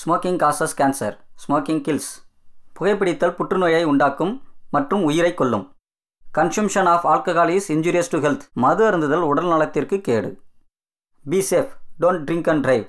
Smoking causes cancer, smoking kills. புகைப்பிடித்தல் புற்றுநோயை உண்டாக்கும் மற்றும் உயிரை கொல்லும். Consumption of alcohol is injurious to health. மது அருந்துதல் உடல் நலத்திற்கு கேடு. Be safe, don't drink and drive.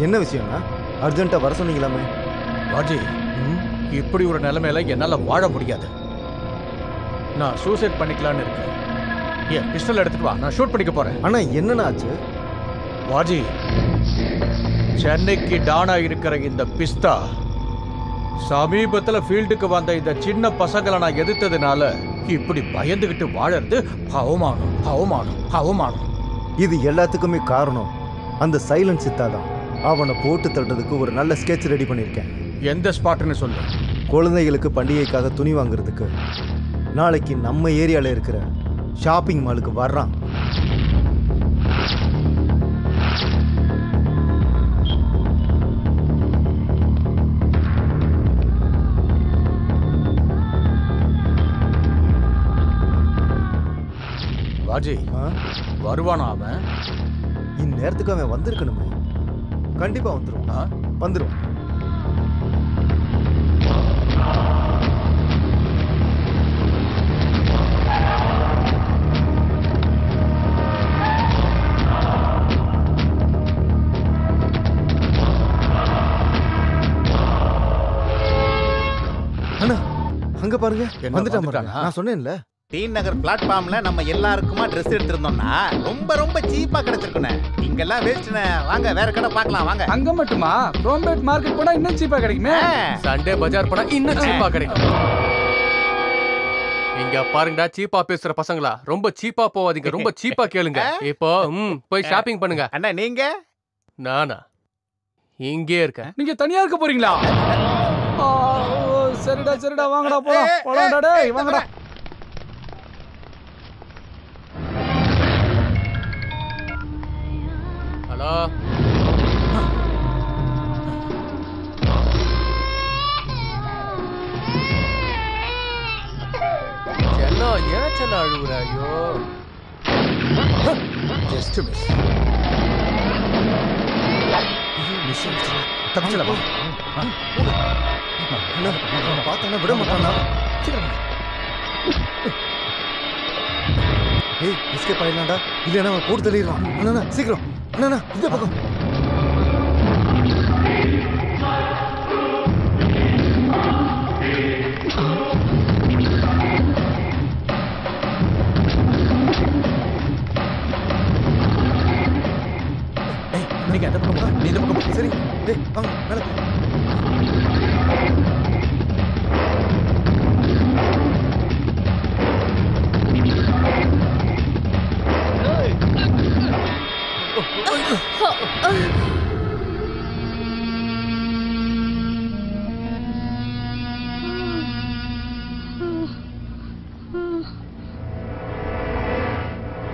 என்ன விஷயம்னா அர்ஜென்ட்டா வர சொன்னீங்களாமே? ராஜி, இப்படி ஒரு நிலைமையில என்னால வாழ முடியாது. நான் சூசைட் பண்ணிக்கலான்னு இருக்கேன். ஏன் பிஸ்டல் எடுத்துட்டு வா, நான் ஷூட் பண்ணிக்க போறேன். ஆனா என்னன்னா ஆச்சு? ராஜி, சென்னைக்கு டானா இருக்கிற இந்த பிஸ்தா சமீபத்துல ஃபீல்டுக்கு வந்த இந்த சின்ன பசங்களை நான் எதிர்த்ததுனால இப்படி பயந்துகிட்டு வாழறது அவமானம், அவமானம், அவமானம். இது எல்லாத்துக்குமே காரணம் அந்த சைலன்ஸ் சித்தாதான். அவனை போட்டு தள்ளுறதுக்கு ஒரு நல்ல ஸ்கெட்ச் ரெடி பண்ணியிருக்கேன். எந்த ஸ்பாட்னு சொல்லு. குழந்தைகளுக்கு பண்டிகைக்காக துணி வாங்குறதுக்கு நாளைக்கு நம்ம ஏரியாவில் இருக்கிற ஷாப்பிங் மாலுக்கு வர்றான். ராஜி, வருவானா அவன்? இந்நேரத்துக்கு அவன் வந்திருக்கணுமே. கண்டிப்பா வந்துருவான். வந்துருவான். அண்ணா அங்க பாருங்க, வந்துட்டான். நான் சொன்னேன்ல, டி நகர் பிளாட்ஃபார்ம்ல நம்ம எல்லாருக்குமா ட்ரெஸ் எடுத்திருந்தோம்னா ரொம்ப சீப்பா கிடைச்சிருக்குண்ணே. இங்கெல்லாம் வேஸ்ட்ண்ணே. வாங்க வேற கடை பார்க்கலாம் வாங்க. அங்க மட்டுமா? ரோம்பேட் மார்க்கெட் போனா இன்னும் சீப்பா கிடைக்குமே. சண்டே பஜார் போனா இன்னும் சீப்பா கிடைக்கும். இங்க பாருங்கடா, சீப்பா பேசுற பசங்களா, ரொம்ப சீப்பா போவாதீங்க, ரொம்ப சீப்பா கேளுங்க. இப்போ போய் ஷாப்பிங் பண்ணுங்க. அண்ணா நீங்க? நானா இங்கே இருக்கேன். நீங்க தனியா இருக்க போறீங்களா? சரிடா சரிடா, வாங்கடா போலாம். போலாம்டா டேய், வாங்கடா. ஹலோ, செல்லோ, ஏன் செல்ல அழுகுற? ஐயோ, ஜஸ்ட் மிஸ். பார்த்தானா விட மாட்டானா? ஏய், எஸ்கேப் ஆயிடலாம்டா. இல்லைன்னா அவன் போட்டு தள்ளிடுவான். அண்ணா சீக்கிரம், அண்ணா இந்த பக்கம். நீங்க அந்த பக்கம் போங்க, நீ இந்த பக்கம் போங்க. சரி, டேய் வாங்க மேலே போ.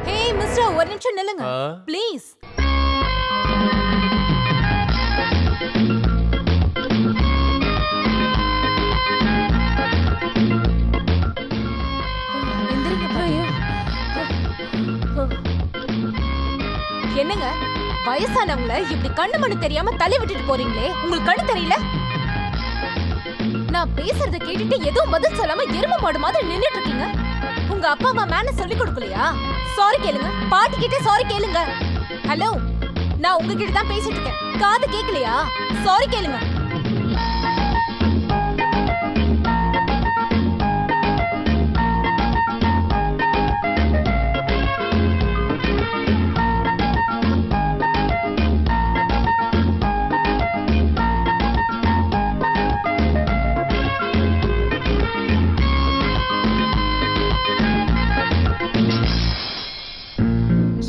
ஹே மிஸ்டர், ஒரு நிமிஷம் நில்லுங்க ப்ளீஸ். என்னங்க, வயசானவங்கள இப்படி கண்ணு மண்ணு தெரியாம தள்ளி விட்டுட்டு போறீங்களே, உங்களுக்கு கண்ணு தெரியல? நான் பேசுறத கேட்டுட்டு எதுவும் பதில் சொல்லாம எருமை மாடு மாதிரி நின்னுட்டு இருக்கீங்க. உங்க அப்பா அம்மா மேன சொல்லி கொடுக்கலையா? சாரி கேளுங்க, பாட்டி கிட்ட சாரி கேளுங்க. ஹலோ, நான் உங்ககிட்ட தான் பேசிட்டு இருக்கேன், காது கேட்கலையா? சாரி கேளுங்க.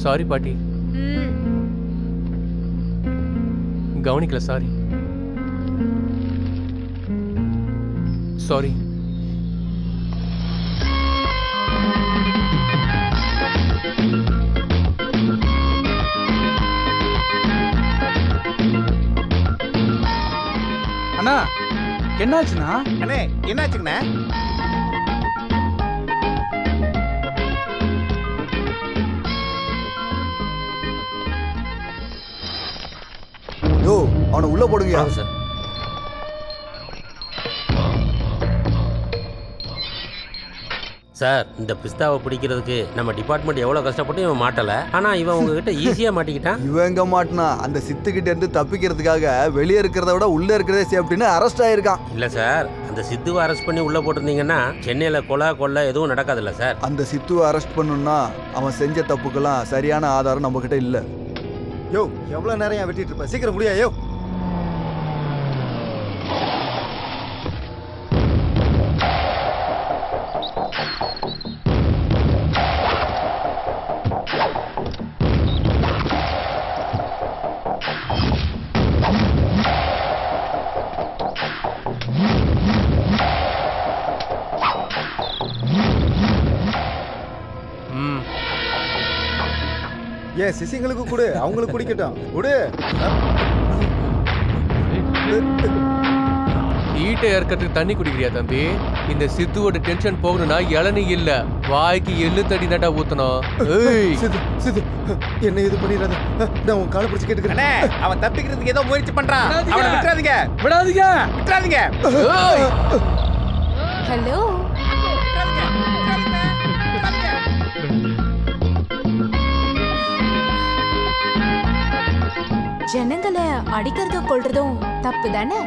சாரி பாட்டி, கவனிக்கல. Sorry sorry. அண்ணா என்னாச்சுண்ணா? அண்ணே என்னாச்சுங்கண்ணே? யோ, அவனை உள்ள போடுங்க சார். சார், இந்த பிஸ்தாவை பிடிக்கிறதுக்கு நம்ம டிபார்ட்மெண்ட் எவ்வளோ கஷ்டப்பட்டு இவன் மாட்டலை, ஆனால் இவன் உங்ககிட்ட ஈஸியாக மாட்டிக்கிட்டான். இவன் எங்க மாட்டினா? அந்த சித்துக்கிட்ட இருந்து தப்பிக்கிறதுக்காக வெளியே இருக்கிறத விட உள்ளே இருக்கிறதே சேஃப்டின்னு அரெஸ்ட் ஆயிருக்கான். இல்லை சார், அந்த சித்துவை அரெஸ்ட் பண்ணி உள்ளே போட்டிருந்தீங்கன்னா சென்னையில் கொலை எதுவும் நடக்காதுல்ல சார். அந்த சித்துவை அரெஸ்ட் பண்ணணும்னா அவன் செஞ்ச தப்புக்கெல்லாம் சரியான ஆதாரம் நம்மக்கிட்ட இல்லை. யோ, எவ்வளோ நேரம் வெட்டிட்டு இருப்ப? சீக்கிரம் முடியா. யோ, ஏன் சிசிங்களுக்கு கொடு, அவங்களுக்கு குடிக்கட்டும். கொடு. ஈட்டை இறக்கிறதுக்கு தண்ணி குடிக்கிறியா தம்பி? இந்த சித்துவோட டென்ஷன் போகணும்னா இளநீ இல்ல, வாய்க்கு எள்ளு தடி நட்டா ஊத்தணும். சித்து, என்ன இது பண்ணிடாத. நான் உன் காலை பிடிச்சு கேட்டுக்கிறேன். அண்ணே, அவன் தப்பிக்கிறதுக்கு ஏதோ முயற்சி பண்றான். அவனை விட்டுறாதீங்க, விடாதீங்க, விட்டுறாதீங்க. ஹலோ, ஜனங்களை அடிக்கிறதும் கொள்றதும் தப்பு தானே?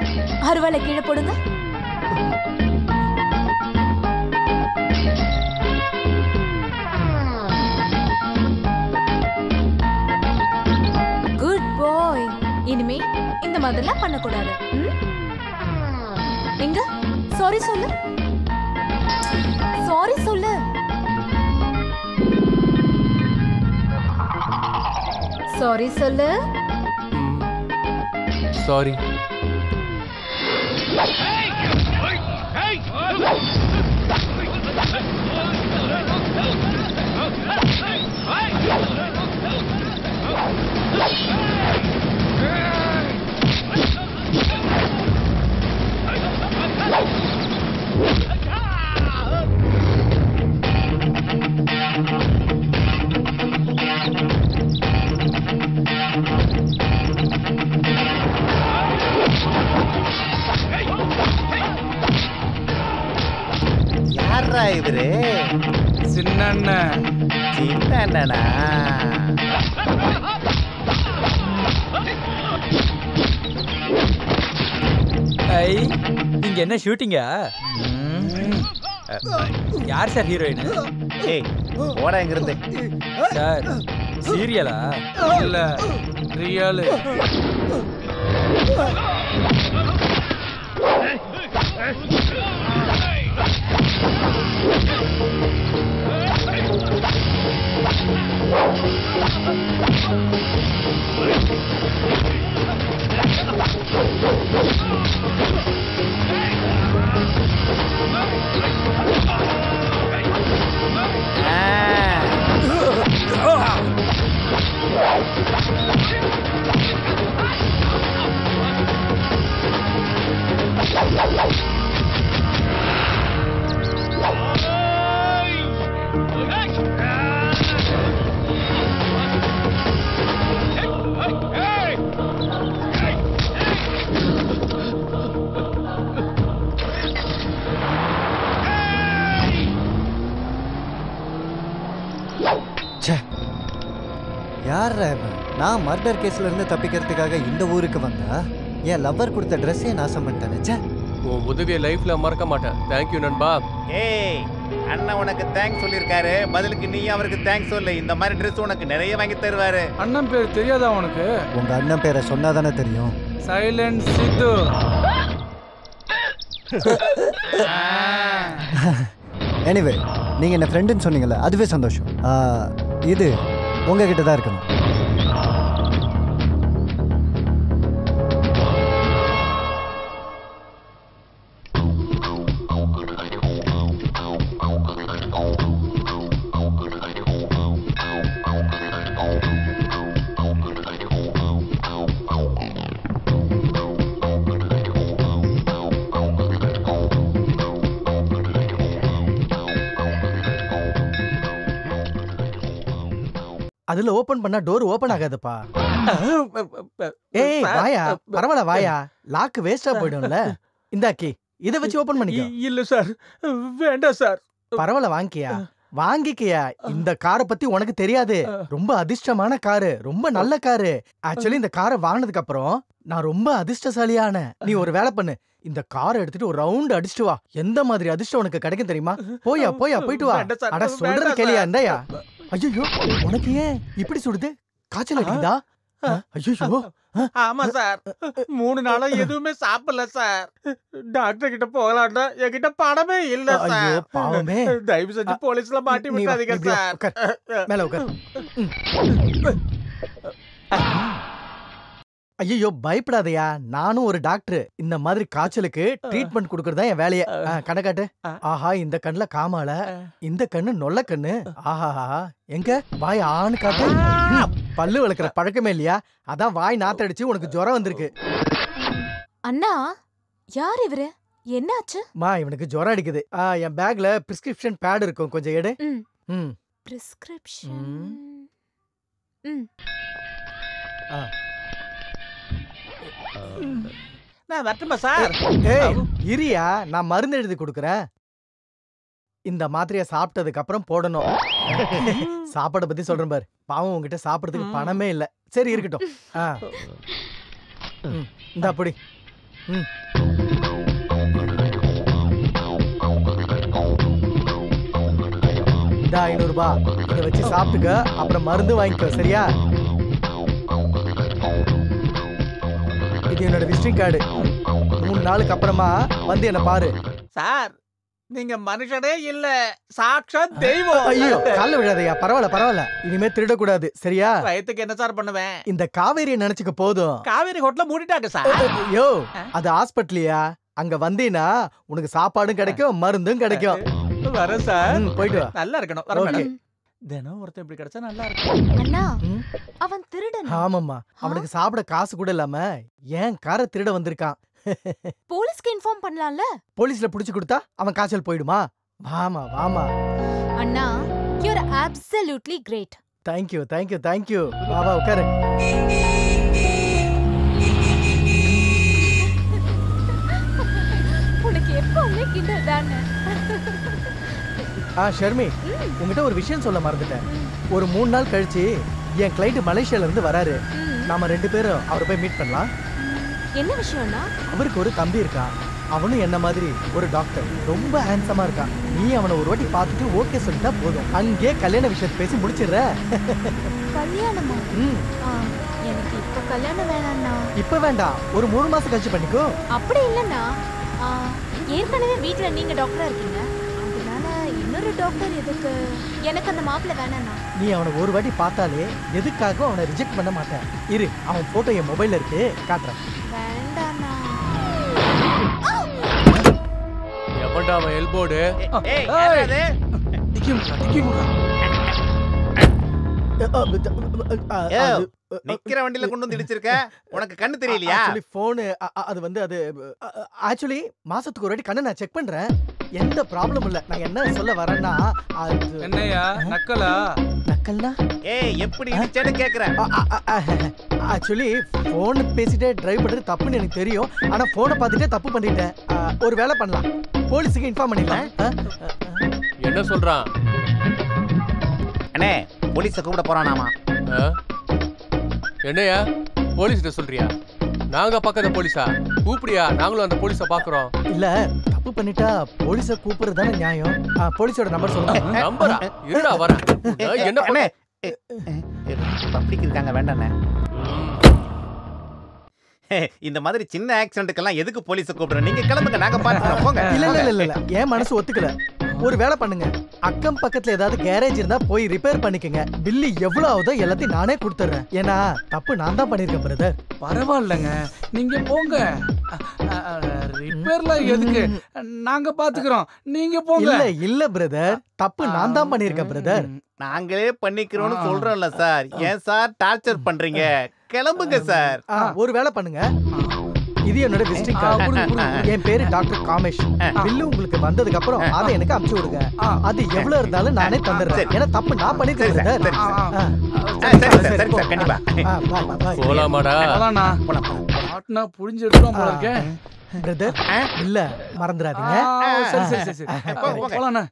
அருவாளை கீழே போடுங்க. குட் பாய். இனிமே இந்த மாதிரிலாம் பண்ணக்கூடாது. எங்க சாரி சொல்லு. சாரி சாரி சொல்லு. சாரி சொல்லு. சாரி. யாரா இவரு? சின்ன அண்ணன். சின்ன அண்ணனா? இங்க என்ன ஷூட்டிங்கா? யார் சார் ஹீரோயின்? ஏய் போடா இங்க இருந்து. சார் சீரியலா? இல்ல ரியல். யார் நான் மர்டர் கேஸ்ல இருந்து தப்பிக்கிறதுக்காக இந்த ஊருக்கு வந்தா என் லவ்வர் கொடுத்த ட்ரெஸ்ஸே நாசம் பண்ணிட்டேன். உன் உதவியை லைஃப்ல மறக்க மாட்டேன். தேங்க்யூ நண்பா. ஏய் அண்ணன் உனக்கு தேங்க்ஸ் சொல்லியிருக்காரு, பதிலுக்கு நீ அவருக்கு தேங்க்ஸ் சொல்லு. இந்த மாதிரி ட்ரெஸ் உனக்கு நிறைய வாங்கி தருவாரு. அண்ணன் பேர் தெரியாதா உனக்கு? உங்க அண்ணன் பேரை சொன்னாதானே தெரியும். சைலண்ட் சித்து. எனிவே நீங்க என்ன ஃப்ரெண்டுன்னு சொன்னீங்கல்ல, அதுவே சந்தோஷம். இது உங்ககிட்ட தான் இருக்கணும். அதுல ஓபன் பண்ணா டோர் ஓபன் ஆகாதுப்பா. ஏய் வாயா, பரவாயில்ல வாயா, லாக் வேஸ்டா போயிடும்ல. இந்தாக்கி இத வச்சு ஓபன் பண்ணிக்க. இல்ல சார், வேண்டாம் சார். பரவாயில்ல வாங்கிக்கியா, வாங்கிக்கியா. இந்த காரை பத்தி உனக்கு தெரியாது. ரொம்ப அதிர்ஷ்டமான காரு, ரொம்ப நல்ல காரு. ஆக்சுவலி இந்த காரை வாங்கினதுக்கு அப்புறம் நான் ரொம்ப அதிர்ஷ்டசாலியான. நீ ஒரு வேலை பண்ணு, இந்த காரை எடுத்துட்டு ஒரு ரவுண்ட் அடிச்சுட்டு வா. எந்த மாதிரி அதிர்ஷ்டம் உனக்கு கிடைக்கும் தெரியுமா? போயா போயா போயிட்டு வா. அட சொல்றது கேளியா இருந்தாயா? ஐயோ உனக்கு ஏன் இப்படி சுடுது? காய்ச்சல் அடிக்குதா? ஐயோ ஆமா சார், 3 நாளா எதுவுமே சாப்பிடல சார். டாக்டர் கிட்ட போகலாம்னா என்கிட்ட பணமே இல்ல சார். ஐயோ பாவமே. தயவு செஞ்சு போலீஸ்ல மாட்டி விடாதீங்க சார். மேல உட்கார். ஐயோ பயப்படாதயா, நானும் ஒரு டாக்டர். இந்த மாதிரி காய்ச்சலுக்கு ட்ரீட்மெண்ட் கொடுக்கறதா என் வேலைய. கண்ணக்காட்டு. ஆஹா இந்த கண்ணுல காமால, இந்த கண்ணு நொல்ல கண்ணு. ஆஹா எங்க வாய் ஆணு காட்டு. பல்லு வளர்க்குற பழக்கமே இல்லையா? அதான் வாய் நாத்தடிச்சு உனக்கு ஜுரம் வந்திருக்கு. அண்ணா யார் இவரு? என்னாச்சு? மா இவனுக்கு ஜுரம் அடிக்குது. என் பேக்ல பிரிஸ்கிரிப்ஷன் பேட் இருக்கும், கொஞ்சம் எடு. பிரிஸ்கிரிப்ஷன். நான் வரட்டுமா சார்? ஏய் இரியா, நான் மருந்து எழுதி கொடுக்குறேன். இந்த மாத்திரையை சாப்பிட்டதுக்கு அப்புறம் போடணும். சாப்பாடை பத்தி சொல்றேன் பாரு. பாவம் உங்ககிட்ட சாப்பிடறதுக்கு பணமே இல்ல. சரி இருக்கட்டும். இந்த அப்படி. இந்த 500 ரூபாய் இதை வச்சு சாப்பிட்டுக்க, அப்புறம் மருந்து வாங்கிக்கோ சரியா? இது என்னோட விசிட்டிங் கார்டு. 3 நாளுக்கு அப்புறமா வந்து என்ன பாரு. சார் நீங்க மனுஷனே இல்ல, சாட்சாத் தெய்வம். ஐயோ கால்ல விழாதையா, பரவாயில்ல பரவாயில்ல, இனிமே திருடக்கூடாது சரியா? வயத்துக்கு என்ன சார் பண்ணுவேன்? இந்த காவேரியை நினைச்சுக்க போதும். காவேரி ஹோட்டல மூடிட்டாங்க சார். ஐயோ அது ஹாஸ்பிட்டலியா, அங்க வந்தீனா உனக்கு சாப்பாடும் கிடைக்கும் மருந்தும் கிடைக்கும். வரேன் சார். போயிட்டு வா. நல்லா இருக்கணும். வர ஓகே. மேடம். தினம் ஒருத்தன் இப்படி கிடைச்சா நல்லா இருக்கும். அண்ணா அவன் திருடன். ஆமாம்மா, அவனுக்கு சாப்பிட காசு கூட இல்லாம ஏன் காரை திருட வந்திருக்கான். போலீஸ்க்கு இன்ஃபார்ம் பண்ணலாம்ல? போலீஸ்ல புடிச்சு கொடுத்தா அவன் காய்ச்சல் போயிடுமா? வாமா வாமா. அண்ணா you are absolutely great. Thank you thank you thank you. வா வா உட்காரு. உனக்கு எப்பவுமே கிண்டல் தானே. ஷர்மி, உங்ககிட்ட ஒரு விஷயம் சொல்ல மறந்துட்டேன். ஒரு 3 நாள் கழிச்சு என் கிளைண்ட் மலேசியால இருந்து வராரு. நாம 2 பேரும் அவரை போய் மீட் பண்ணலாம். என்ன விஷயம்னா? அவருக்கு ஒரு தம்பி இருக்கான். அவனும் என்ன மாதிரி ஒரு டாக்டர், ரொம்ப ஹேண்ட்ஸமா இருக்கான். நீ அவனை ஒரு வாட்டி பார்த்துட்டு ஓகே சொல்லிட்டா போதும், அங்கே கல்யாண விஷயத்தை பேசி முடிச்சிடுற. கல்யாணமா? எனக்கு இப்ப கல்யாணம் வேணாம்ண்ணா. இப்ப வேண்டாம், ஒரு 3 மாசம் கழிச்சு பண்ணிக்கோ. அப்படி இல்லைண்ணா, ஏற்கனவே வீட்டுல நீங்க டாக்டரா இருக்கீங்க, அதனால இன்னொரு டாக்டர் எதுக்கு? எனக்கு அந்த மாப்பிள்ளை வேணாம்ண்ணா. நீ அவனை ஒரு வாட்டி பார்த்தாலே எதுக்காக அவனை ரிஜெக்ட் பண்ண மாட்டேன். இரு, அவன் போட்டோ என் மொபைல்ல இருக்கு, காட்டுறேன். வேண்டாண்ணா. எவன்டா அவன் எல்போர்டு? நிக்கிற வண்டியில கொண்டு வந்து இடிச்சிருக்க, உனக்கு கண்ணு தெரியலையா? போனு அது வந்து அது ஆக்சுவலி மாசத்துக்கு ஒரு வாட்டி கண்ணை நான் செக் பண்றேன். எந்த ப்ராப்ளம் இல்ல. நான் என்ன சொல்ல வரேன்னா, அது என்னையா நக்கலா? நக்கல்னா எப்படி இடிச்சேன்னு கேக்குறேன். ஆக்சுவலி போன் பேசிட்டே டிரைவ் பண்றது தப்புன்னு எனக்கு தெரியும். ஆனா போனை பார்த்துட்டே தப்பு பண்ணிட்டேன். ஒரு வேலை பண்ணலாம், போலீஸுக்கு இன்ஃபார்ம் பண்ணிடலாம். என்ன சொல்றான்? அண்ணே போலீஸ கூப்பிட போறானாமா. என்னையா போலீஸ்கிட்ட சொல்றியா? நாங்க பக்கத்துல போலீஸா? கூப்பிடியா, நாங்களும் அந்த போலீஸ பாக்குறோம். இல்ல, தப்பு பண்ணிட்டா போலீஸ கூப்பிடுறது தானே நியாயம். போலீஸோட நம்பர் சொல்லுங்க. நம்பரா? இருடா வரேன். என்ன பண்ணே? பப்ளிக் இருக்காங்க, வேண்டாண்ணே. இந்த மாதிரி சின்ன ஆக்சிடென்ட்க்கெல்லாம் எதுக்கு போலீஸ கூப்பிடுறோம்? நீங்க கிளம்புங்க, நாங்க பாத்துறோம், போங்க. இல்ல இல்ல இல்ல இல்ல, என் மனசு ஒத்துக்கல. ஒரு வேலை பண்ணுங்க, அக்கம் பக்கத்துல ஏதாவது கேரேஜ் இருந்தா போய் ரிப்பேர் பண்ணிக்கங்க. பில்லு எவ்வளவு ஆகுதோ எல்லாத்தையும் நானே கொடுத்துறேன். ஏன்னா தப்பு நான் தான் பண்ணிருக்கேன் பிரதர். பரவாயில்லங்க, நீங்க போங்க. ரிப்பேர்ல எதுக்கு? நாங்க பாத்துக்கிறோம், நீங்க போங்க. இல்ல இல்ல பிரதர், தப்பு நான் தான் பண்ணிருக்கேன் பிரதர். நாங்களே பண்ணிக்கிறோம்னு சொல்றோம்ல சார், ஏன் சார் டார்ச்சர் பண்றீங்க? கிளம்புங்க சார். ஒரு வேலை பண்ணுங்க, இது என்னோட விசிட்டிங் கார்டு. என் பேரு டாக்டர் காமேஷ். பில்லு உங்களுக்கு வந்ததுக்கு அப்புறம் அதை எனக்கு அனுப்பிச்சு விடுங்க. அது எவ்வளவு இருந்தாலும் நானே தந்துடுறேன். ஏன்னா தப்பு நான் பண்ணிருக்கேன். போலாமாடா? பாட்னா புடிஞ்சு எடுத்தோம் போல இருக்கே பிரதர். இல்ல மறந்துடாதீங்க. சரி சரி சரி போலாண்ணா.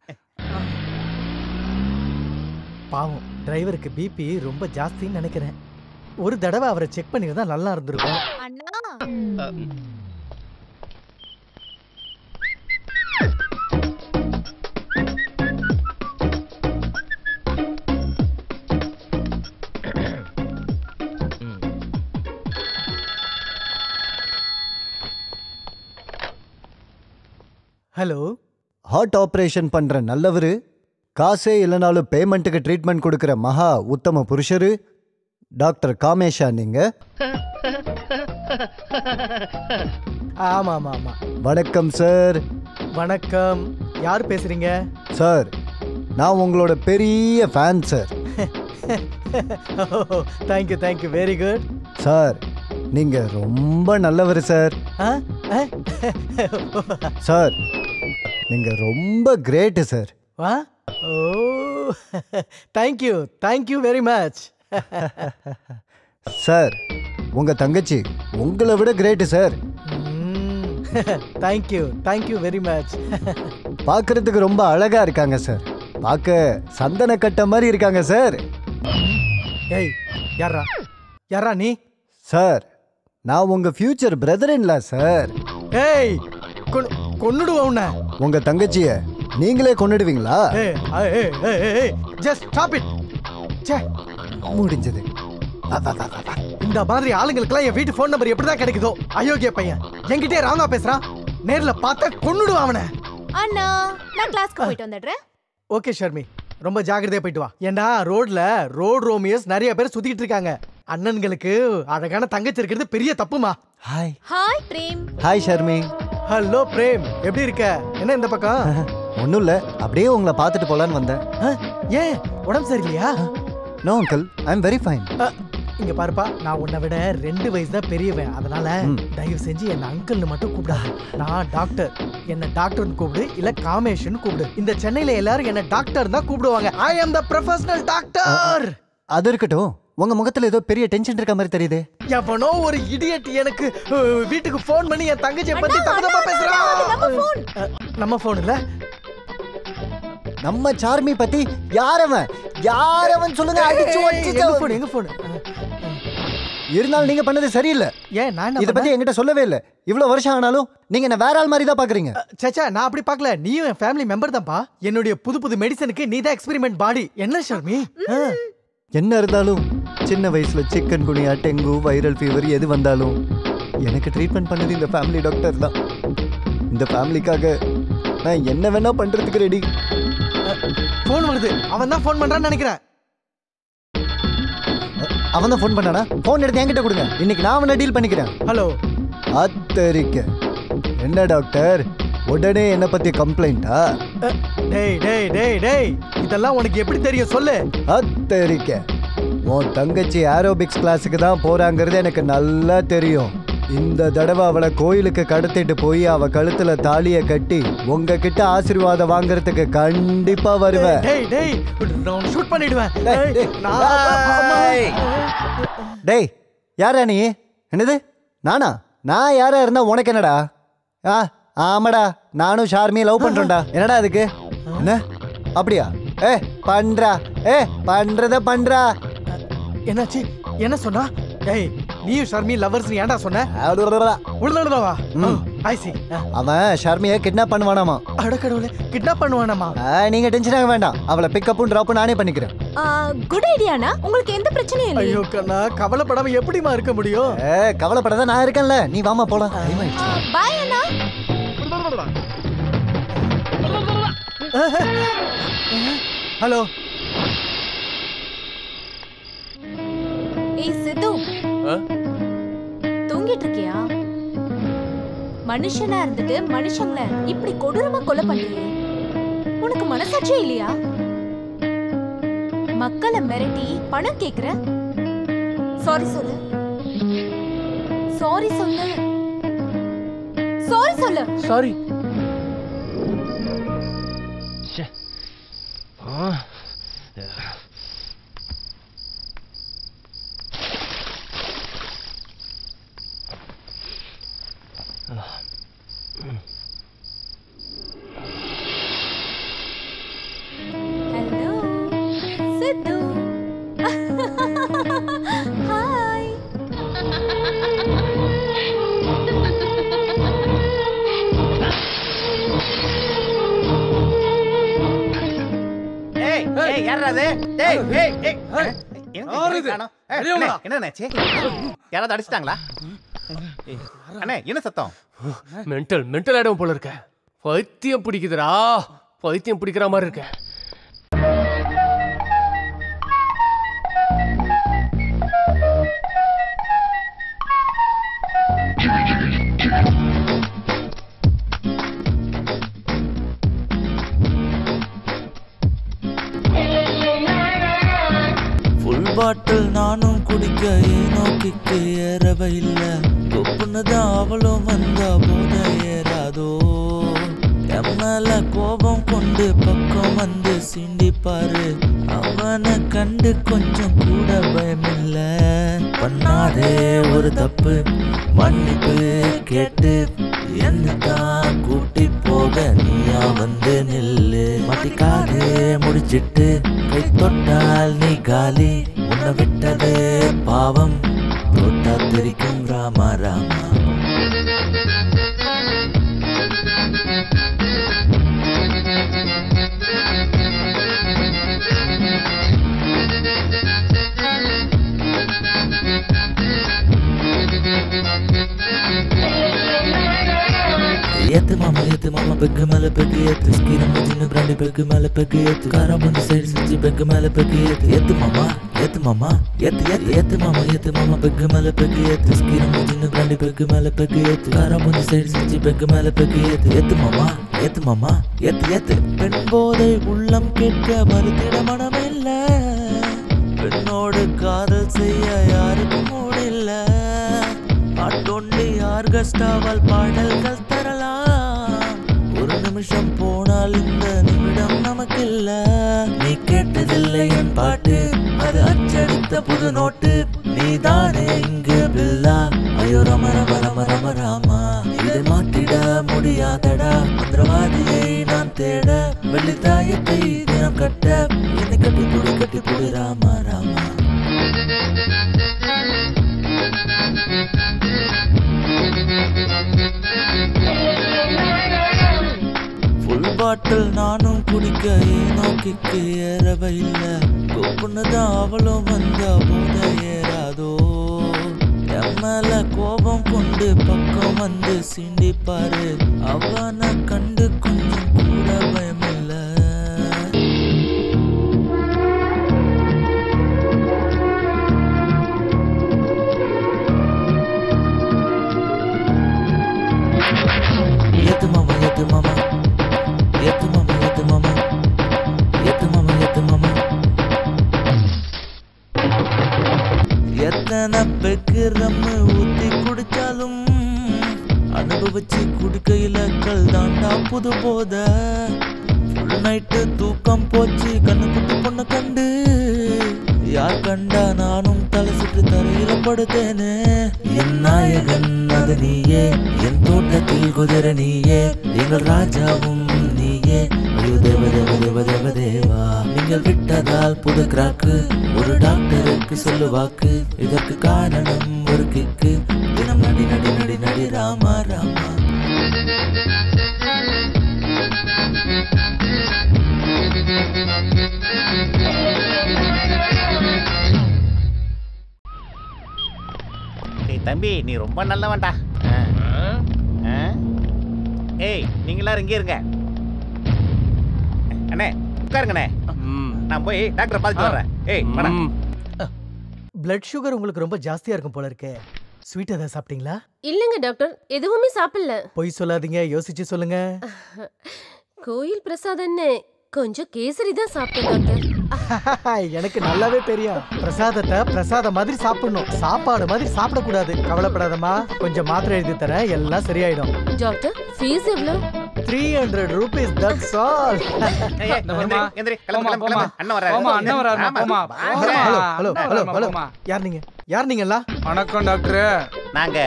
பாவம் டிரைவருக்கு பிபி ரொம்ப ஜாஸ்தின்னு நினைக்கிறேன். ஒரு தடவை அவரை செக் பண்ணிருந்தா நல்லா இருந்திருக்கும். ஹலோ, ஹார்ட் ஆபரேஷன் பண்ற நல்லவரு, காசே இல்லைனாலும் பேமெண்ட்டுக்கு ட்ரீட்மெண்ட் கொடுக்கிற மகா உத்தம புருஷரு டாக்டர் காமேஷா நீங்க? ஆமா ஆமா ஆமா. வணக்கம் சார். வணக்கம். யார் பேசுறீங்க? சார், நான் உங்களோட பெரிய fan sir. Thank you thank you, very good. Sir, நீங்க ரொம்ப நல்லவர் சார். சார், நீங்க ரொம்ப great sir. Oh thank you thank you very much. Sir, உங்க தங்கச்சி உங்களை விட great sir. Thank you thank you very much. பார்க்கறதுக்கு ரொம்ப அழகா இருக்காங்க சார். பார்க்க சந்தன கட்ட மாதிரி இருக்காங்க சார். ஏய், யாரா யாரா நீ? சார், நான் உங்க ஃபியூச்சர் பிரதர் இன்லா சார். ஏய், கொன்னுடுவா உன்னை. உங்க தங்கச்சிய நீங்களே கொன்னுடுவீங்களா? Just stop it. ச்சே, முடிஞ்சது. இந்த மாதிரி ஆளுங்களுக்குலாம் என் வீட்டு ஃபோன் நம்பர் எப்படிதான் கிடைக்குதோ? அயோக்கிய பையன் என்கிட்டே ராங்கா பேசுறான். நேர்ல பார்த்தா கொன்னுடுவா அவனை. அண்ணா நான் கிளாஸ்க்கு போயிட்டு வந்துடுறேன். ஓகே ஷர்மி, ரொம்ப ஜாக்கிரதையா போயிட்டு வா. ஏண்டா ரோட்ல ரோட் ரோமியஸ் நிறைய பேர் சுத்திட்டு இருக்காங்க. அண்ணன்களுக்கு அழகான தங்கச்சி இருக்கிறது பெரிய தப்புமா. Hi. Hi Prem. Hi Sharmi. Hello Prem, எப்படி இருக்க? என்ன இந்த பக்கம்? ஒன்றும் இல்லை, அப்படியே உங்களை பார்த்துட்டு போலான்னு வந்தேன். ஏன் உடம்பு சரியில்லையா? No uncle, I am very fine. இங்க பாருப்பா, நான் உன்னை விட 2 வயசு தான் பெரியவன். அதனால தயவு செஞ்சு என்ன அங்கிள்னு மட்டும் கூப்பிடாது. நான் டாக்டர், என்ன டாக்டர்னு கூப்பிடு, இல்ல காமேஷன் கூப்பிடு. இந்த சென்னையில எல்லாரும் என்ன டாக்டர் தான் கூப்பிடுவாங்க. ஐ அம் த ப்ரொஃபஷனல் டாக்டர். அது இருக்கட்டும், உங்க முகத்துல ஏதோ பெரிய டென்ஷன் இருக்க மாதிரி தெரியுது. எவனோ ஒரு இடியட் எனக்கு வீட்டுக்கு போன் பண்ணி என் தங்கச்சியை பத்தி தப்பா பேசுறான். நம்ம போன் இல்ல, நம்ம சார்மி பத்தி யாரவன் சொல்லுங்க. அடிச்சு போன் எங்க போன் இருந்தாலும் நீங்க பண்ணது சரியில்லை. ஏன் நான் இத பத்தி என்கிட்ட சொல்லவே இல்லை. இவ்வளவு வருஷம் ஆனாலும் நீங்க என்ன வேற ஆள் மாதிரி தான் பாக்குறீங்க. சச்சா, நான் அப்படி பார்க்கல. நீயும் என் ஃபேமிலி மெம்பர் தான்ப்பா. என்னுடைய புது மெடிசனுக்கு நீ தான் எக்ஸ்பெரிமெண்ட் பாடி. என்ன ஷர்மி? என்ன இருந்தாலும் சின்ன வயசுல சிக்கன் குனியா, டெங்கு, வைரல் ஃபீவர் எது வந்தாலும் எனக்கு ட்ரீட்மெண்ட் பண்ணது இந்த ஃபேமிலி டாக்டர் தான். இந்த ஃபேமிலிக்காக நான் என்ன வேணா பண்றதுக்கு ரெடி. போன் வருது, அவன் தான் போன் பண்றான்னு நினைக்கிறேன். அவன் தான் போன் பண்ணானா? போன் எடுத்து என்கிட்ட கொடுங்க, இன்னைக்கு நான் அவனை டீல் பண்ணிக்கிறேன். ஹலோ அத்தரிக்க. என்ன டாக்டர், உடனே என்ன பத்தி கம்ப்ளைண்டா? டேய் டேய் டேய் டேய், இதெல்லாம் உனக்கு எப்படி தெரியும் சொல்லு. அத்தரிக்க, உன் தங்கச்சி ஏரோபிக்ஸ் கிளாஸுக்கு தான் போறாங்கிறது எனக்கு நல்லா தெரியும். இந்த தடவை அவளை கோயிலுக்கு கடத்திட்டு போய் அவ கழுத்துல தாலிய கட்டி உங்ககிட்ட ஆசீர்வாதம் வாங்குறதுக்கு கண்டிப்பா வருவேன். டேய் டேய், நான் ஷூட் பண்ணிடுவேன். டேய், யாரா நீ? என்னது நானா? நான் யாரா இருந்தா உனக்கு என்னடா? ஆமாடா, நானும் ஷார்மி லவ் பண்றேன்டா. என்னடா அதுக்கு? என்ன அப்படியா? பண்றத பண்றா. என்னாச்சு? என்ன சொன்னா? டேய், நீயும் ஷர்மி லவர்ஸ் ஏன்டா சொன்ன? உள்ளடவா? ஐ சி. அவன் ஷர்மியை கிட்னாப் பண்ணுவானாமா. அட கடவுளே, கிட்னாப் பண்ணுவானாமா? நீங்க டென்ஷன் ஆக வேண்டாம். அவளை பிக்கப்பும் டிராப்பும் நானே பண்ணிக்கிறேன். குட் ஐடியானா? உங்களுக்கு எந்த பிரச்சனையும் இல்லை. ஐயோ கண்ணா, கவலைப்படாம எப்படிமா இருக்க முடியும்? கவலைப்படாத, நான் இருக்கேன்ல. நீ வாமா போலாம். பை அண்ணா. ஹலோ. ஏய் சித்து, தூங்கிட்டு இருக்கியா? மனுஷனா இருந்துட்டு மனுஷங்கள இப்படி கொடூரமா கொலை பண்றியே, உனக்கு மனசாட்சியே இல்லையா? மக்களை மிரட்டி பணம் கேக்குற? சாரி சொல்லு, சாரி சொல்லு, சாரி சொல்லு. சாரி. ஹலோ சித்து. ஹாய். யாராவது? என்னாச்சு? யாராவது அடிச்சிட்டாங்களா? அண்ணே, என்ன சத்தம்? மென்டல் ஆயிடும் போல இருக்க. பைத்தியம் பிடிக்குதுடா, பைத்தியம் பிடிக்கிற மாதிரி இருக்க. பாட்டில் நானும் குடிக்க ஏனோ கிக்கு ஏறவே இல்லை. கொப்புன்னு தான் அவளும் வந்தா போத ஏறாதோ. எம்மல கோபம் கொண்டு பக்கம் வந்து சீண்டிப்பாரு. அவனை கண்டு கொஞ்சம் கூட பயமில்ல. பண்ணாதே ஒரு தப்பு, மன்னிப்பு கேட்டு என்னதான் கூட்டி போக நீயா வந்து நில்லு. மாட்டிக்காதே முடிச்சிட்டு கை தொட்டால் நீ காலி. உன்னை விட்டதே பாவம், தொட்டா தெரிக்கும் ராமா ராமா. ஏத்து மாமா பெக்கு மேல பெக்கு ஏத்து ஸ்கீரம் சின்ன பிராண்டி பெக்கு மேல பெக்கு ஏத்து காரம் வந்து சைடு சுத்தி பெக்கு மேல பெக்கு ஏத்து ஏத்து மாமா ஏத்து மாமா ஏத்து ஏத்து ஏத்து மாமா பெக்கு மேல பெக்கு ஏத்து ஸ்கீரம் சின்ன பிராண்டி பெக்கு மேல பெக்கு ஏத்து காரம் வந்து சைடு சுத்தி பெக்கு மேல பெக்கு ஏத்து ஏத்து மாமா ஏத்து ஏத்து பெண் போதை உள்ளம் கேட்க மறுத்திட மனமில்ல பெண்ணோடு காதல் செய்ய யாருக்கும் மூடில்ல ஆட்டொண்டி ஆர்கஸ்டாவால் பாடல்கள் தரலாம் ஒரு நிமிஷம் போனால் இந்த நிமிடம் நமக்கில்ல நீ கேட்டதில்லை என் பாட்டு அது அச்சடித்த புது நோட்டு நீதானே இங்கு பில்லா ஐயோ ரம ரம ரம ரம ராமா இதை மாற்றிட முடியாதடா மந்திரவாதியை நான் தேட வெள்ளி தாயத்தை தினம் கட்ட என்னை கட்டி புடி ராமா ராமா ஃபுல் பாட்டில் நானும் குடிக்க ஏனோ கிக்கு ஏறவே இல்ல கொப்புன்னுதான் அவளும் வந்தா போத ஏறாதோ என் மேல கோபம் கொண்டு பக்கம் வந்து சிண்டிப்பாரு அவனை கண்டு கொஞ்சம் கூட பயமில்ல ஏத்து மாமா ஏத்து மாமா ஏத்து மாமா ஏத்து மாமா ஏத்து மாமா ஏத்து மாமா எத்தனை பெக்கு ரம்மு ஊத்தி குடிச்சாலும் அனுபவிச்சு குடிக்கையில கல் தாண்டா புது போத ஃபுல் நைட்டு தூக்கம் போச்சு கண்ணு குட்டி பொண்ணு கண்டு யார் கண்டா நானும் தலை சுற்றி தரையில படுத்தேனே என் நாயகன் அது நீயே என் தோட்டத்தில் குதிரை நீயே எங்கள் ராஜாவும் நீயே ஐயோ தேவ தேவ தேவ தேவ தேவா நீங்கள் விட்டதால் புது கிராக்கு ஒரு டாக்டருக்கு சொல்லுவாக்கு இதற்கு காரணம் ஒரு கிக்கு தினம் நடி நடி நடி நடி ராமா ராமா தம்பி நீ ரொம்ப நல்லவன்டா. ஏய் நீங்க எல்லாரும் இங்கே இருங்க. அண்ணே உட்காருங்கண்ணே. நான் போய் டாக்டரை பார்த்துட்டு வரேன். ஏய் மேடம். பிளட் சுகர் உங்களுக்கு ரொம்ப ஜாஸ்தியா இருக்கும் போல இருக்கே. ஸ்வீட் ஏதாவது சாப்பிட்டீங்களா? இல்லங்க டாக்டர், எதுவுமே சாப்பிடல. பொய் சொல்லாதீங்க, யோசிச்சு சொல்லுங்க. கோயில் பிரசாதம்னு கொஞ்சம் கேசரி தான் சாப்பிட்டேன் டாக்டர். எனக்கு நல்லாவே தெரியும். பிரசாதத்தை பிரசாதம் மாதிரி சாப்பிடணும், சாப்பாடு மாதிரி சாப்பிடக்கூடாது. கவலைப்படாதம்மா, கொஞ்சம் மாத்திரை எழுதி தரேன், எல்லாம் சரியாயிடும். டாக்டர் ஃபீஸ் எவ்வளவு? 300 rupees, that's all. யார் நீங்களா? வணக்கம் டாக்டர். நாங்க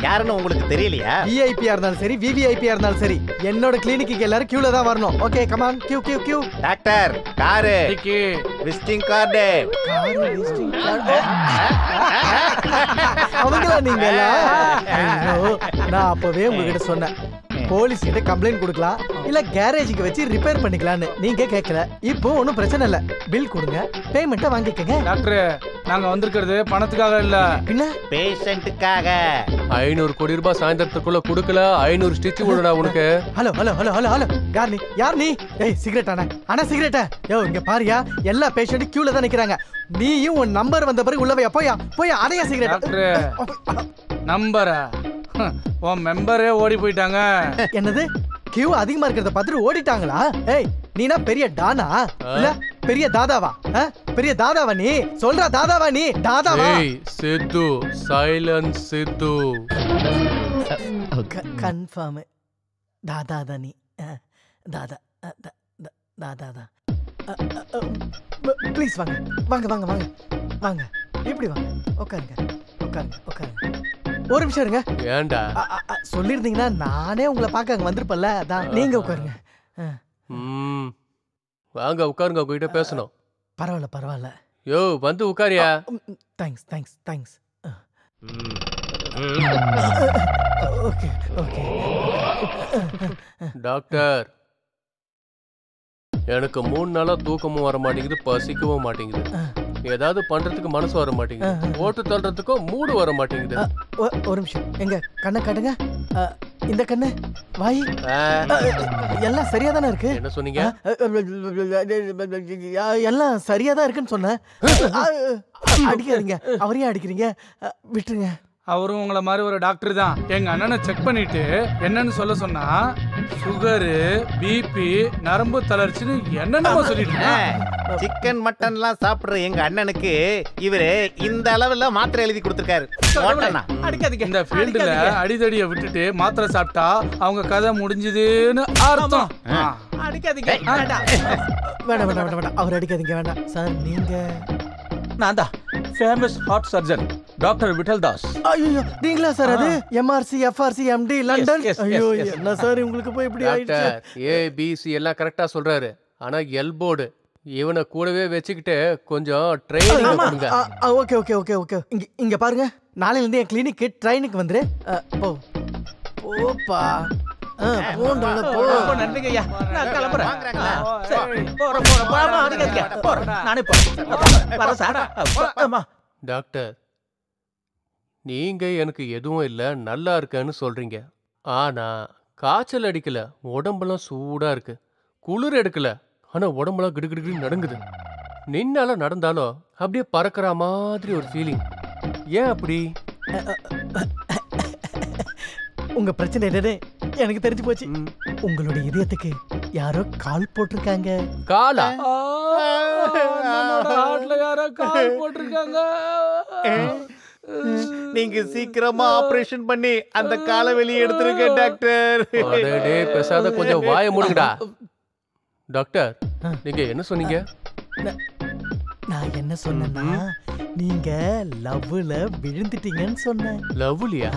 யாருன்னு உங்களுக்கு தெரியலையா? விஐபியா இருந்தாலும் சரி, விவிஐபியா இருந்தாலும் சரி, என்னோட கிளினிக்கு எல்லாரும் கியூல தான் வரணும். Okay come on, queue queue queue. Doctor காரு விசிட்டிங் கார்டு. விசிட்டிங் கார்டு அவங்களா நீங்களா? நான் அப்பவே உங்ககிட்ட சொன்னேன், போலீஸ் கிட்ட கம்ப்ளைண்ட் கொடுக்கலாம், இல்ல கேரேஜுக்கு வச்சு ரிப்பேர் பண்ணிக்கலாம்னு. நீங்க கேட்கல. இப்போ ஒன்றும் பிரச்சனை இல்ல, பில் கொடுங்க, பேமெண்ட்டை வாங்கிக்கங்க. டாக்டர் நாங்க வந்திருக்கிறது பணத்துக்காக இல்ல, பின்ன பேஷண்ட்டுக்காக. 500 கோடி ரூபாய் சாயந்தரத்துக்குள்ள கொடுக்கல 500 ஸ்டிச் கொடுடா உனக்கு. Hello hello hello hello hello, யார் நீ? ஏய் சிகரெட் அண்ணா சிகரெட்டா? யோ இங்க பாரியா, எல்லா பேஷண்ட் கியூல தான் நிக்கிறாங்க. நீயும் உன் நம்பர் வந்த பிறகு உள்ளவையா போயா அடையா சிகரெட். டாக்டர் நம்பரா? உன் மெம்பரே ஓடி போயிட்டாங்க. என்னது? கியூ அதிகமா இருக்கிறத பார்த்துட்டு ஓடிட்டாங்களா? ஏய் நீனா பெரிய டானா இல்ல பெரிய தாதாவா? பெரிய தாதாவா நீ? சொல்றா தாதாவா நீ? தாதாவா? ஏய் சித்து, சைலன்ஸ் சித்து. கன்ஃபார்ம் தாதா நீ. தாதா தாதா. ப்ளீஸ் வாங்க வாங்க வாங்க வாங்க வாங்க, இப்படி வாங்க, உட்காருங்க உட்காருங்க உட்காருங்க. ஒரு நிமிஷம் இருங்க. ஏண்டா சொல்லிருந்தீங்கன்னா நானே உங்களை பார்க்க அங்க வந்திருப்பேன்ல. அதான் நீங்க உட்காருங்க. வாங்க உட்காருங்க, உங்ககிட்ட பேசணும். பரவாயில்ல பரவாயில்ல. யோ வந்து உட்காரியா. Thanks thanks thanks. Okay okay. Doctor எனக்கு 3 நாளா தூக்கமும் வர மாட்டேங்குது, பசிக்கவும் மாட்டேங்குது, ஏதாவது பண்றதுக்கு மனசு வர மாட்டேங்குது, ஓட்டு தள்ளுறதுக்கும் மூடு வர மாட்டேங்குது. ஒரு நிமிஷம், எங்க கண்ணை காட்டுங்க. இந்த கண்ணு வாய் எல்லாம் சரியா தானே இருக்கு. என்ன சொன்னீங்க? எல்லாம் சரியா தான் இருக்குன்னு சொன்னேன். அடிக்காதீங்க, அவரையும் அடிக்கிறீங்க, விட்டுருங்க. அவரும் உங்களை மாதிரி ஒரு டாக்டர் தான். எங்க அண்ணனை செக் பண்ணிட்டு என்னன்னு சொல்ல சொன்னா சுகரு, பிபி, நரம்பு தளர்ச்சின்னு என்னென்ன சொல்லிட்டு சிக்கன் மட்டன்லாம் சாப்பிடுற எங்க அண்ணனுக்கு இவரு இந்த அளவுல மாத்திரை எழுதி கொடுத்துருக்காரு. இந்த ஃபீல்டுல அடிதடியை விட்டுட்டு மாத்திரை சாப்பிட்டா அவங்க கதை முடிஞ்சதுன்னு அர்த்தம். அடிக்காதீங்க, வேண்டாம் வேண்டாம் வேண்டாம், அவர் அடிக்காதீங்க, வேண்டாம் சார். நீங்க? நான் தான் famous heart surgeon doctor Vittal Das. ஐயோ, நீங்களா சார்? அது எம்ஆர்சி, எஃப்ஆர்சி, எம்டி, லண்டன். ஐயோ, என்ன சார் உங்களுக்கு போய் இப்படி ஆயிடுச்சு? ஏபிசி எல்லாம் கரெக்டா சொல்றாரு. ஆனா எல்போர்டு இவனை கூடவே வச்சுக்கிட்டு கொஞ்சம் ட்ரைனிங் கொடுங்க. Okay okay okay okay. இங்க பாருங்க, நாளையில இருந்து என் கிளினிக்கு ட்ரைனுக்கு வந்துரு. போ போப்பா. நன்றிங்க ஐயா, நான் கிளம்புறேன். நானே போறேன். டாக்டர், நீங்க எனக்கு எதுவும் இல்லை, நல்லா இருக்கேன்னு சொல்றீங்க. ஆனா காய்ச்சல் அடிக்கல, உடம்பெல்லாம் சூடா இருக்கு. குளிர் எடுக்கல, ஆனா உடம்பெல்லாம் கிடுகிடுன்னு நடுங்குது. நின்னால நடந்தாலும் அப்படியே பறக்கிற மாதிரி ஒரு ஃபீலிங். ஏன் அப்படி? உங்க பிரச்சனை என்னன்னு எனக்கு தெரிஞ்சு போச்சு. உங்களுடைய இதயத்துக்கு யாரோ கால் போட்டிருக்காங்க. காலா? யாரோ கால் போட்டிருக்காங்க. நீங்க சீக்கிரமா ஆபரேஷன் பண்ணி அந்த காலை வெளியே எடுத்துருங்க டாக்டர். பேசாத, கொஞ்சம் வாய மூடுங்கடா. டாக்டர், நீங்க என்ன சொன்னீங்க? நான் என்ன சொன்னேன்னா, நீங்க லவ்ல விழுந்துட்டீங்கன்னு சொன்னேன். லவ்லியா?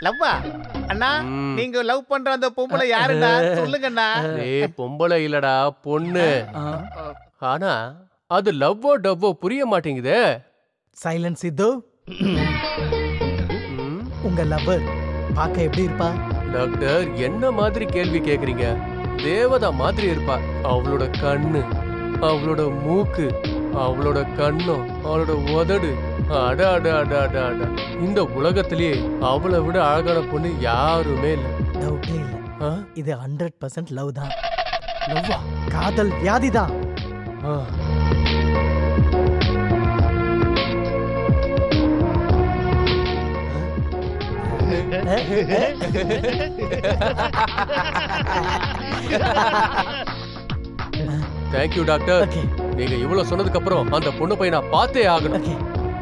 லவ்வா? அண்ணா, நீங்க லவ் பண்ற அந்த பொம்பளை யாருடா? சொல்லுங்கண்ணா. ஏய், பொம்பளை இல்லடா, பொண்ணு. ஆனா அது லவ்வோ டவ்வோ புரிய மாட்டேங்குதே. சைலன்ஸ் இதோ. உங்க லவ்வர் பார்க்க எப்படி இருப்பா? டாக்டர், என்ன மாதிரி கேள்வி கேக்குறீங்க? தேவதா மாதிரி இருப்பா. அவளோட கண்ணு, அவளோட மூக்கு, அவளோட கண்ணம், அவளோட உதடு, அட அட அட அட அட. இந்த உலகத்திலேயே அவளை விட அழகான பொண்ணு யாருமே இல்லை. டவுட்டே இல்லை, இது 100% லவ் தான். லவ்வா? காதல் வியாதி தான். Thank you doctor. நீங்க இவ்வளவு சொன்னதுக்கு அப்புறம் அந்த பொண்ணு போய் நான் பார்த்தே ஆகணும்.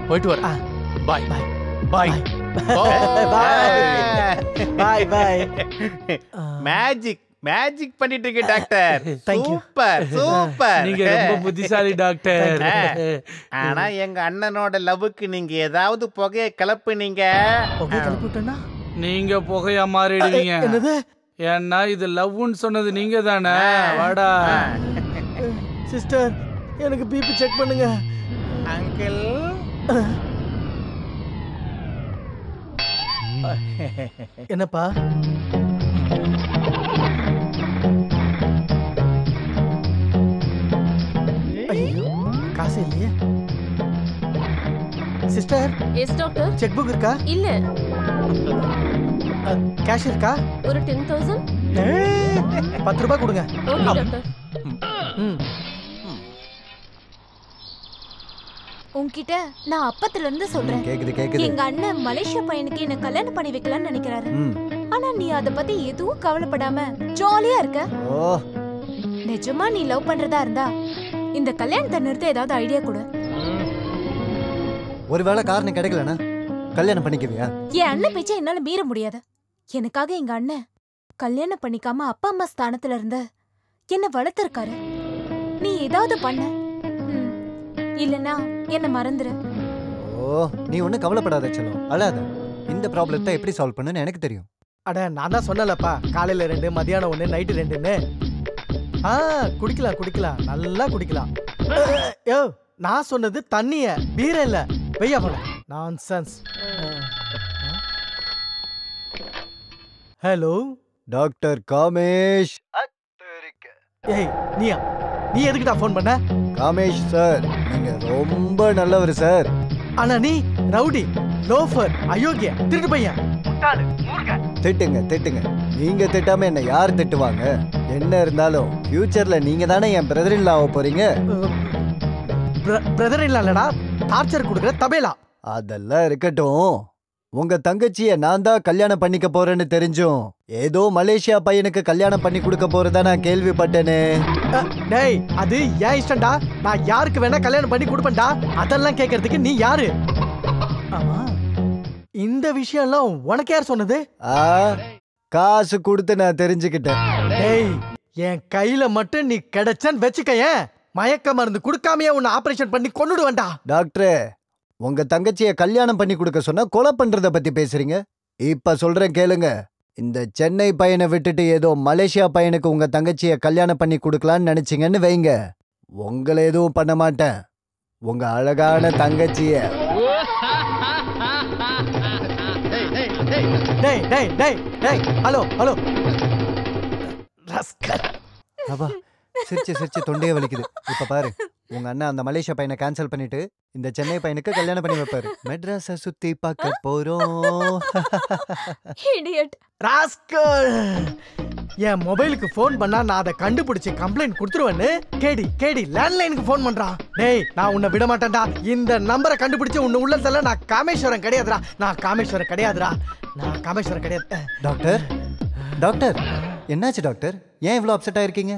போயிட்டு வரேன். பாய் பாய் பாய் பாய் பாய். மேஜிக் மேஜிக் பண்ணிட்டு இருக்க டாக்டர். Super super. நீங்க ரொம்ப புத்திசாலி டாக்டர். ஆனா எங்க அண்ணனோட லவ்வுக்கு நீங்க ஏதாவது புகையை கிளப்புனீங்க. புகையை கிளப்பிட்டேன்னா நீங்க புகையா மாறிடுவீங்க. என்னது? ஏன்னா இது லவ்னு சொன்னது நீங்க தானே. வாடா. சிஸ்டர், எனக்கு பிபி செக் பண்ணுங்க. அங்கிள். என்னப்பா? ஐயோ, காசு இல்லையே. Sister. Yes doctor. Cheque book இருக்கா? இல்ல. கேஷ் இருக்கா? ஒரு 10,000. 10 ரூபாய் கொடுங்க. Okay doctor. உன்கிட்ட நான் அப்பத்துல இருந்து சொல்றேன். கேக்குது. எங்க அண்ணன் மலேசியா பையனுக்கு என்ன கல்யாணம் பண்ணி வைக்கலாம்னு நினைக்கிறாரு. ஆனா நீ அத பத்தி எதுவும் கவலைப்படாம ஜாலியா இருக்க. நிஜமா நீ லவ் பண்றதா இருந்தா இந்த கல்யாணத்தை நிறுத்த ஏதாவது ஐடியா கொடு. ஒருவேளை காரணம் கிடைக்கலனா கல்யாணம் பண்ணிக்குவியா? என் அண்ணன் பேச்சை என்னால மீற முடியாது. எனக்காக எங்க அண்ணன் கல்யாணம் பண்ணிக்காம அப்பா அம்மா ஸ்தானத்துல இருந்து என்ன வளர்த்திருக்காரு. நீ ஏதாவது பண்ண, இல்லனா என்ன மறந்துரு. நீ ஒன்னும் கவலைப்படாத செல்லம், அழாத. இந்த ப்ராப்ளத்தை எப்படி சால்வ் பண்ணனும்னு எனக்கு தெரியும். அட, நான் தான் சொன்னலப்பா, காலையில 2, மதியானம் 1, நைட்டு 2ன்னு. குடிக்கலாம், நல்லா குடிக்கலாம். யோ, நான் சொன்னது தண்ணிய, பீர இல்ல. வெய்யா போல நான்சென்ஸ். Hello doctor Kamesh. ஏய், நீ எதுக்குடா ஃபோன் பண்ண? காமேஷ் சார், நீங்க ரொம்ப நல்லவர் சார். ஆனா நீ ரவுடி, லோஃபர், அயோக்கிய, திருட்டு பையன். திட்டுங்க திட்டுங்க. நீங்க திட்டாம என்ன யார் திட்டுவாங்க? என்ன இருந்தாலும் ஃபியூச்சர்ல நீங்க தானே என் பிரதர் இன் லா ஆக போறீங்க. பிரதர் இல்லடா, டார்ச்சர் கொடுக்குற தபேலா. அதெல்லாம் இருக்கட்டும். உங்க தங்கச்சிய நான் தான் கல்யாணம் பண்ணிக்க போறேன்னு தெரிஞ்சும் ஏதோ மலேசியா பையனுக்கு கல்யாணம் பண்ணி கொடுக்க போறதா நான் கேள்விப்பட்டேனே. டேய், அது ஏன் இஷ்டம்டா. நான் யாருக்கு வேணா கல்யாணம் பண்ணி கொடுப்பேன்டா. அதெல்லாம் கேட்கறதுக்கு நீ யாரு? ஆமா, இந்த விஷயம்லாம் உனக்கு யார் சொன்னது? காசு கொடுத்து நான் தெரிஞ்சுக்கிட்டேன். டேய், என் கையில மட்டும் நீ கிடைச்சன்னு வச்சுக்கேன், மயக்க மருந்து கொடுக்காமையே உன்னை ஆபரேஷன் பண்ணி கொன்னுடுவேன்டா. டாக்டரே, உங்க தங்கச்சிய கல்யாணம் பண்ணி கொடுக்க சொன்னா கொலை பண்றத பத்தி பேசுறீங்க. இப்ப சொல்றேன் கேளுங்க. இந்த சென்னை பையனை விட்டுட்டு ஏதோ மலேசியா பையனுக்கு உங்க தங்கச்சிய கல்யாணம் பண்ணி கொடுக்கலான்னு நினைச்சீங்கன்னு வைங்க, உங்களை எதுவும் பண்ண மாட்டேன். உங்க அழகான தங்கச்சிய டேய் டேய் டேய் டேய், ஹலோ ஹலோ. அப்பா, சிரிச்சு சிரிச்சு தொண்டையே வலிக்குது. இப்ப பாரு, உங்க அண்ணன் அந்த மலேசியா பையனை கேன்சல் பண்ணிட்டு இந்த சென்னை பையனுக்கு கல்யாணம் பண்ணி வைப்பாரு. மெட்ராஸ சுத்தி பார்க்க போறோம். ராஸ்கல், என் மொபைலுக்கு போன் பண்ணா நான் அதை கண்டுபிடிச்சு கம்ப்ளைண்ட் கொடுத்துருவேன்னு கேடி கேடி லேண்ட்லைனுக்கு போன் பண்றான். டேய், நான் உன்னை விட மாட்டேன்டா. இந்த நம்பரை கண்டுபிடிச்சு உன்னை உள்ளத்துல நான் காமேஸ்வரன் கிடையாதுடா. நான் காமேஸ்வரன் கிடையாதுடா. நான் காமேஸ்வரன் கிடையாது. டாக்டர், டாக்டர், என்னாச்சு டாக்டர்? ஏன் இவ்வளவு அப்செட் ஆயிருக்கீங்க?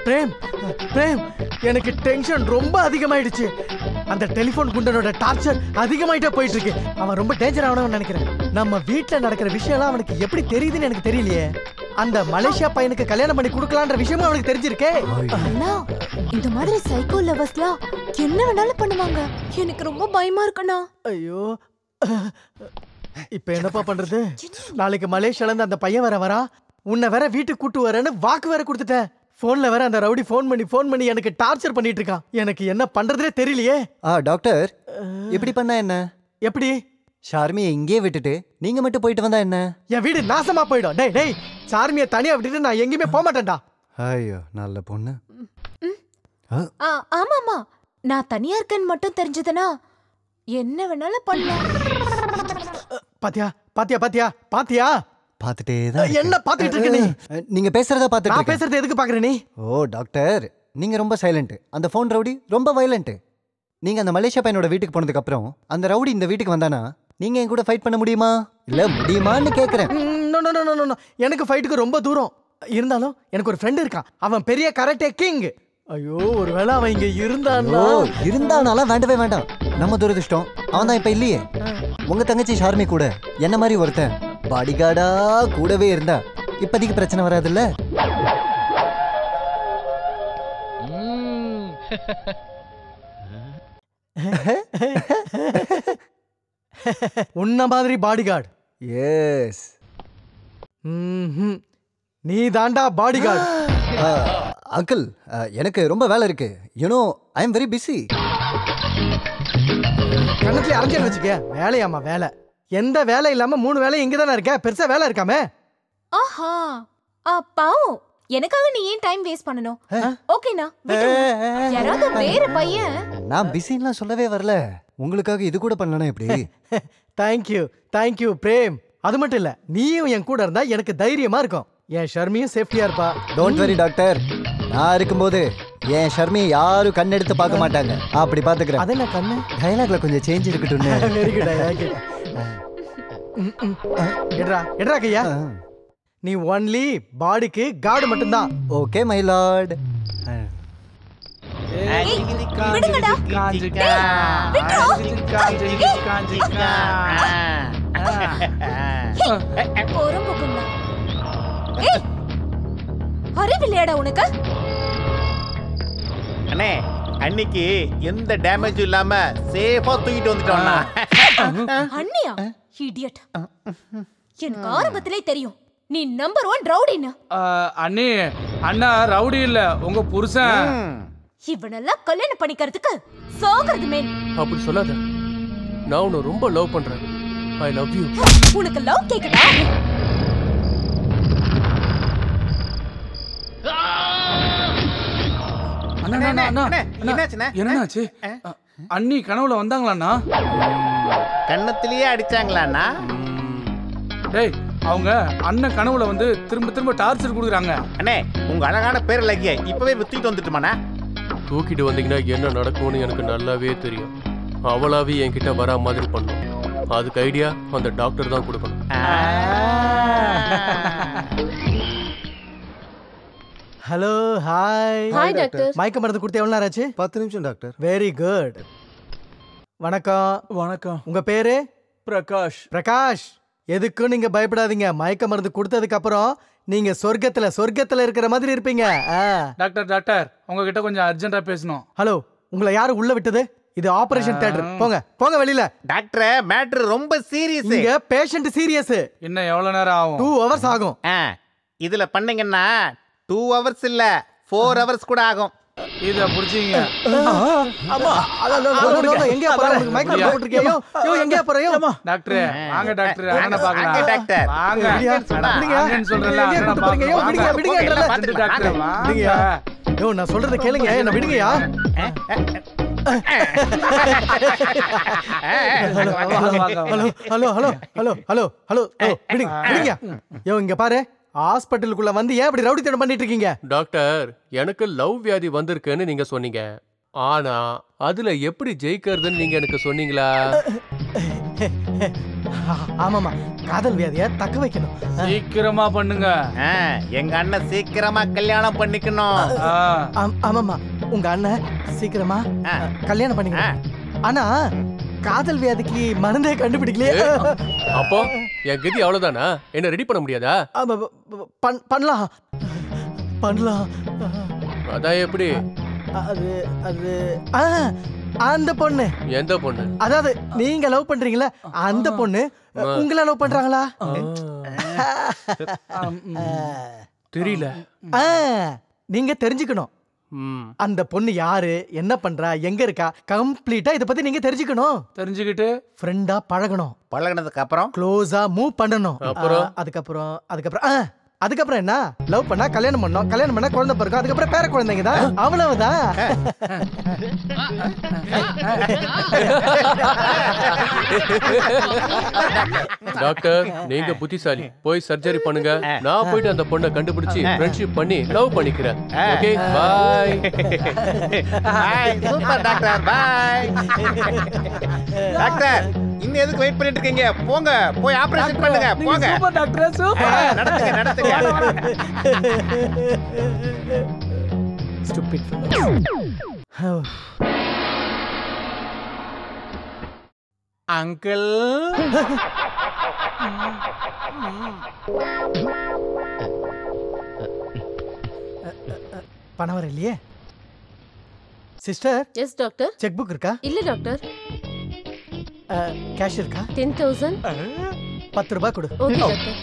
பிரேம், பிரேம், எனக்கு டென்ஷன் ரொம்ப அதிகமாயிடுச்சு. அந்த டெலிபோன் குண்டனோட டார்ச்சர் அதிகமாயிட்டே போயிட்டு இருக்கு. அவன் ரொம்ப டேஞ்சர் ஆகணும்னு நினைக்கிறேன். நம்ம வீட்டுல நடக்கிற விஷயம்லாம் அவனுக்கு எப்படி தெரியுதுன்னு எனக்கு தெரியலையே. அந்த மலேசியா பையனுக்கு கல்யாணம் பண்ணி கொடுக்கலான்ற விஷயமும் அவனுக்கு தெரிஞ்சிருக்கே. அண்ணா, இந்த மாதிரி சைக்கோ லவர்ஸ்லாம் என்ன வேணாலும் பண்ணுவாங்க. எனக்கு ரொம்ப பயமா இருக்குண்ணா. ஐயோ, இப்ப என்னப்பா பண்றது? நாளைக்கு மலேசியால இருந்து அந்த பையன் வரா. உன்னை வேற வீட்டுக்கு கூட்டு வரேன்னு வாக்கு வேற கொடுத்துட்டேன். போன்ல வேற அந்த ரவுடி போன் பண்ணி எனக்கு டார்ச்சர் பண்ணிட்டு இருக்கான். எனக்கு என்ன பண்றதுனே தெரியலையே. டாக்டர், இப்படி பண்ணா என்ன? எப்படி? ஷார்மியை இங்கே விட்டுட்டு நீங்க மட்டும் போயிட்டு வந்தா என்ன? என் வீடு நாசமா போயிடும். டேய் டேய், ஷார்மியை தனியா விட்டுட்டு நான் எங்கேயுமே போக மாட்டேன்டா. ஐயோ, நல்ல பொண்ணு. ஆமாமா, நான் தனியா இருக்கேன்னு மட்டும் தெரிஞ்சதுன்னா என்ன வேணாலும் பண்ணலாம். பாத்தியா பாத்தியா பாத்தியா பாத்தியா? பாத்துட்டே தான். என்ன பாத்துட்டு இருக்க நீ? நீங்க பேசுறத பாத்துட்டு நான் பேசுறது எதுக்கு பாக்குற நீ? ஓ டாக்டர், நீங்க ரொம்ப சைலண்ட். அந்த போன் ரவுடி ரொம்ப வயலண்ட். நீங்க அந்த மலேசியா பையனோட வீட்டுக்கு போனதுக்கு அப்புறம் அந்த ரவுடி இந்த வீட்டுக்கு வந்தானா நீங்க என் கூட ஃபைட் பண்ண முடியுமா? இல்ல முடியுமான்னு கேக்குறேன். நோ நோ நோ நோ, எனக்கு ஃபைட்டுக்கு ரொம்ப தூரம். இருந்தாலும் எனக்கு ஒரு ஃப்ரெண்ட் இருக்கான். அவன் பெரிய கராட்டே கிங். ஐயோ, ஒருவேளை அவன் இங்க இருந்தானால வேண்டவே வேண்டாம். நம்ம துரதிர்ஷ்டம் அவன் தான் இப்ப இல்லையே. உங்க தங்கச்சி ஷார்மி கூட என்ன மாதிரி ஒருத்தன் பாடிகார்டா கூடவே இருந்தா இப்போதைக்கு பிரச்சனை வராதுல்ல? உன்ன மாதிரி பாடிகார்டு? எஸ். நீ தாண்டா பாடிகார்டு. அங்கிள், எனக்கு ரொம்ப வேலை இருக்கு. You know, I am very busy. கண்ணத்துல அரைஞ்சு வச்சுக்க. வேலையாமா வேலை? எந்த வேலை இல்லாம 3 வேலை இங்க தானே இருக்க. பெருசா வேலை இருக்காமே. ஆஹா, பாவம். எனக்காக நீ ஏன் டைம் வேஸ்ட் பண்ணணும்? ஓகேனா, யாராவது வேற பையன். நான் பிஸின்லாம் சொல்லவே வரல. உங்களுக்காக இது கூட பண்ணலனா எப்படி? Thank you thank you Prem. அது மட்டும் இல்ல, நீயும் என் கூட இருந்தா எனக்கு தைரியமா இருக்கும். என் ஷர்மியும் சேஃப்டியா இருப்பா. டோன்ட் வரி டாக்டர், நான் இருக்கும்போது என் ஷர்மியை யாரும் கண்ணெடுத்து பார்க்க மாட்டாங்க. அப்படி பாத்துக்கிறேன். அது என்ன கண்ணு? டயலாக்ல கொஞ்சம் சேஞ்ச் இருக்கட்டும்னு. Very good dialogue. எட்ரா எட்ரா கையா. நீ ஒன்லி பாடிக்கு கார்டு மட்டும்தான். Okay my lord. விடுங்கடா. அறிவில்லையாடா உனக்கு? அண்ணே, அன்னைக்கு எந்த டேமேஜும் இல்லாம சேஃபா தூக்கிட்டு வந்துட்டோம்னா. அண்ணியா? இடியட். எனக்கு ஆரம்பத்திலே தெரியும் நீ நம்பர் 1 ரவுடின்னு. அண்ணி, அண்ணா ரவுடி இல்ல, உங்க புருஷன். இவனெல்லாம் கல்யாணம் பண்ணிக்கிறதுக்கு சாகிறது மேல். அப்படி சொல்லாத. நான் உன்னை ரொம்ப லவ் பண்றேன். I love you. உனக்கு லவ் கேக்குதா? என்னாச்சு? அண்ணி கனவுல வந்தாங்களாண்ணா? கண்ணத்திலேயே அடிச்சாங்களாண்ணா? டேய், அவங்க அண்ணன் கனவுல வந்து திரும்ப திரும்ப டார்ச்சர் கொடுக்குறாங்க. அண்ணே, உங்க அழகான பேர் லக்கிய இப்பவே வித்திட்டு வந்துட்டுமாண்ணா? தூக்கிட்டு வந்தீங்கன்னா என்ன நடக்கும்னு எனக்கு நல்லாவே தெரியும். அவளாவே என்கிட்ட வரா மாதிரி பண்ணும். அதுக்கு ஐடியா அந்த டாக்டர் தான் கொடுக்கணும். Hello, hi. Hi doctor. மயக்க மருந்து கொடுத்து எவ்வளவு நேரம் ஆச்சு? 10 நிமிஷம் டாக்டர். Very good. வணக்கம். வணக்கம். உங்க பேரு? பிரகாஷ். பிரகாஷ், எதுக்கும் நீங்க பயப்படாதீங்க. மயக்க மருந்து கொடுத்ததுக்கு அப்புறம் நீங்க சொர்க்கத்துல இருக்கிற மாதிரி இருப்பீங்க. டாக்டர் உங்ககிட்ட கொஞ்சம் அர்ஜென்ட்டா பேசணும். ஹலோ, உங்களை யாரு உள்ள விட்டது? இது ஆபரேஷன் தியேட்டர். போங்க வெளியில. டாக்டர், மேட்டர் ரொம்ப சீரியஸ். இங்க பேஷண்ட் சீரியஸ். இன்னும் எவ்வளவு நேரம் ஆகும்? 2 hours ஆகும். இதுல பண்ணீங்கன்னா 2 hours இல்ல 4 hours கூட ஆகும். இத புடிச்சீங்க. அம்மா, எங்க போறீங்க? மைக் போட்டுருக்கீங்க. எங்க போறீங்க? டாக்டர், வாங்க டாக்டர், அண்ணனை பார்க்கலாம். வாங்க டாக்டர். வாங்க. அண்ணன் சொல்றல அண்ணனை பார்க்கலாம். விடுங்க டாக்டர் வாங்க. யோ, நான் சொல்றத கேளுங்க. என்ன விடுங்கயா. ஹலோ விடுங்க. யோ, இங்க பாரு. ஹாஸ்பிட்டலுக்குள்ள வந்து ஏன் இப்படி ரவுடித்தனம் பண்ணிட்டு இருக்கீங்க? டாக்டர், எனக்கு லவ் வியாதி வந்திருக்குன்னு நீங்க சொன்னீங்க. ஆனா அதுல எப்படி ஜெயிக்கிறதுன்னு நீங்க எனக்கு சொன்னீங்களா? ஆமாமா, காதல் வியாதிய தக்க வைக்கணும். சீக்கிரமா பண்ணுங்க. எங்க அண்ணன் சீக்கிரமா கல்யாணம் பண்ணிக்கணும். ஆமாமா, உங்க அண்ணன் சீக்கிரமா கல்யாணம் பண்ணிக்கணும். ஆனா காதல் வியாதிக்கு மருந்தே கண்டுபிடிக்கலையே. அப்போ என் கதி அவ்வளவுதானா? என்ன ரெடி பண்ண முடியாதா? பண்ணலாம். அதான் எப்படி? அது அந்த பொண்ணு. எந்த பொண்ணு? அதாவது நீங்க லவ் பண்றீங்களா அந்த பொண்ணு உங்களை லவ் பண்றாங்களா? தெரியல. நீங்க தெரிஞ்சுக்கணும். அந்த பொண்ணு யாரு, என்ன பண்றா, எங்க இருக்கா, கம்ப்ளீட்டா இத பத்தி நீங்க தெரிஞ்சுக்கணும். தெரிஞ்சுக்கிட்டு ஃப்ரெண்டா பழகணும். பழகினதுக்கு அப்புறம் க்ளோஸா மூவ் பண்ணணும். அதுக்கப்புறம் என்ன? லவ் பண்ணா கல்யாணம் பண்ணணும். கல்யாணம் பண்ணா குழந்தை பிறக்கும். அதுக்கப்புறம் பேர குழந்தைங்க தான். அவ்வளவுதான். டாக்டர், நீங்க புத்திசாலி. போய் சர்ஜரி பண்ணுங்க. நான் போயிட்டு அந்த பொண்ணை கண்டுபிடிச்சு ஃப்ரெண்ட்ஷிப் பண்ணி லவ் பண்ணிக்கிறேன். Okay, bye. Super doctor, bye. Doctor, இன்னும் எதுக்கு வெயிட் பண்ணிட்டு இருக்கீங்க? போங்க, போய் ஆபரேஷன் பண்ணுங்க. போங்க. Super doctor, super. நடத்துங்க. Stupid. அங்கிள், பணம் வர இல்லையே. Sister. Yes doctor. Cheque book இருக்கா? இல்ல டாக்டர். கேஷ் இருக்கா? 10,000. 10 ரூபாய் கொடு. Okay doctor.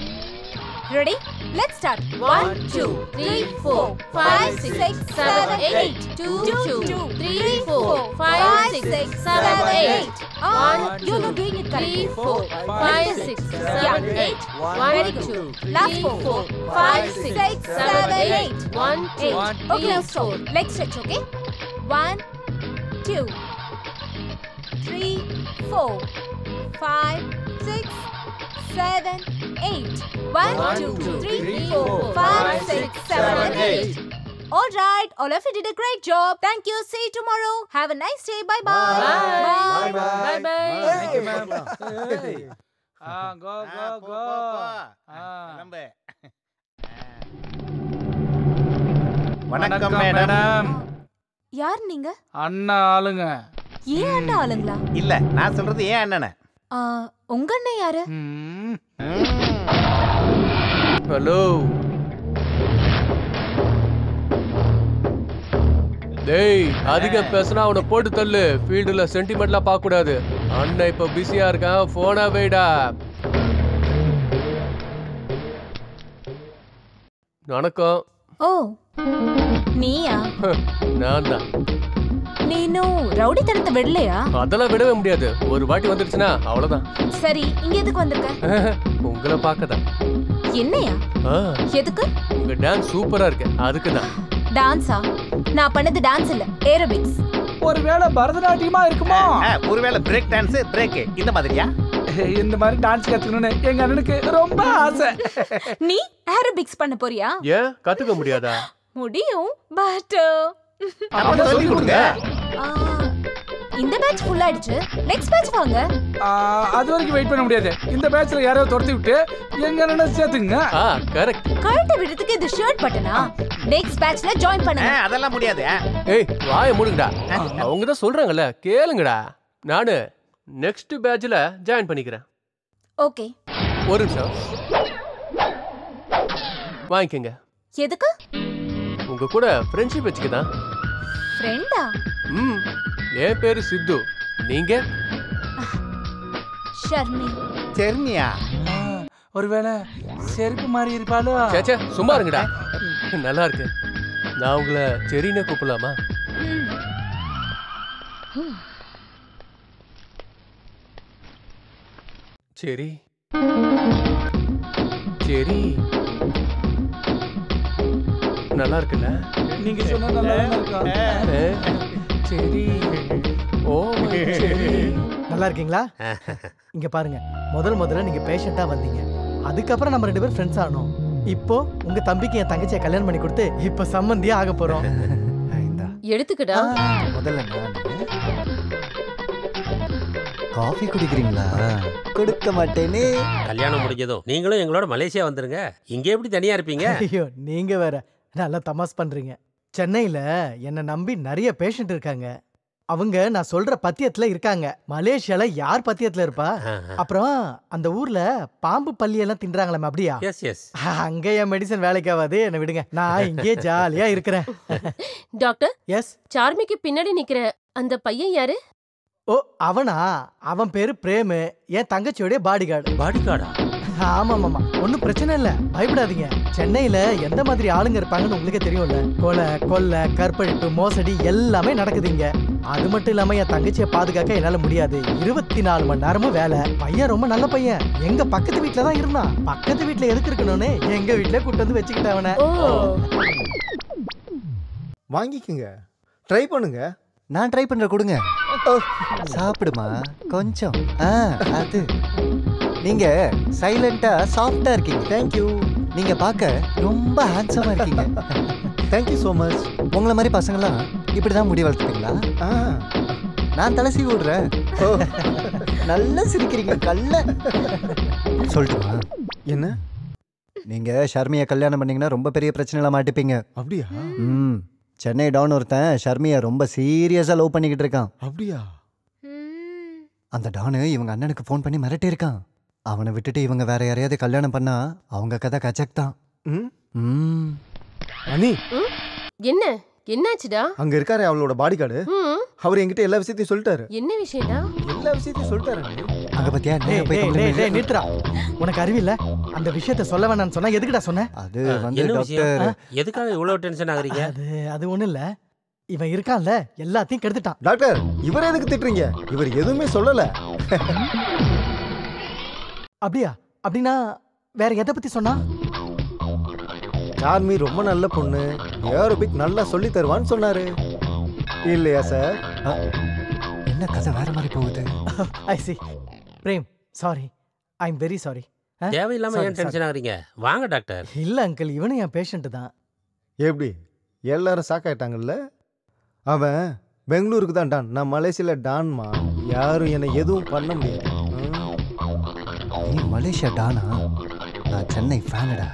Ready? Let's start. 1, 2, 3, 4, 5, 6, 7, 8. 2, 2, 3, 4, 5, 6, 7, 8. You're not doing it correctly. 3, 4, 5, 6, 7, 8. Very good. Last 4, 5, 6, 7, 8. 1, 2, Okay, now stop. Leg stretch, okay? 1, 2, 3, 4, 5, 6, 7, 8. 1, 2, 3, 4, 5, 6, 7, 8. All right, all of you did a great job. Thank you. See you tomorrow. Have a nice day. Bye bye. Bye bye. Thank you, ma'am. Go. வணக்கம் madam. யார் நீங்க? அண்ணா ஆளுங்க. ஏன் அண்ணா ஆளுங்களா? இல்ல, நான் சொல்றது ஏன் அண்ணனை. உங்க அண்ணன் யாரு? ஹலோ. டேய், அதிக பேசினா அவனை போட்டு தள்ளு. ஃபீல்டுல சென்டிமெண்ட்லாம் பார்க்க கூடாது. அண்ணன் இப்ப பிஸியா இருக்கான். போனா வைடா. வணக்கம். ஓ, நீயா? நான் தான். நீனும் ரவுடித்தனத்தை விடலையா? அதெல்லாம் விடவே முடியாது. ஒரு வாட்டி வந்துருச்சுன்னா அவ்வளவுதான். சரி, இங்க எதுக்கு வந்திருக்க? உங்களை பார்க்கதான். என்னையா? எதுக்கு? உங்க டான்ஸ் சூப்பரா இருக்கு, அதுக்குதான். டான்ஸா? நான் பண்ணது டான்ஸ் இல்ல, ஏரோபிக்ஸ். ஒருவேளை பரதநாட்டியமா இருக்குமா? ஒருவேளை பிரேக் டான்ஸ், பிரேக் இந்த மாதிரியா? இந்த மாதிரி டான்ஸ் கத்துக்கணும்னு எங்க அண்ணனுக்கு ரொம்ப ஆசை. நீ ஏரோபிக்ஸ் பண்ண போறியா? ஏன் கத்துக்க முடியாதா? முடியும், பட் சொல்லி கொடுங்க. இந்த பேட்ச் ஃபுல் ஆயிடுச்சு. நெக்ஸ்ட் பேட்ச் வாங்க. அது வரைக்கும் வெயிட் பண்ண முடியாது. இந்த பேட்ச்ல யாரையோ துரத்தி விட்டு எங்க அண்ணனை சேர்த்துங்க. கரெக்ட். கழட்ட விடுறதுக்கு இது ஷர்ட் பட்டனா? நெக்ஸ்ட் பேட்ச்ல ஜாயின் பண்ணுங்க. அதெல்லாம் முடியாது. ஏய் வாயை மூடுங்கடா. அவங்க தான் சொல்றாங்கல்ல, கேளுங்கடா. நானு நெக்ஸ்ட் பேட்ச்ல ஜாயின் பண்ணிக்கிறேன். ஓகே. ஒரு நிமிஷம் வாங்கிக்கங்க. எதுக்கு? உங்க கூட ஃப்ரெண்ட்ஷிப் வச்சுக்கதான். ஃப்ரெண்டா? என் பேரு சித்து. நீங்க? ஷர்மி. ஷர்மியா? ஒருவேளை செருப்பு மாதிரி இருப்பாளோ? சேச்சே சும்மா இருங்கடா. நல்லா இருக்கு. நான் உங்களை செரின்னு கூப்பிடலாமா? சரி சரி, நல்லா இருக்குல்ல? நீங்க சொன்னா நல்லா இருக்கும். சரி. ஓ சரி. நல்லா இருக்கீங்களா? இங்க பாருங்க, முதல்ல நீங்க பேஷண்டா வந்தீங்க, அதுக்கப்புறம் நம்ம 2 பேரும் ஃப்ரெண்ட்ஸ் ஆனோம். இப்போ உங்க தம்பிக்கு என் தங்கச்சியை கல்யாணம் பண்ணி கொடுத்து இப்ப சம்பந்தியா ஆக போறோம். எடுத்துக்கடா. முதல்ல காஃபி குடிக்கிறீங்களா? கொடுக்க மாட்டேனே. கல்யாணம் முடிஞ்சதும் நீங்களும் எங்களோட மலேசியா வந்துருங்க. இங்கே எப்படி தனியா இருப்பீங்க? ஐயோ நீங்க வேற நல்லா தமாஸ் பண்றீங்க. சென்னையில என்ன நம்பி நிறைய பேஷண்ட் இருக்காங்க. அவங்க நான் சொல்ற பத்தியத்துல இருக்காங்க. மலேசியால யார் பத்தியத்துல இருப்பா? அப்புறம் அந்த ஊர்ல பாம்பு பல்லி எல்லாம் தின்றாங்களாம், அப்படியா? Yes yes. அங்க என் மெடிசன் வேலைக்கு ஆகாது, என்ன விடுங்க. நான் இங்கே ஜாலியா இருக்கிறேன். டாக்டர். எஸ். சார்மிக்கு பின்னாடி நிக்கிற அந்த பையன் யாரு? ஓ அவனா? அவன் பேரு பிரேமு, என் தங்கச்சியோட பாடிகார்டு. பாடிகார்டா? ஆமாமாமா, ஒன்னும் பிரச்சனை இல்ல, பயப்படாதீங்க. சென்னையில எந்த மாதிரி ஆளுங்க இருப்பாங்கன்னு உங்களுக்கே தெரியும்ல. கொலை, கொள்ளை, கற்பழிப்பு, மோசடி எல்லாமே நடக்குதுங்க. அது மட்டும் இல்லாம என் தங்கச்சியை பாதுகாக்க என்னால முடியாது. 24 மணி நேரமும் வேலை. பையன் ரொம்ப நல்ல பையன். எங்க பக்கத்து வீட்டுல தான் இருந்தான். பக்கத்து வீட்டுல எதுக்கு இருக்கணும்னு எங்க வீட்டுல கூட்டு வந்து வச்சுக்கிட்டவன. வாங்கிக்குங்க, ட்ரை பண்ணுங்க. நான் ட்ரை பண்ற, கொடுங்க. சாப்பிடுமா கொஞ்சம். அது நீங்க சைலண்டா சாஃப்டா இருக்கீங்க. தேங்க்யூ. நீங்க பார்க்க ரொம்ப ஹேண்ட்ஸமா இருக்கீங்க. Thank you so much. உங்களை மாதிரி பசங்களாம் இப்படிதான் முடி வளர்த்துப்பீங்களா? நான் தலை சீவி விடுறேன். நல்லா சிரிக்கிறீங்க கல்ல. சொல்லட்டுமா? என்ன? நீங்க ஷர்மியை கல்யாணம் பண்ணீங்கன்னா ரொம்ப பெரிய பிரச்சனைல மாட்டிப்பீங்க. அப்படியா? சென்னை டான் ஒருத்தன் ஷர்மியை ரொம்ப சீரியஸா லவ் பண்ணிக்கிட்டு இருக்கான். அப்படியா? அந்த டானு இவங்க அண்ணனுக்கு ஃபோன் பண்ணி மிரட்டி இருக்கான். அவனை விட்டுட்டு இவங்க வேற யாரையாவது கல்யாணம் பண்ணா அவங்க கதை கச்சக் தான். அனி, என்ன என்னாச்சுடா? அங்க இருக்காரு அவளோட பாடிகார்டு. அவர் என்கிட்ட எல்லா விஷயத்தையும் சொல்லிட்டாரு. என்ன விஷயம்டா? எல்லா விஷயத்தையும் சொல்லிட்டாரு. அங்க பத்தியா நித்ரா, உனக்கு அறிவில்ல? அந்த விஷயத்தை சொல்ல வேணாம்னு சொன்னா எதுக்குடா சொன்ன? அது வந்து டாக்டர், எதுக்காக இவ்வளவு டென்ஷன் ஆகுறீங்க? அது ஒண்ணு இல்ல, இவன் இருக்கான்ல எல்லாத்தையும் கெடுத்துட்டான். டாக்டர், இவரை எதுக்கு திட்டுறீங்க? இவர் எதுவுமே சொல்லல. அப்படியா? அப்படின்னா வேற எதை பத்தி சொன்னா? சார்மி ரொம்ப நல்ல பொண்ணு, ஏரோபிக் நல்லா சொல்லி தருவான்னு சொன்னாரு. இல்லையா சார்? என்ன கதை வேற மாதிரி போகுது? I see. Prem, sorry, I am very sorry. தேவையில்லாம ஏன் டென்ஷன் ஆகுறீங்க? வாங்க டாக்டர். இல்ல அங்கிள், இவனும் என் பேஷண்ட் தான். எப்படி எல்லாரும் சாக்காயிட்டாங்கல்ல? அவன் பெங்களூருக்கு தான் டான், நான் மலேசியால டான்மா. யாரும் என்னை எதுவும் பண்ண முடியாது. நீ மலேசியா டானா? நான் சென்னை ஃபேனடா.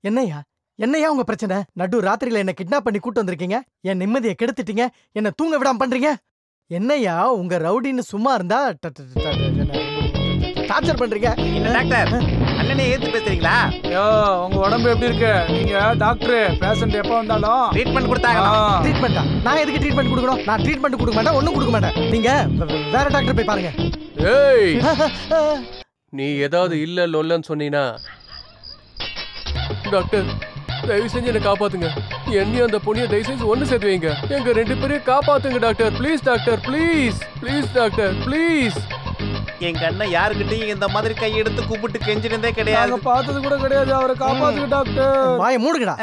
என்னையா என்னையா உங்க பிரச்சனை? நடு ராத்திரியில என்ன கிட்னாப் பண்ணி கூட்டு வந்திருக்கீங்க, என் நிம்மதியை கெடுத்துட்டீங்க, என்ன தூங்க விடாம பண்றீங்க. என்னையா உங்க ரவுடின்னு சும்மா இருந்தா டார்ச்சர் பண்றீங்க. டாக்டர், அண்ணனே ஏத்து பேசுறீங்களா? ஐயோ, உங்க உடம்பு எப்படி இருக்கு? நீங்க டாக்டர், பேஷண்ட் எப்ப வந்தாலும் ட்ரீட்மெண்ட் கொடுத்தாங்க. ட்ரீட்மெண்டா? நான் எதுக்கு ட்ரீட்மெண்ட் கொடுக்கணும்? நான் ட்ரீட்மெண்ட் கொடுக்க மாட்டேன், ஒண்ணும் கொடுக்க மாட்டேன். நீங்க வேற டாக்டர் போய் பாருங்க. ஏய், நீ ஏதாவது இல்ல லொல்லன்னு சொன்னீனா டாக்டர் தயவு செஞ்சு என்ன காப்பாத்துங்க. என்னையும் அந்த பொண்ணையும் தயவு செஞ்சு ஒண்ணு சேர்த்து வைங்க. எங்க 2 பேரையும் காப்பாத்துங்க doctor. Please doctor, please please doctor, please. எங்க அண்ணன் யாருக்கிட்டையும் இந்த மாதிரி கையெடுத்து கூப்பிட்டு கெஞ்சினதே கிடையாது. பார்த்தது கூட கிடையாது. அவரை காப்பாத்துங்க டாக்டர். வாயை மூடுங்கடா.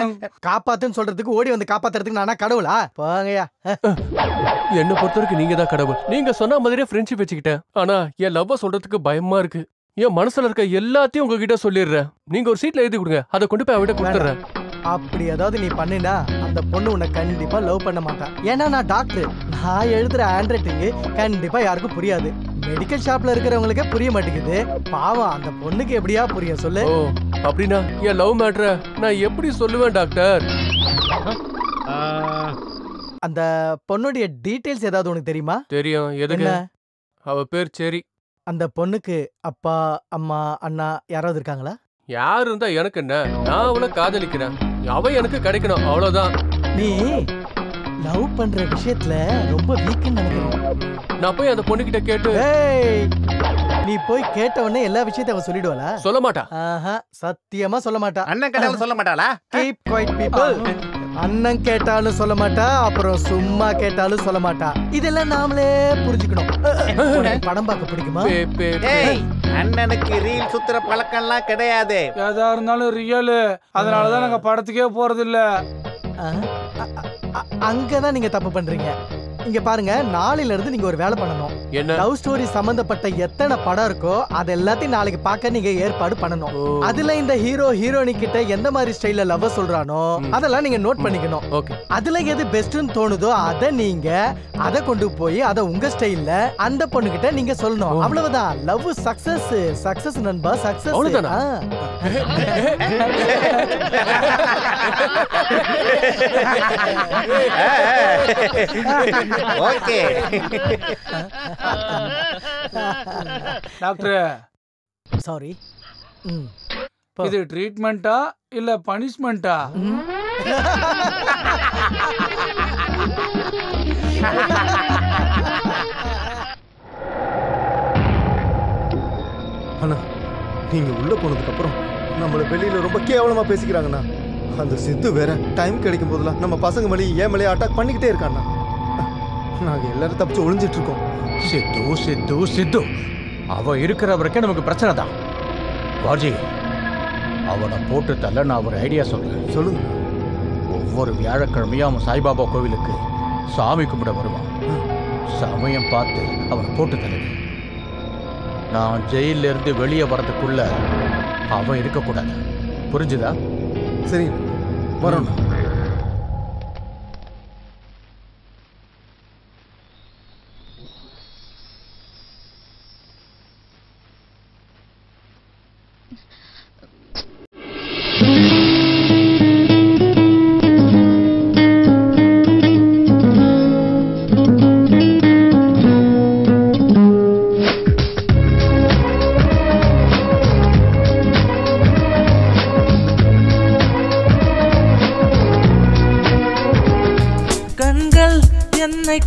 காப்பாத்துன்னு சொல்றதுக்கு ஓடி வந்து காப்பாத்துறதுக்கு நானா கடவுளா? போங்கயா. என்ன பொறுத்தவரைக்கும் நீங்க தான் கடவுள். நீங்க சொன்ன மாதிரியே ஃப்ரெண்ட்ஷிப் வச்சுக்கிட்டேன். ஆனா என் லவ்வ சொல்றதுக்கு பயமா இருக்கு. என் மனசுல இருக்க எல்லாத்தையும் உங்ககிட்ட சொல்லிடுறேன். நீங்க ஒரு சீட்ல எழுதி கொடுங்க. அதை கொண்டு போய் அவகிட்ட கொடுத்துறேன். அப்படி ஏதாவது நீ பண்ணினா அந்த பொண்ணு உன்னை கண்டிப்பா லவ் பண்ண மாட்டா. ஏன்னா நான் டாக்டர். நான் எழுதுற ஹேண்ட் ரைட்டிங் கண்டிப்பா யாருக்கும் புரியாது. மெடிக்கல் ஷாப்ல இருக்கிறவங்களுக்கே புரிய மாட்டேங்குது. பாவம் அந்த பொண்ணுக்கு எப்படியா புரியும் சொல்லு? ஓ அப்படின்னா என் லவ் மேட்டரை நான் எப்படி சொல்லுவேன் டாக்டர்? அந்த பொண்ணுடைய டீடைல்ஸ் ஏதாவது உனக்கு தெரியுமா? தெரியும். எதுக்கு? அவ பேர் செரி. அந்த பொண்ணுக்கு அப்பா அம்மா அண்ணா யாராவது இருக்காங்களா? யாரு இருந்தா எனக்கு என்ன? நான் அவளை காதலிக்கிறேன். அவ எனக்கு கிடைக்கணும், அவ்வளவுதான். நீ லவ் பண்ற விஷயத்துல ரொம்ப வீக்னு நினைக்கிறேன். நான் போய் அந்த பொண்ணு கிட்ட கேட்டு நீ போய் கேட்ட உடனே எல்லா விஷயத்தையும் அவ சொல்லிடுவாளா? சொல்ல மாட்டா. சத்தியமா சொல்ல மாட்டா. அண்ணன் கேட்டாலும் சொல்ல மாட்டாளா? Keep quiet people. அண்ணன் கேட்டாலும் சொல்ல மாட்டா, அப்புறம் சும்மா கேட்டாலும் சொல்ல மாட்டா. இதெல்லாம் நாமளே புரிஞ்சுக்கணும். படம் பார்க்க பிடிக்குமா? அண்ணனுக்கு ரீல் சுத்துற பழக்கம்லாம் கிடையாது. ஏதா இருந்தாலும் ரியல். அதனாலதான் நாங்க படத்துக்கே போறது இல்ல. அங்கதான் நீங்க தப்பு பண்றீங்க. இங்க பாருங்க, நாளையில இருந்து நீங்க ஒரு வேலை பண்ணணும். என்ன? லவ் ஸ்டோரி சம்பந்தப்பட்ட எத்தனை படம் இருக்கோ அது எல்லாத்தையும் நாளைக்கு பார்க்க நீங்க ஏற்பாடு பண்ணணும். அதுல இந்த ஹீரோ ஹீரோனி கிட்ட எந்த மாதிரி ஸ்டைல்ல லவ் சொல்றானோ அதெல்லாம் நீங்க நோட் பண்ணிக்கணும். அதுல எது பெஸ்ட்னு தோணுதோ அதை கொண்டு போய் அதை உங்க ஸ்டைல்ல அந்த பொண்ணு கிட்ட நீங்க சொல்லணும். அவ்வளவுதான். Love success. சக்சஸ் நண்பா, சக்சஸ். Okay doctor, sorry. இது ட்ரீட்மெண்டா இல்ல பனிஷ்மெண்டா? அண்ணா, நீங்க உள்ள போனதுக்கு அப்புறம் நம்மள வெளியில ரொம்ப கேவலமா பேசிக்கிறாங்கண்ணா. அந்த சித்து வேற டைம் கிடைக்கும் போதெல்லாம் நம்ம பசங்க மேலே ஏன் மேலே அட்டாக் பண்ணிக்கிட்டே இருக்காண்ணா. நாங்க எல்லாரும் தப்பிச்சு ஒளிஞ்சிட்டு இருக்கோம். சித்து சித்து சித்து அவ இருக்கிற வரைக்கும் நமக்கு பிரச்சனை தான். வாஜி, அவனை போட்டு தள்ள நான் ஒரு ஐடியா சொல்றேன். சொல்லுங்க. ஒவ்வொரு வியாழக்கிழமையும் அவன் சாய்பாபா கோவிலுக்கு சாமி கும்பிட வருவான். சமயம் பார்த்து அவனை போட்டு தள்ளு. நான் ஜெயில இருந்து வெளியே வர்றதுக்குள்ள அவன் இருக்கக்கூடாது. புரிஞ்சுதா? சரி, வரோம்.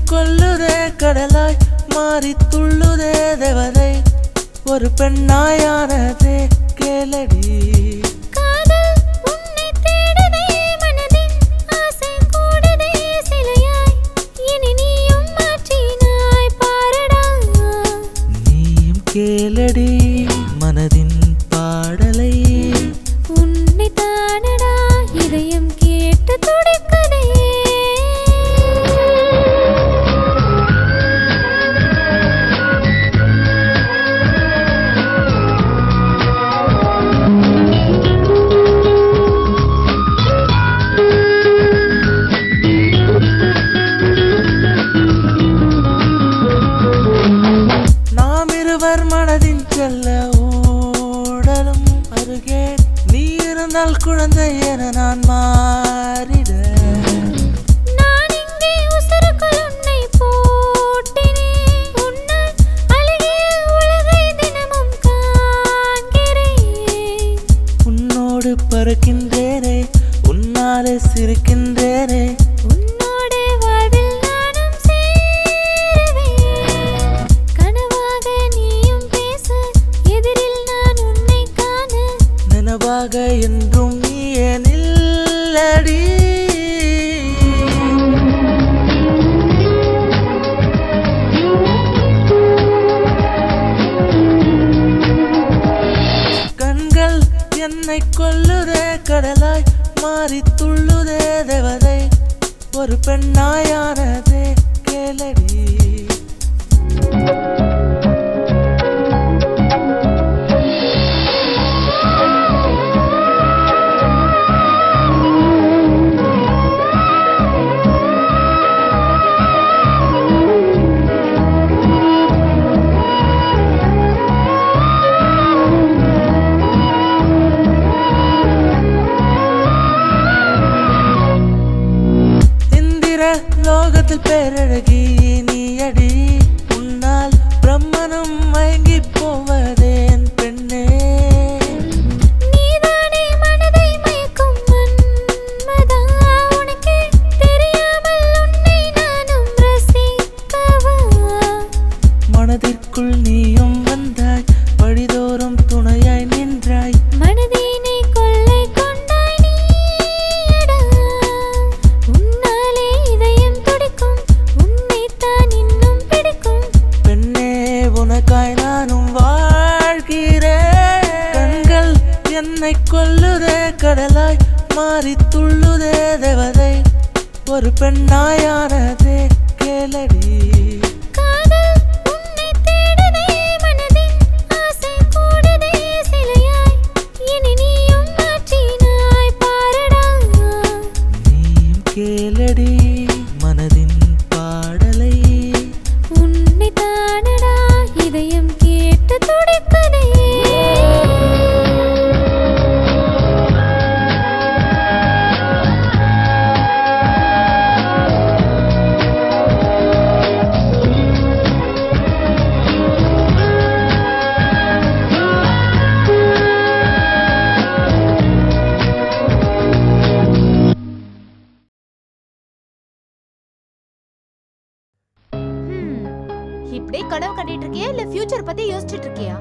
கொல்லுதே கடலாய் மாறி துள்ளுதே தேவதை ஒரு பெண்ணாயானதே கேளடி. காதல் உன்னை தேடுதே மனதின் ஆசை கூடுதே சிலையாய் இனி நீயும் மாற்றினாய் பாரடா. நீயும் கேளடி மனதின் பாடலை உன்னை தானடா இதயம் கேட்டு துடிக்குதே. கொல்லுதே கடலாய் மாறி துள்ளுதே தேவதை ஒரு பெண்ணாயானதே கேளடி லோகத்தில் பேரழகி நீயடி உன்னால் பிரம்மனும் மயங்கி போவதேன் பெண்ணே நீதானே மனதை மயக்கும் மன்மதா உனக்கே தெரியாமல் உன்னை நானும் ரசிக்கவா மனதிற்குள் நீயும் வந்தாய் வழிதோறும் துணையாய் நின்றாய் மனதினை கொள்ளை கொண்டாய் நீயடா உன்னாலே இதயம் துடிக்கும் உன்னைத்தான் இன்னும் பிடிக்கும் பெண்ணே உனக்காய் நானும் வாழ்கிறேன் கண்கள் என்னை கொல்லுதே கடலாய் மாறி துள்ளுதே தேவதை ஒரு பெண்ணாயானதே கேளடி காதல் உன்னை தேடுதே மனதின் ஆசை கூடுதே சிலையாய் இனி நீயும் மாற்றினாய் பாரடா நீயும் கேளடி மனதின் பாடலை உன்னை தானடா இதயம் கேட்டு துடிப்பதே இப்படியே கனவு கண்டிட்டு இருக்கியா இல்ல ஃபியூச்சர் பத்தி யோசிச்சிட்டு இருக்கியா?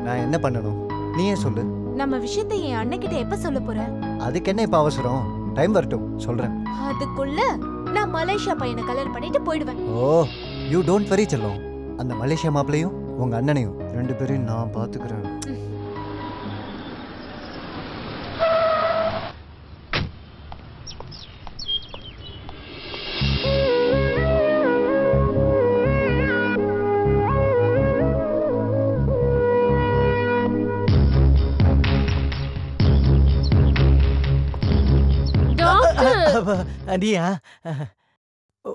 நான் என்ன பண்ணணும் நீயே சொல்லு. நம்ம விஷயத்தை என் அண்ணன் கிட்ட எப்ப சொல்ல போற? அதுக்கு என்ன இப்ப அவசரம்? டைம் வரட்டும் சொல்றேன். அதுக்குள்ள நான் மலேசியா பையனை கல்யாணம் பண்ணிட்டு போயிடுவேன். ஓ யூ டோன்ட் வரி செல்லம். அந்த மலேசியா மாப்பிளையும் உங்க அண்ணனையும் ரெண்டு பேரையும் நான் பாத்துக்கிறேன். அடியா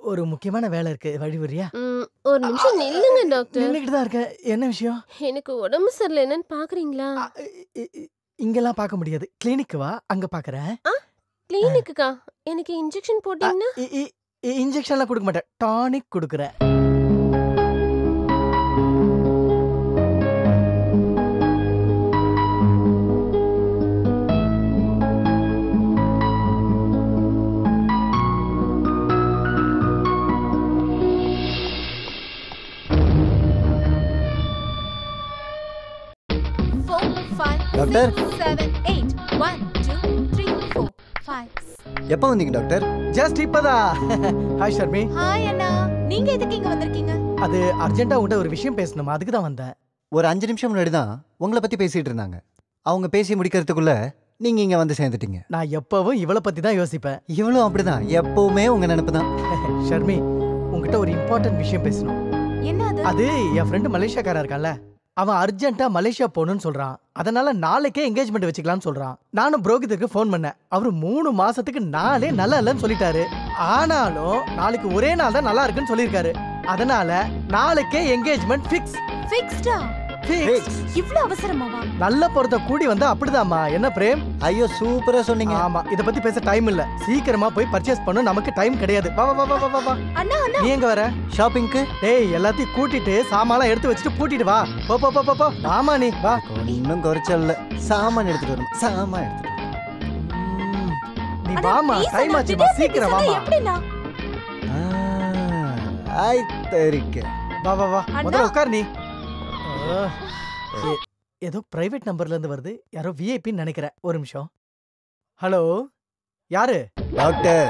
ஒரு முக்கியமான வேலை இருக்கு வழி வரியா? ஒரு நிமிஷம் நில்லுங்க டாக்டர். நின்னுக்கிட்டு தான் இருக்கேன். என்ன விஷயம்? எனக்கு உடம்பு சரியில்லை, என்னன்னு பாக்குறீங்களா? இங்கெல்லாம் பார்க்க முடியாது. கிளினிக்கு வா, அங்க பாக்குறேன். கிளினிக்குக்கா? எனக்கு இன்ஜெக்ஷன் போட்டீங்கன்னா? இன்ஜெக்ஷன்லாம் கொடுக்க மாட்டேன், டானிக் கொடுக்குறேன். டாக்டர் 7 8 1 2 3 4 5. எப்போ வந்தீங்க டாக்டர்? ஜஸ்ட் இப்பதான். ஹாய் ஷர்மி. ஹாய் அண்ணா, நீங்க எதுக்கு இங்க வந்திருக்கீங்க? அது அர்ஜென்ட்டா உன்கிட்ட ஒரு விஷயம் பேசணும், அதுக்கு தான் வந்தேன். ஒரு 5 நிமிஷம் முன்னாடி தான் உங்களை பத்தி பேசிட்டு இருந்தாங்க. அவங்க பேசி முடிக்கிறதுக்குள்ள நீங்க இங்க வந்து சேர்ந்துட்டீங்க. நான் எப்பவும் இவளை பத்தி தான் யோசிப்பேன். இவளும் அப்படிதான், எப்பவுமே உங்க நினைப்பு தான். ஷர்மி, உங்ககிட்ட ஒரு இம்பார்ட்டன்ட் விஷயம் பேசணும். என்ன அது? அது என் ஃப்ரெண்டு மலேசியாக்காரன் இருக்கான்ல, அவன் அர்ஜென்ட்டா மலேசியா போகணும்னு சொல்றான். அதனால நாளைக்கே என்கேஜ்மெண்ட் வச்சுக்கலாம்னு சொல்றான். நானும் புரோகிதருக்கு ஃபோன் பண்ணேன். அவரு 3 மாசத்துக்கு நாளே நல்லா இல்லைன்னு சொல்லிட்டாரு. ஆனாலும் நாளைக்கு ஒரே நாள் தான் நல்லா இருக்குன்னு சொல்லியிருக்காரு. அதனால நாளைக்கே என்கேஜ்மெண்ட் ஃபிக்ஸ். ஃபிக்ஸ்டா? ஃபிக்ஸ். இவ்ளோ அவசரமாவா? நல்ல பொறுத்த கூடி வந்தா அப்படிதாம்மா. என்ன பிரேம்? ஐயோ சூப்பரா சொன்னீங்க. ஆமா, இத பத்தி பேச டைம் இல்ல. சீக்கிரமா போய் பர்ச்சேஸ் பண்ணு, நமக்கு டைம் கிடையாது. வா வா வா வா வா. அண்ணா அண்ணா, நீ எங்க வர? ஷாப்பிங்க்கு. டேய், எல்லாத்தையும் கூட்டிட்டு சாமான்லாம் எடுத்து வச்சிட்டு பூட்டிட்டு வா. போ போ போ போ. ஆமா நீ வா. இன்னும் குறைச்சல்ல. சாமான் எடுத்துட்டு வரணும். சாமான் எடுத்துட்டு வரணும். நீ வாமா, டைம் ஆச்சுமா, சீக்கிரம் வாமா. எப்படினா? ஐ தெரிக்க. வா வா வா. முதல்ல உட்கார் நீ. ஏதோ பிரைவேட் நம்பர்ல இருந்து வருது. யாரோ விஐபின்னு நினைக்கிறேன். ஒரு நிமிஷம். ஹலோ, யாரு? டாக்டர்,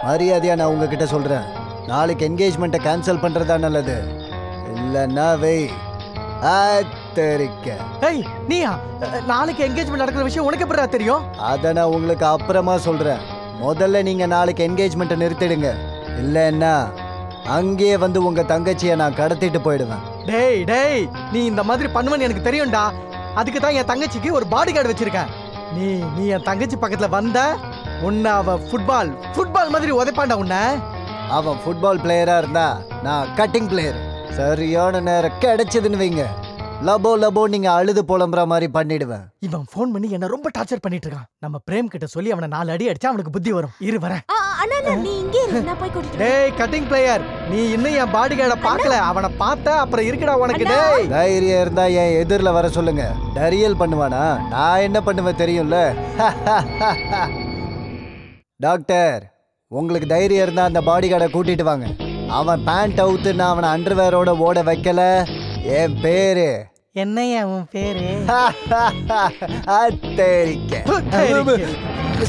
மரியாதையா நான் உங்ககிட்ட சொல்றேன். நாளைக்கு என்கேஜ்மெண்ட்டை கேன்சல் பண்றதா நல்லது. இல்லைன்னா வெய். ஏய் நீயா நாளைக்கு என்கேஜ்மெண்ட் நடக்கிற விஷயம் உனக்கு எப்படிடா தெரியும்? அத நான் உங்களுக்கு அப்புறமா சொல்றேன். முதல்ல நீங்க நாளைக்கு என்கேஜ்மெண்ட்டை நிறுத்திடுங்க. இல்லைன்னா அங்கேயே வந்து உங்க தங்கச்சியை நான் கடத்திட்டு போயிடுவேன். டேய் டேய் நீ இந்த மாதிரி பண்ணுவேன்னு எனக்கு தெரியும்டா. அதுக்கு தான் என் தங்கச்சிக்கு ஒரு பாடி கார்டு வச்சிருக்கேன். நீ என் தங்கச்சி பக்கத்துல வந்த உன்னை அவ ஃபுட்பால் மாதிரி உதைப்பாண்டா உன்னை. அவன் ஃபுட்பால் பிளேயரா இருந்தா நான் கட்டிங் பிளேயர். சரியான நேரம் கிடைச்சதுன்னு வைங்க, லபோ நீங்க அழுது புலம்புற மாதிரி பண்ணிடுவேன். இவன் ஃபோன் பண்ணி என்ன ரொம்ப டார்ச்சர் பண்ணிட்டு இருக்கான். நம்ம பிரேம் கிட்ட சொல்லி அவனை 4 அடி அடிச்சா அவனுக்கு புத்தி வரும். இரு வரேன். அண்ணா நீ இங்கே இரு, நான் போய் கூட்டிட்டு வரேன். டேய் கட்டிங் பிளேயர், நீ இன்னும் என் பாடி கார்டை பார்க்கல. அவனை பார்த்த அப்புறம் இருக்குடா உனக்கு. டேய் தைரியம் இருந்தா என் எதிரில் வர சொல்லுங்க. டரியல் பண்ணுவானா? நான் என்ன பண்ணுவேன் தெரியும்ல. டாக்டர், உங்களுக்கு தைரியம் இருந்தா அந்த பாடி கார்டை கூட்டிட்டு வாங்க. அவன் பேண்ட் அவுத்து நான் அவனை அண்டர்வேரோட ஓட வைக்கல. என் பேரு என்னையா உன் பேரு?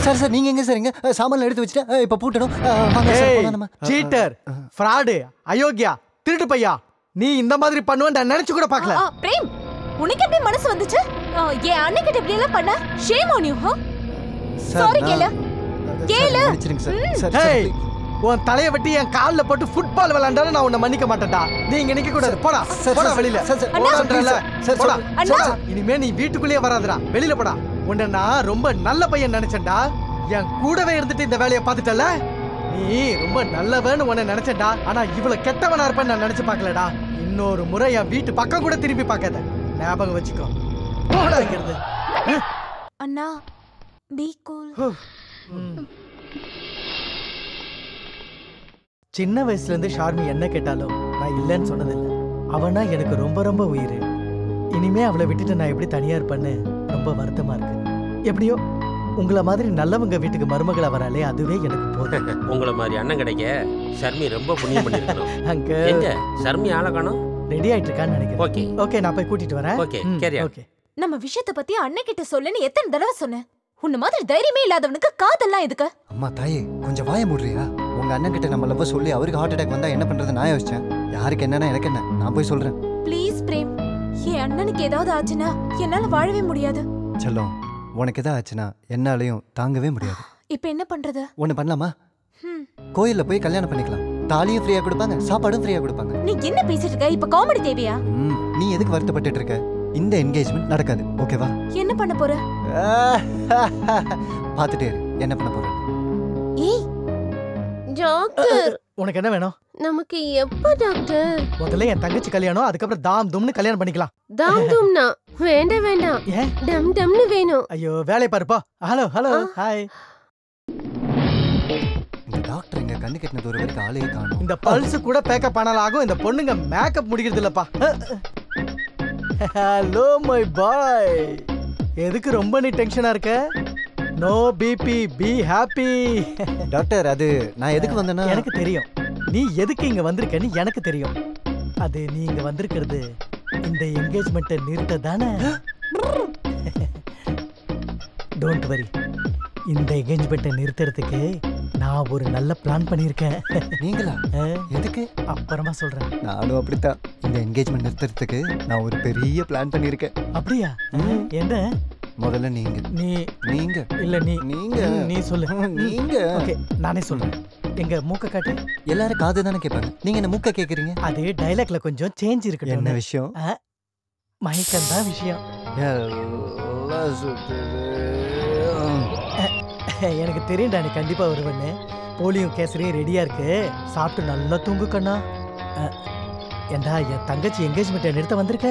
சார் நீங்க எங்க சார்? சாமான் எடுத்து வச்சுட்டு இப்ப பூட்டணும். சீட்டர், ஃப்ராடு, அயோக்கியா, திருட்டு பையா, நீ இந்த மாதிரி பண்ணுவேன் நினைச்சு கூட பார்க்கல. பிரேம், உனக்கு எப்படி மனசு வந்துச்சு? என் அண்ணன் கிட்ட இப்படி எல்லாம் பண்ண? Shame on you. சாரி கேளு. உன் தலைய வெட்டி என் கால்ல போட்டு ஃபுட்பால் விளையாண்டாலும் நான் உன்னை மன்னிக்க மாட்டேன்டா. நீ இங்க நிக்க கூடாது. போடா போடா வெளியில. இனிமே நீ வீட்டுக்குள்ளேயே வராதடா, வெளியில போடா. உன்னை நான் ரொம்ப நல்ல பையன் நினைச்சேன்டா. என் கூடவே இருந்துட்டு இந்த வேலையை பார்த்துட்டல. நீ ரொம்ப நல்லவன்னு உன்னை நினைச்சேன்டா. ஆனா இவ்வளவு கெட்டவனா இருப்பேன்னு நான் நினைச்சு பார்க்கலடா. இன்னொரு முறை என் வீட்டு பக்கம் கூட திரும்பி பார்க்காத. ஞாபகம் வச்சுக்கோ. போடா இங்கிருந்து. அண்ணா பீ கூல். சின்ன வயசுல இருந்து ஷார்மி என்ன கேட்டாலும் நான் இல்லைன்னு சொன்னதில்லை. அவனா எனக்கு ரொம்ப ரொம்ப உயிர். இனிமே அவளை விட்டுட்டு நான் எப்படி தனியா இருப்பேன்னு ரொம்ப வருத்தமா இருக்கு. எப்படியோ உங்களை மாதிரி நல்லவங்க வீட்டுக்கு மருமகளா வராலே அதுவே எனக்கு போதும். உங்களை மாதிரி அண்ணன் கிடைக்க ஷர்மி ரொம்ப புண்ணியம் பண்ணிருக்கணும். அங்க எங்க ஷர்மி ஆளை காணோம்? ரெடி ஆயிட்டு இருக்கான்னு நினைக்கிறேன். ஓகே ஓகே, நான் போய் கூட்டிட்டு வரேன். ஓகே கேரியா. ஓகே. நம்ம விஷயத்தை பத்தி அண்ணன் கிட்ட சொல்லுன்னு எத்தனை தடவை சொன்னேன். உன்ன மாதிரி தைரியமே இல்லாதவனுக்கு காதெல்லாம் எதுக்கு? அம்மா தாயே, கொஞ்சம் வாய மூடுறியா? உங்க அண்ணன் கிட்ட நம்ம லவ் சொல்லி அவருக்கு ஹார்ட் அட்டாக் வந்தா என்ன பண்றது நான் யோசிச்சேன். யாருக்கு என்னன்னா எனக்கு என்ன, நான் போய் சொல்றேன். ப்ளீஸ் பிரேம், என் அண்ணனுக்கு ஏதாவது ஆச்சுன்னா என்னால வாழவே முடியாது. செல்லம், உனக்கு ஏதாவது ஆச்சுன்னா என்னாலையும் தாங்கவே முடியாது. இப்ப என்ன பண்றது? ஒண்ணு பண்ணலாமா? கோயில்ல போய் கல்யாணம் பண்ணிக்கலாம். தாலியும் ஃப்ரீயா கொடுப்பாங்க, சாப்பாடும் ஃப்ரீயா கொடுப்பாங்க. நீ என்ன பேசிட்டு இருக்க? இப்ப காமெடி தேவையா? நீ எதுக்கு வருத்தப்பட்டு இருக்க? இந்த என்கேஜ்மெண்ட் நடக்காது, ஓகேவா? என்ன பண்ண போற? பாத்துட்டே இரு என்ன பண்ண போற. ஏய் டாக்டர், உனக்கு என்ன வேணும்? நமக்கு எப்ப டாக்டர்? முதல்ல என் தங்கச்சி கல்யாணம், அதுக்கப்புறம் தாம் தும்னு கல்யாணம் பண்ணிக்கலாம். தாம் தும்னா வேண்டாம். ஏன்? டம் டம்னு வேணும். ஐயோ வேலைய பாருப்பா. Hello hi. இந்த டாக்டர் எங்க கண்ணு கட்டினது ஒரு வரைக்கும் ஆளே காணோம். இந்த பல்ஸ் கூட பேக்கப் பண்ணாலும் ஆகும். இந்த பொண்ணுங்க மேக்கப் முடிக்கிறது இல்லப்பா. Hello my boy. எதுக்கு ரொம்ப நீ டென்ஷனா இருக்க? No BP, be happy. Doctor, அது நான் எதுக்கு வந்தேன்னா எனக்கு தெரியும் நீ எதுக்கு இங்க வந்திருக்கன்னு எனக்கு தெரியும். அது நீ இங்க வந்திருக்கிறது இந்த என்கேஜ்மெண்ட்டை நிறுத்த தானே? டோன்ட் வரி, இந்த என்கேஜ்மெண்ட்டை நிறுத்துறதுக்கு நான் ஒரு நல்ல பிளான் பண்ணியிருக்கேன். நீங்களா? எதுக்கு? அப்புறமா சொல்றேன். நானும் அப்படித்தான். இந்த என்கேஜ்மெண்ட் நிறுத்துறதுக்கு நான் ஒரு பெரிய பிளான் பண்ணியிருக்கேன். அப்படியா? என்ன? முதல்ல நீங்க இல்ல நீ சொல்லு. நீங்க. ஓகே, நானே சொல்றேன். எங்க மூக்க காட்டு. எல்லாரும் காது தானே கேட்பாங்க, நீங்க என்ன மூக்க கேக்குறீங்க? அது டைலாக்ல கொஞ்சம் சேஞ்ச் இருக்கு. என்ன விஷயம்? மயக்கம் தான் விஷயம். எனக்கு தெரியும்டா நீ கண்டிப்பா வருவன்னு. போலியும் கேசரியும் ரெடியா இருக்கு, சாப்பிட்டு நல்லா தூங்கு கண்ணா. ஏண்டா என் தங்கச்சி என்கேஜ்மெண்ட்டை நிறுத்த வந்திருக்க.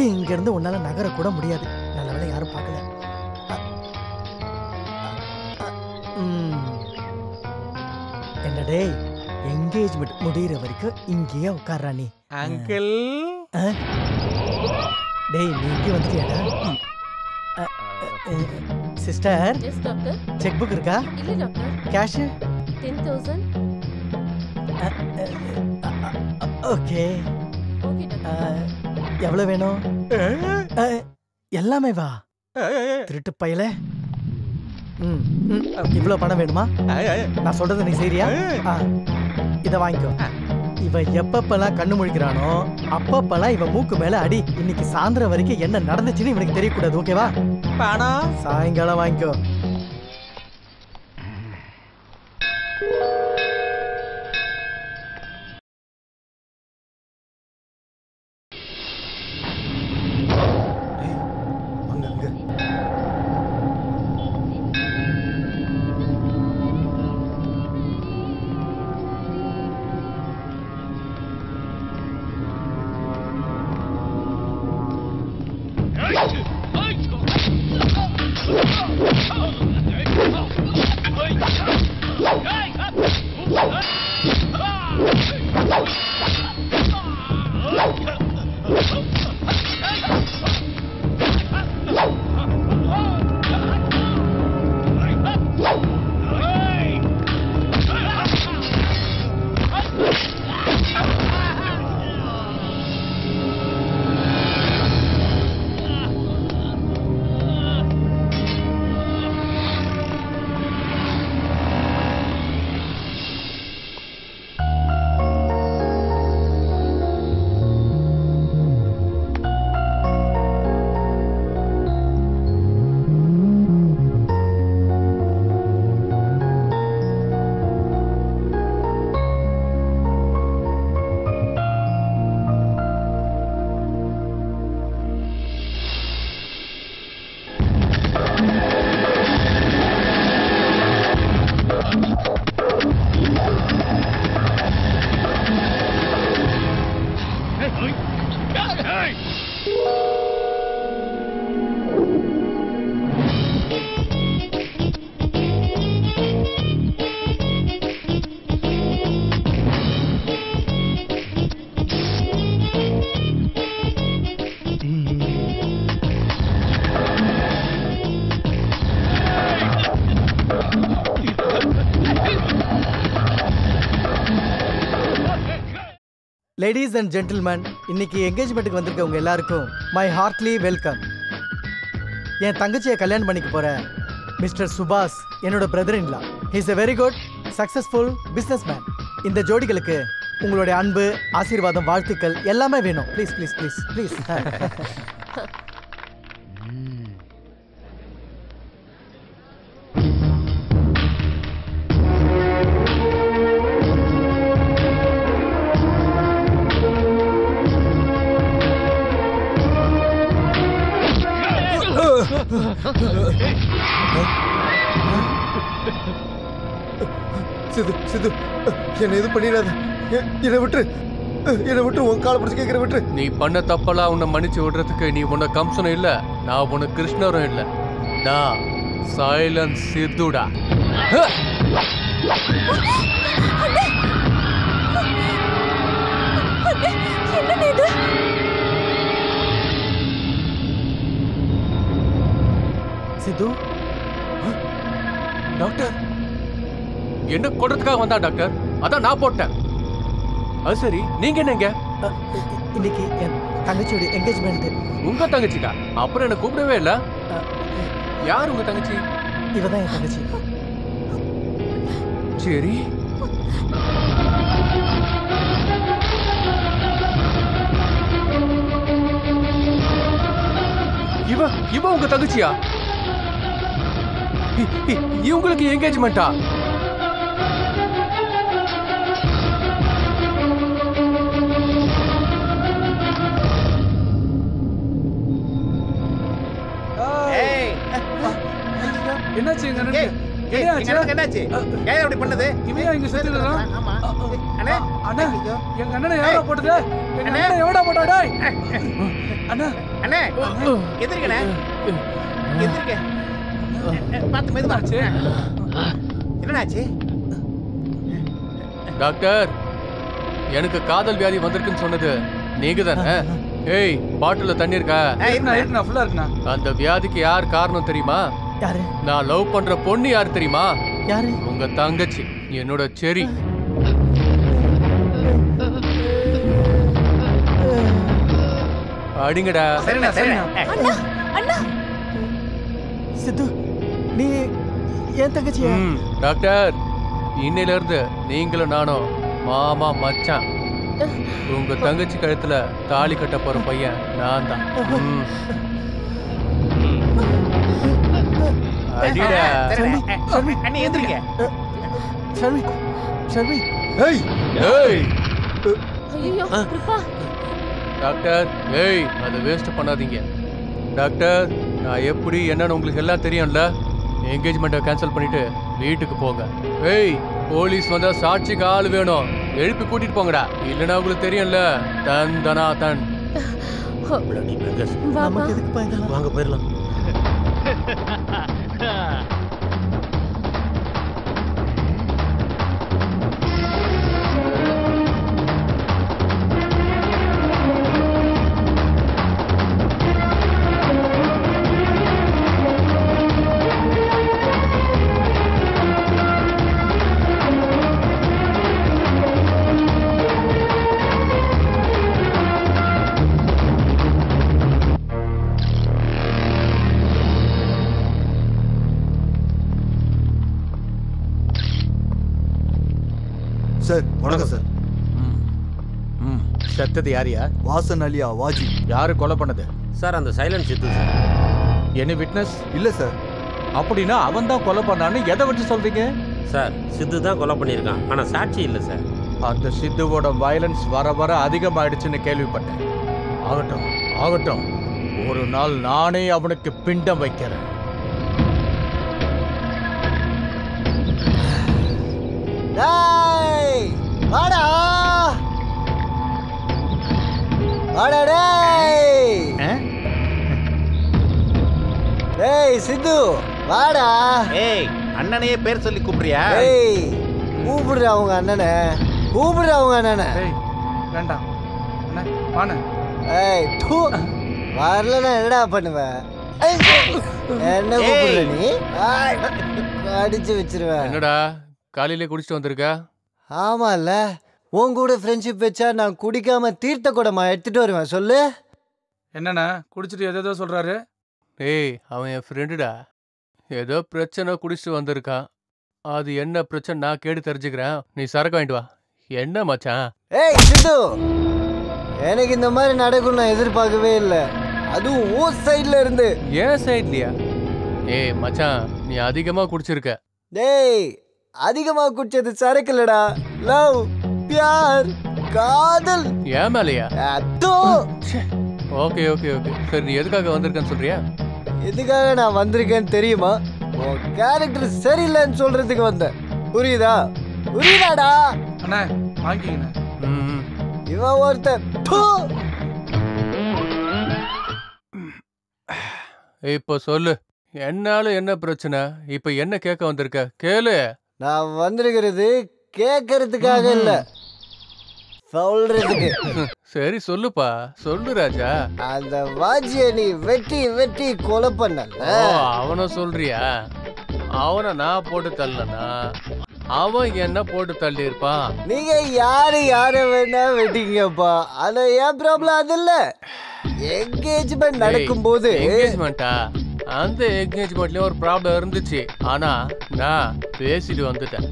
இங்க இருந்து உன்னால நகர கூட முடியாது. நல்ல வேளை யாரும் பார்க்கல. என்னடே, என்கேஜ்மெண்ட் முடிகிற வரைக்கும் இங்கேயே உட்கார்றா நீ. அங்கிள். டேய் நீ இங்கே வந்துட்டியாடா? Sister, yes doctor. Cheque book இருக்கா? இல்ல doctor. Cash 10,000. Okay. Okay doctor. எவ்வளவு வேணும்? எல்லாமே வா. திருட்டு பையல. இவ்வளவு பணம் வேணுமா? நான் சொல்றது நீ சரியா? இத வாங்கிக்கோ. இவன் எப்பப்பெல்லாம் கண்ணு முழிக்கிறானோ அப்பப்பெல்லாம் இவன் மூக்கு மேல அடி. இன்னைக்கு சாயந்தரம் வரைக்கும் என்ன நடந்துச்சுன்னு இவனுக்கு தெரியக்கூடாது. ஓகேவா? பணம் சாயங்காலம் வாங்கிக்கோ. லேடிஸ் அண்ட் ஜென்டில்மேன், இன்னைக்கு என்கேஜ்மெண்ட்டுக்கு வந்திருக்கவங்க எல்லாருக்கும் மை ஹார்ட்லி வெல்கம். என் தங்கச்சியை கல்யாணம் பண்ணிக்க போற மிஸ்டர் சுபாஷ் என்னோட brother in law. He's a very good successful business man. இந்த ஜோடிகளுக்கு உங்களுடைய அன்பு, ஆசீர்வாதம், வாழ்த்துக்கள் எல்லாமே வேணும். Please please please please. Sidhu Sidhu என்ன எதுவும் பண்ணிடாத. என்னை விட்டு உன் காலை பிடிச்சி கேட்கிற விட்டு. நீ பண்ண தப்பெல்லாம் உன்னை மன்னிச்சு விடுறதுக்கு நீ உன்னை கம்சனும் இல்ல, நான் உன்னை கிருஷ்ணரும் இல்ல. நான் சைலன்ஸ் சித்துடா. சித்து டாக்டர் என்ன கொள்றதுக்காக வந்தா டாக்டர்? அதான் நான் போட்டேன். அது சரி, நீங்க என்னங்க? இன்னைக்கு என் தங்கச்சியோட என்கேஜ்மெண்ட். உங்க தங்கச்சிக்கா? அப்புறம் என்ன கூப்பிடவே இல்ல. யார் உங்க தங்கச்சி? இவதான் என் தங்கச்சி. சரி, இவ உங்க தங்கச்சியா? இவங்களுக்கு என்கேஜ்மெண்டா? என்னாச்சு எங்க அண்ணனுக்கு? என்னாச்சு? ஏன் அப்படி பண்ணது? இவன் இங்க செத்துறான். ஆமா. அண்ணே, அண்ணா, எங்க அண்ணனை எவடா போட்டது? எங்க அண்ணனை எவடா போட்டா டேய்? அண்ணா, அண்ணே, எதிர்க்கண்ணே. எதிர்க்க. பாத்து மெதுவாச்சு. என்னடாச்சு? டாக்டர், எனக்கு காதல் வியாதி வந்திருக்குன்னு சொன்னது நீங்க தானே? ஏய், பாட்டில தண்ணி இருக்கா? இருக்குண்ணா, ஃபுல்லா இருக்குண்ணா. அந்த வியாதிக்கு யார் காரணம் தெரியுமா? யாரு? நான் லவ் பண்ற பொண்ணு யார் தெரியுமா? யாரு? உங்க தங்கச்சி, என்னோட செரி. அடிங்கடா. சரிண்ணா, சரிண்ணா. அண்ணா, அண்ணா. சித்து, நீ என் தங்கச்சியா? டாக்டர், இன்னையில இருந்து நீங்களும் நானும் மாமா மச்சான். உங்க தங்கச்சி கழுத்துல தாலி கட்ட போற பையன் நான் தான். அடிடா. அண்ணி எந்திரிங்க. ஷர்மி ஷர்மி ஏய் ஏய் ஐயோ கிருபா டாக்டர், ஏய் அதை வேஸ்ட் பண்ணாதீங்க டாக்டர். நான் எப்படி என்னன்னு உங்களுக்கு எல்லாம் தெரியும்ல. என்கேஜ்மெண்ட்டை கேன்சல் பண்ணிட்டு வீட்டுக்கு போங்க. ஏய் போலீஸ் வந்தா சாட்சிக்கு ஆள் வேணும். எழுப்பி கூட்டிட்டு போங்கடா, இல்லைன்னா உங்களுக்கு தெரியும்ல. தன் தனா தன். நமக்கு எதுக்கு பயந்தா? வாங்க போயிடலாம். சார் வணக்கம் சார். செத்தது யாரியா? வாசன் அலியா வாஜி. யாரு கொலை பண்ணது? சார் அந்த சைலண்ட் சித்து சார். என்ன விட்னஸ்? இல்ல சார். அப்படின்னா அவன் தான் கொலை பண்ணான்னு எதை வச்சு சொல்றீங்க? சார் சித்து தான் கொலை பண்ணியிருக்கான், ஆனா சாட்சி இல்லை சார். அந்த சித்துவோட வயலன்ஸ் வர வர அதிகமாயிடுச்சுன்னு கேள்விப்பட்டேன். ஆகட்டும் ஆகட்டும், ஒரு நாள் நானே அவனுக்கு பிண்டம் வைக்கிறேன். டேய் வாடா வாடா டேய். டேய் சித்து வாடா. ஏய் அண்ணனையே பேர் சொல்லி கூப்பிடுறியா? ஏய் கூப்பிடுற அவங்க அண்ணனை, கூப்பிடுற அவங்க அண்ணனை. ஏய் வேண்டாம் அண்ணா வாண்ணே. ஏய் தூ வரலன்னா என்னடா பண்ணுவ? என்ன கூப்பிடுற நீ? அடிச்சு வச்சிருவேன். என்னடா காலையிலே குடிச்சிட்டு வந்திருக்க? ஆமால, உன் கூட ஃப்ரெண்ட்ஷிப் வச்சா நான் குடிக்காம தீர்த்த குடமா எடுத்துட்டு வருவேன். சொல்லு. என்னண்ணா குடிச்சிட்டு எதோ சொல்றாரு? ஏய் அவன் என் ஃப்ரெண்டுடா. ஏதோ பிரச்சனை குடிச்சிட்டு வந்திருக்கான். அது என்ன பிரச்சனை நான் கேட்டு தெரிஞ்சுக்கிறேன். நீ சரக்கு வாங்கிட்டு வா. என்ன மச்சான்? ஏய் சித்து, எனக்கு இந்த மாதிரி நடக்கும் நான் எதிர்பார்க்கவே இல்லை. அதுவும் ஊர் சைட்ல இருந்து. ஏன் சைட்லையா? ஏய் மச்சான், நீ அதிகமா குடிச்சிருக்க. டேய் அதிகமா குடிச்சது சரக்கு இல்லடா, லவ், பியார், காதல். ஏன் மேலையா? அதோ. ஓகே ஓகே ஓகே சரி, நீ எதுக்காக வந்திருக்கேன்னு சொல்றியா? எதுக்காக நான் வந்திருக்கேன்னு தெரியுமா? உன் கேரக்டர் சரியில்லைன்னு சொல்றதுக்கு வந்தேன். புரியுதா? புரியுதாடா? அண்ணா வாங்கிக்கண்ணே. இவன் ஒருத்தன். இப்போ சொல்லு, என்னால என்ன பிரச்சனை? இப்ப என்ன கேட்க வந்திருக்க? கேளு. நான் வந்திருக்கிறது கேட்கறதுக்காக இல்ல, சொல்றதுக்கு. சரி சொல்லுப்பா, சொல்லு ராஜா. அந்த வாஜிய நீ வெட்டி வெட்டி கொலை பண்ணல. அவனை சொல்றியா? அவனை நான் போட்டு தள்ளனா அவன் என்ன போட்டு தள்ளி இருப்பான். நீங்க யார வேணா வெட்டிங்கப்பா, ஆனா ஏன் ப்ராப்ளம் அது இல்ல. என்கேஜ்மெண்ட் நடக்கும் போது. என்கேஜ்மெண்டா? அந்த என்கேஜ்மெண்ட்லயும் ஒரு ப்ராப்ளம் இருந்துச்சு. ஆனா நான் பேசிட்டு வந்துட்டேன்.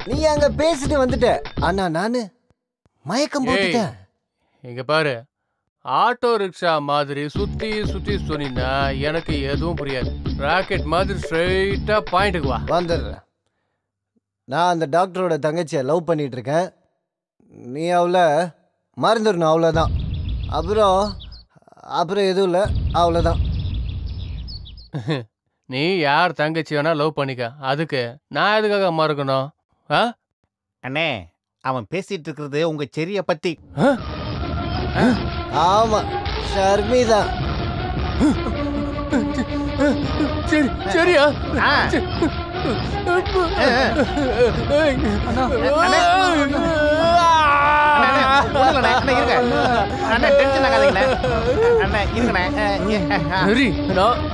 நீ அங்க பேசிட்டு வந்துட்ட, ஆனா நானு மயக்கம் போட்டுட்டேன். இங்க பாரு, ஆட்டோ ரிக்ஷா மாதிரி சுத்தி சுத்தி சொன்னா எனக்கு எதுவும் புரியாது. ராக்கெட் மாதிரி ஸ்ட்ரெயிட்டா பாயிண்ட்டுக்கு வா. வந்துடுறேன். நான் அந்த டாக்டரோட தங்கச்சியை லவ் பண்ணிட்டு இருக்கேன். நீ அவளை மறந்துடணும், அவ்வளோதான். அப்புறம் எதுவும் இல்லை, அவ்வளோதான். நீ யார் தங்கச்சி வேணா லவ் பண்ணிக்க, அதுக்கு நான் எதுக்காக மறக்கணும்? அண்ணே அவன் பேசிட்டு இருக்கிறது உங்க செரிய பத்தி. ஆமா, ஷர்மிதா. சரி சரியா?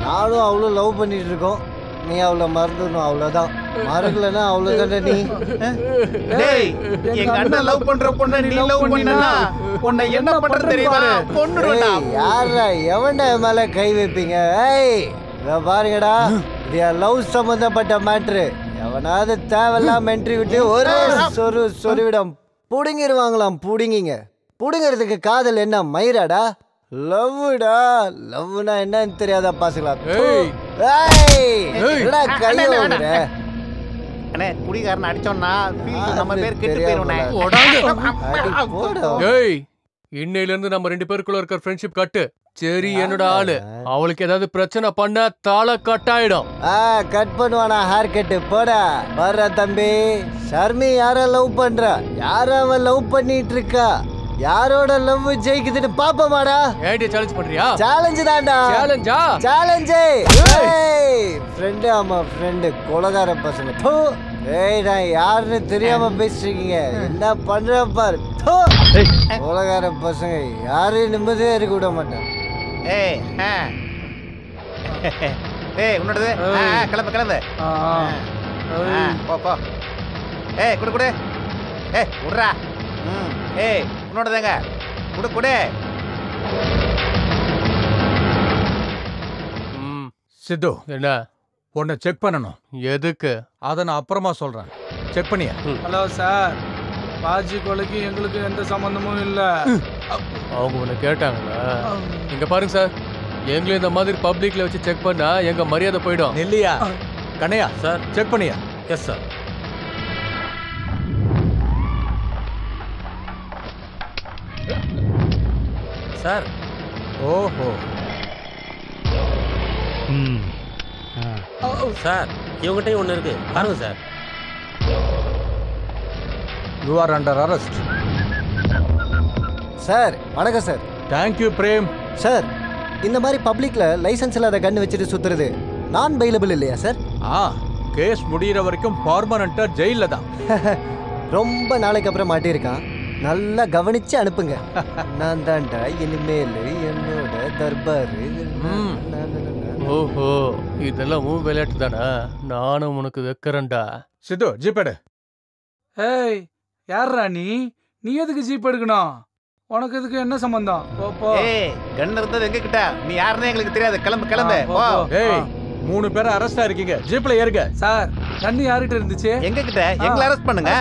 நானும் அவளும் லவ் பண்ணிட்டு இருக்கோம். நீ அவளை மறந்துடணும், அவ்வளவுதான். மறக்கலன்னா அவ்வளவுதான். நீ எங்க அண்ணன் லவ் பண்ற பொண்ண நீ லவ் பண்ணினா உன்னை என்ன பண்றது தெரியுமா? கொன்னுடுடா. யாரா எவன்டா மேல கை வைப்பீங்க? ஏய் இத பாருங்கடா, இது லவ் சம்பந்தப்பட்ட மேட்ரு. எவனாவது தேவையில்லாம என்ட்ரி விட்டு ஒரு சொருவிடம் புடுங்கிடுவாங்களாம் புடுங்கிங்க. புடுங்கிறதுக்கு காதல் என்ன மயிராடா? லவ்டா. லவ்னா என்னன்னு தெரியாதா பாசுங்களா? அண்ணே குடிகாரன் அடிச்சோம்னா நம்ம பேர் கெட்டு போயிருவோண்ணே. ஏய் இன்னையில இருந்து நம்ம 2 பேருக்குள்ள இருக்கிற ஃப்ரெண்ட்ஷிப் கட்டு. சரி என்னோட ஆளு அவளுக்கு ஏதாவது பிரச்சனை பண்ண தாள கட் ஆயிடும். கட் பண்ணுவானா ஹேர் கட்டு போடா. வர்ற தம்பி ஷர்மி யார லவ் பண்றா? யார அவ லவ் பண்ணிட்டு இருக்கா? யாரோட லவ் ஜெயிக்குதுன்னு பாப்பமாடா. ஏடி சேலஞ்ச் பண்றியா? சேலஞ்ச் தான்டா. சேலஞ்சா? சேலஞ்ச். ஃப்ரெண்ட். ஆமா ஃப்ரெண்ட். கொலகார பசங்க. ஏய் நான் யாருன்னு தெரியாம பேசிருக்கீங்க. என்ன பண்ற பாரு. கொலகார பசங்க யாரையும் நிம்மதியா இருக்க விட மாட்டேன். ஏய் ஏய் உன்னோடது கிளம்பு கிளம்பு. போ போ. ஏய் குடு குடு. ஏய் விட்றா. ஏய் உன்னோடதாங்க குடு குடு. சித்து என்ன உன்னை செக் பண்ணணும். எதுக்கு? அதை நான் அப்புறமா சொல்றேன். செக் பண்ணியா? ஹலோ சார், பாஜி கொலைக்கு எங்களுக்கு எந்த சம்பந்தமும் இல்ல. அவங்க உன்னை கேட்டாங்களா? இங்க பாருங்க சார், எங்களை இந்த மாதிரி பப்ளிக்ல வச்சு செக் பண்ணா எங்க மரியாதை போயிடும். இல்லையா கண்ணையா? சார் செக் பண்ணியா? Yes sir. சார். ஓஹோ. சார் இவங்ககிட்டயும் ஒன்று இருக்கு பாருங்க sir. You are under arrest. Sir வணக்கம் சார். தேங்க்யூ பிரேம். சார் இந்த மாதிரி பப்ளிக்ல லைசன்ஸ் இல்லாத கன் வச்சுட்டு சுத்துறது நான் பெயிலபிள் இல்லையா சார்? கேஸ் முடிகிற வரைக்கும் பர்மனண்டா ஜெயில தான். ரொம்ப நாளைக்கு அப்புறம் மாட்டியிருக்கான். நல்லா கவனிச்சு அனுப்புங்க. நான் தான்டா இனிமேல் என்னோட தர்பாரு. ஓஹோ இதெல்லாம் உன் விளையாட்டு தானா? நானும் உனக்கு வைக்கிறேன்டா. சித்து ஜீப்பேடு. ஏய் யாரா நீ? நீ எதுக்கு ஜீப் எடுக்கணும்? உனக்கு எதுக்கு என்ன சம்பந்தம்? போ. ஏய் கன் இருந்தது எங்க கிட்ட? நீ யாருன்னே எங்களுக்கு தெரியாது. கிளம்பு கிளம்பு. ஏய் 3 பேர் அரெஸ்டா இருக்கீங்க. ஜீப்ல ஏறுங்க. சார் கண்ணு யார்கிட்ட இருந்துச்சு? எங்க கிட்ட. எங்களை அரெஸ்ட் பண்ணுங்க.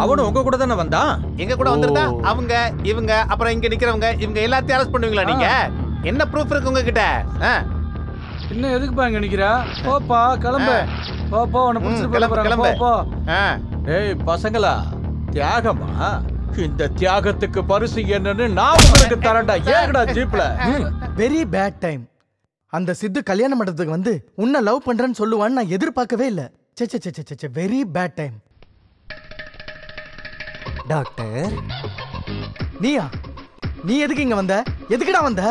அவனும் உங்க கூட தானே வந்தான். எங்க கூட வந்திருந்தா அவங்க இவங்க அப்புறம் இங்க நிக்கிறவங்க இவங்க எல்லாத்தையும் அரெஸ்ட் பண்ணுவீங்களா நீங்க? என்ன ப்ரூஃப் இருக்கு உங்க கிட்ட? இன்னும் எதுக்குப்பா இங்க நிக்கிற? போப்பா கிளம்பு. போ உன்னை பிடிச்சிட்டு கிளம்பு. போ. ஏய் பசங்களா, தியாகமா? இந்த தியாகத்துக்கு பரிசு என்னன்னு நான் உங்களுக்கு தரேன்டா. ஏங்கடா ஜீப்ல. Very bad time. அந்த சித்து கல்யாண மண்டபத்துக்கு வந்து உன்னை லவ் பண்றேன்னு சொல்லுவான்னு நான் எதிர்பார்க்கவே இல்லை. Very bad time. டாக்டர் நீயா? நீ எதுக்கு இங்க வந்த? எதுக்குடா வந்த?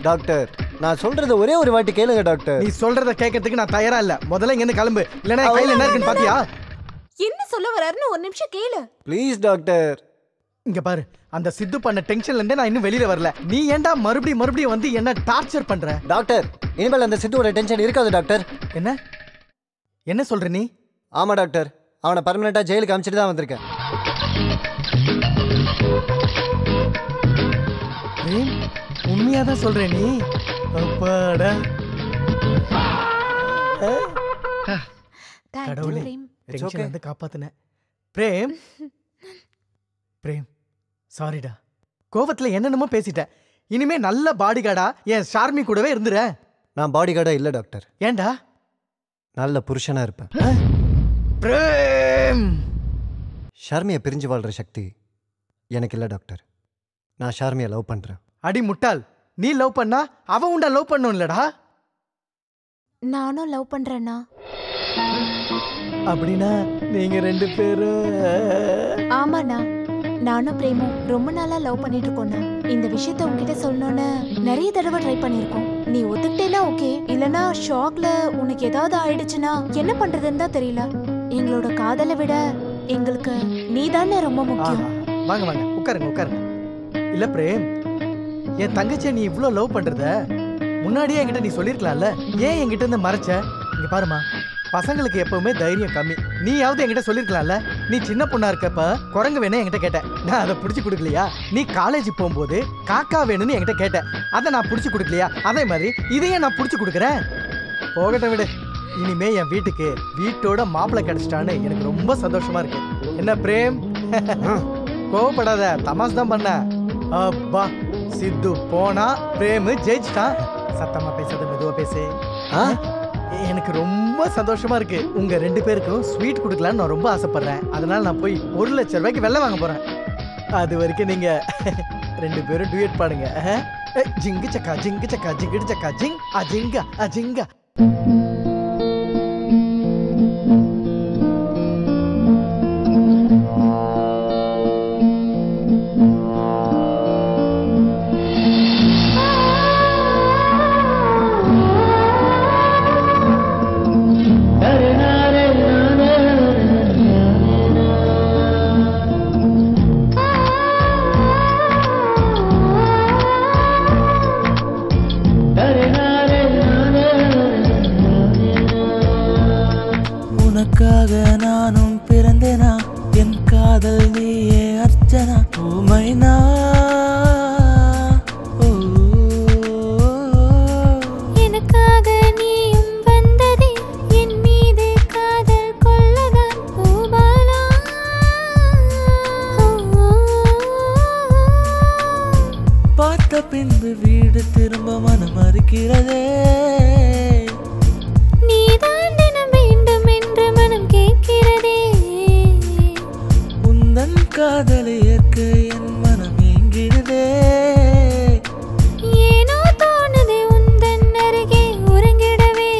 டாக்டர் நான் சொல்றத ஒரே ஒரு வாட்டி கேளுங்க டாக்டர். நீ சொல்றத கேட்கறதுக்கு நான் தயாரா இல்ல. முதல்ல இங்க இருந்து கிளம்பு. இல்லனா கையில என்ன இருக்குன்னு பாத்தியா? என்ன சொல்ல வராருன்னு ஒரு நிமிஷம் கேளு. Please doctor. இங்க பாரு, அந்த சித்து பண்ண டென்ஷன்ல இருந்தே நான் இன்னும் வெளியில வரல. நீ ஏன்டா மறுபடியும் வந்து என்ன டார்ச்சர் பண்ற? டாக்டர் இனிமேல் அந்த சித்துவோட டென்ஷன் இருக்காது டாக்டர். என்ன சொல்ற நீ? ஆமா டாக்டர், அவனை பர்மனெண்டா ஜெயிலுக்கு அனுப்பிச்சிட்டு தான் வந்திருக்கேன். உண்மையாதான் சொல்றேன் நீ? அப்பாடா. கடவுளே டென்ஷன் வந்து காப்பாத்துன. பிரேம் சாரிடா. கோவத்துல என்னென்னமோ பேசிட்டேன். இனிமே நல்ல பாடிகார்டா என் ஷார்மி கூடவே இருந்துற. நான் பாடிகார்டா இல்ல டாக்டர். ஏண்டா? நல்ல புருஷனா இருப்பேன். பிரேம் ஷார்மியை பிரிஞ்சு வாழ்ற சக்தி எனக்கு இல்ல டாக்டர். நான் ஷார்மியை லவ் பண்றேன். அடி முட்டாள், நீ லவ் பண்ணா அவ உண்டா லவ் பண்ணும் இல்லடா? நானும் லவ் பண்றேன்னா? அப்படின்னா நீங்க 2 பேரும்? ஆமாண்ணா, நானும் பிரேமும் ரொம்ப நாளா லவ் பண்ணிட்டு இருக்கோம்ண்ணா. இந்த விஷயத்த உன்கிட்ட சொல்லணும்னு நிறைய தடவை ட்ரை பண்ணிருக்கோம். நீ ஒத்துக்கிட்டேனா ஓகே, இல்லனா ஷாக்ல உனக்கு ஏதாவது ஆயிடுச்சுன்னா என்ன பண்றதுன்னு தான் தெரியல. எங்களோட காதலை விட எங்களுக்கு நீதானே ரொம்ப முக்கியம். வாங்க வாங்க உட்காருங்க. இல்ல பிரேம், என் தங்கச்சியை நீ இவ்ளோ லவ் பண்றத முன்னாடியே என்கிட்ட நீ சொல்லிருக்கலாம்ல. ஏன் என்கிட்ட இருந்து மறைச்ச? இங்க பாருமா, பசங்களுக்கு எப்பவுமே தைரியம் கம்மி. நீயாவது என்கிட்ட சொல்லிருக்கலாம்ல. நீ சின்ன பொண்ணா இருக்கப்ப குரங்கு வேணும் என்கிட்ட கேட்ட, நான் அதை பிடிச்சி கொடுக்கலையா? நீ காலேஜ் போகும்போது காக்கா வேணும்னு என்கிட்ட கேட்ட, அதை நான் பிடிச்சி கொடுக்கலையா? அதே மாதிரி இதையே நான் பிடிச்சி கொடுக்குறேன். போகட்டும் விடு. இனிமே என் வீட்டுக்கு வீட்டோட மாப்பிள்ளை கிடைச்சிட்டான்னு எனக்கு ரொம்ப சந்தோஷமா இருக்கு. என்ன பிரேம்? கோவப்படாத, தமாஸ் தான் பண்ண. அப்பா சித்து போனா பிரேம் ஜெயிச்சிட்டான். சத்தமா பேசாத, மெதுவா பேசு. எனக்கு ரொம்ப சந்தோஷமா இருக்கு. உங்க 2 பேருக்கும் ஸ்வீட் கொடுக்கலான்னு நான் ரொம்ப ஆசைப்படுறேன். அதனால நான் போய் 1 லட்சம் ரூபாய்க்கு வெள்ளம் வாங்க போறேன். அது வரைக்கும் நீங்க 2 பேரும் டுயட் பாடுங்க. ஜிங்கு சக்கா ஜிங்கு சக்கா ஜிங்கிடு சக்கா ஜிங் அஜிங்கா அஜிங்கா. உனக்காக நானும் பிறந்தேனா, என் காதல் நீயே அர்ச்சனா. ஓ மைனா எனக்காக நீயும் வந்ததே, என் மீது காதல் கொள்ளதான். ஓ பாலா பார்த்த பின்பு வீடு திரும்ப மனம் மறுக்கிறதே. நீதான் தினம் வேண்டும் என்று மனம் கேட்கிறதே. உந்தன் காதலை ஏற்க என் மனம் ஏங்கிடுதே. ஏனோ தோணுதே உந்தன் அருகே உறங்கிடவே.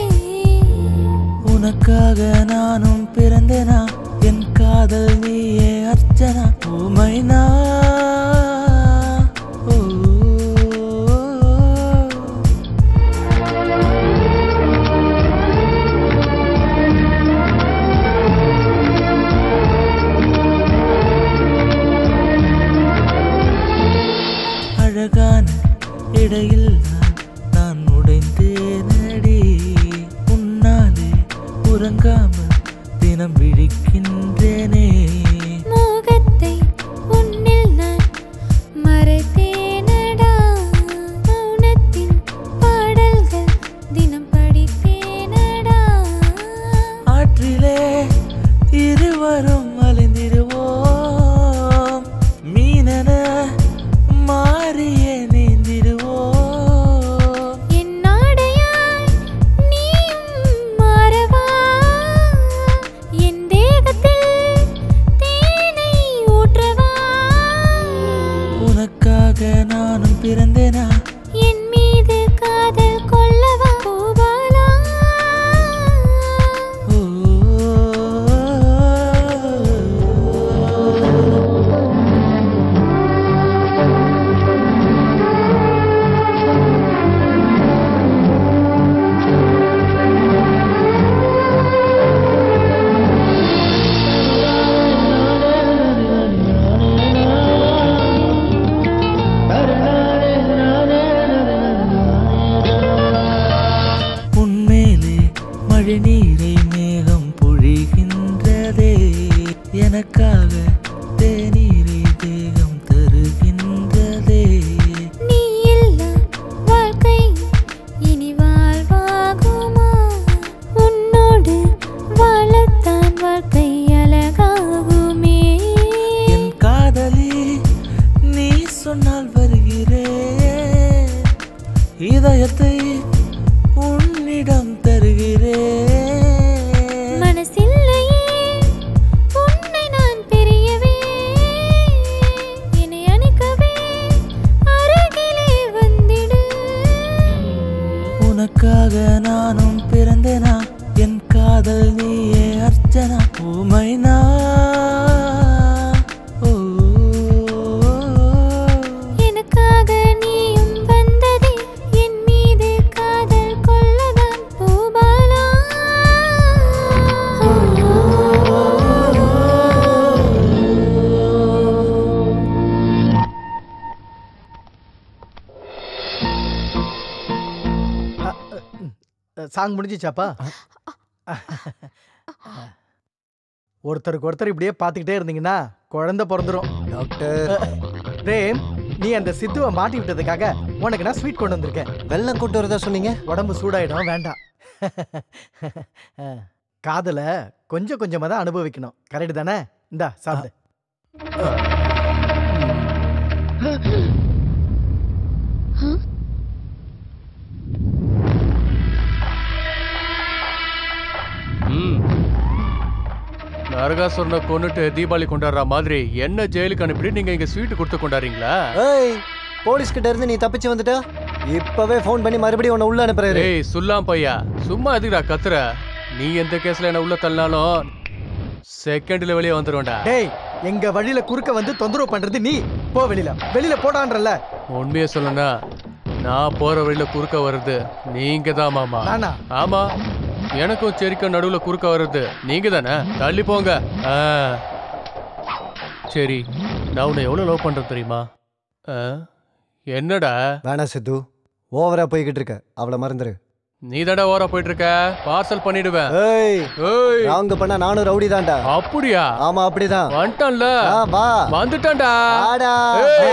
உனக்காக நானும் பிறந்தேனா, என் காதல் நீயே அர்ச்சனா. ஓ மைனா அழகான இடையில் நான் உடைந்தேனடி. உன்னாலே உறங்காமல் தினம் விழிக்கின்றேனே. மோகத்தை உன்னில் நான் மறைத்தேனடா. மௌனத்தின் பாடல்கள் தினம் படித்தேனடா. ஆற்றிலே இருவரும் அலைந்திடுவோம், மீனென மாறியே நீந்திடுவோம். என் நாடையாய் நீயும் மாறவா. என் தேகத்தில் தேனை ஊற்றவா. உனக்காக நானும் பிறந்தேனா, என் மீது காதல் கொள்ளவா. கோபாலா உன்மேலே மழை நீரை மேகம் பொழிகின்றதே. எனக்காக தேநீரை தேகம் தருகின்றதே. நீ இல்லா வாழ்க்கை இனி வாழ்வாகுமா. உன்னோடு வாழத்தான் வாழ்க்கை அழகாகுமே. என் காதலி நீ சொன்னால் வருகிறேன். இதயத்தை உன்னிடம் தருகிறேன். மனசில்லையே உன்னை நான் பிரியவே. என்னை அணைக்கவே அருகிலே வந்திடு. உனக்காக நானும் பிறந்தேனா, என் காதல் நீயே அர்ச்சனா. ஓ மைனா எனக்காக நீயும் வந்ததே, என் மீது காதல் கொள்ளதான். ஓ பாலா சாங் முடிஞ்சிச்சாப்பா? ஒருத்தருக்கு ஒருத்தர் இப்படியே பார்த்துக்கிட்டே இருந்தீங்கன்னா குழந்தை பிறந்துரும். டாக்டர் பிரேம், நீ அந்த சித்துவை மாட்டி விட்டதுக்காக உனக்கு நான் ஸ்வீட் கொண்டு வந்திருக்கேன். வெள்ளம் கொண்டு வரதா சொன்னீங்க. உடம்பு சூடாயிடும், வேண்டாம். காதலை கொஞ்சம் கொஞ்சமாக தான் அனுபவிக்கணும். கரெக்டு தானே? இந்தா சாப்பிடு. நரகாசுரனை கொன்னுட்டு தீபாவளி கொண்டாடுற மாதிரி என்ன ஜெயிலுக்கு அனுப்பிட்டு நீங்க இங்க ஸ்வீட் கொடுத்து கொண்டாடுறீங்களா? ஏய், போலீஸ் கிட்ட இருந்து நீ தப்பிச்சு வந்துட்ட, இப்பவே ஃபோன் பண்ணி மறுபடியும் உன்னை உள்ள அனுப்புறாரு. ஏய் சுல்லாம் பையா, சும்மா எதுக்குடா கத்துற? நீ எந்த கேஸ்ல என்ன உள்ள தள்ளினாலும் செகண்ட்ல வெளியே வந்துருவேன்டா. டேய், எங்க வழியில குறுக்க வந்து தொந்தரவு பண்றது நீ. போ வெளியில, வெளியில போடான்றல. உண்மையை சொல்லனா, நான் போற வழியில குறுக்க வருது நீங்க தான் மாமா. நானா? ஆமா, எனக்கும் செரிக்கும் நடுவுல குறுக்க வருது நீங்க தானே. தள்ளி போங்க. சரி, நான் உன்னை எவ்வளவு லவ் பண்றேன் தெரியுமா? என்னடா? வேணா சித்து, ஓவரா போய்கிட்டு இருக்க, அவளை மறந்துரு. நீ தாண்டா ஓவரா போயிட்டு இருக்க, பார்சல் பண்ணிடுவேன். ஏய், ராங் பண்ணா நானும் ரவுடி தான்டா. அப்படியா? ஆமா, அப்படிதான். வந்துட்டான்ல, வா வந்துட்டான்டா.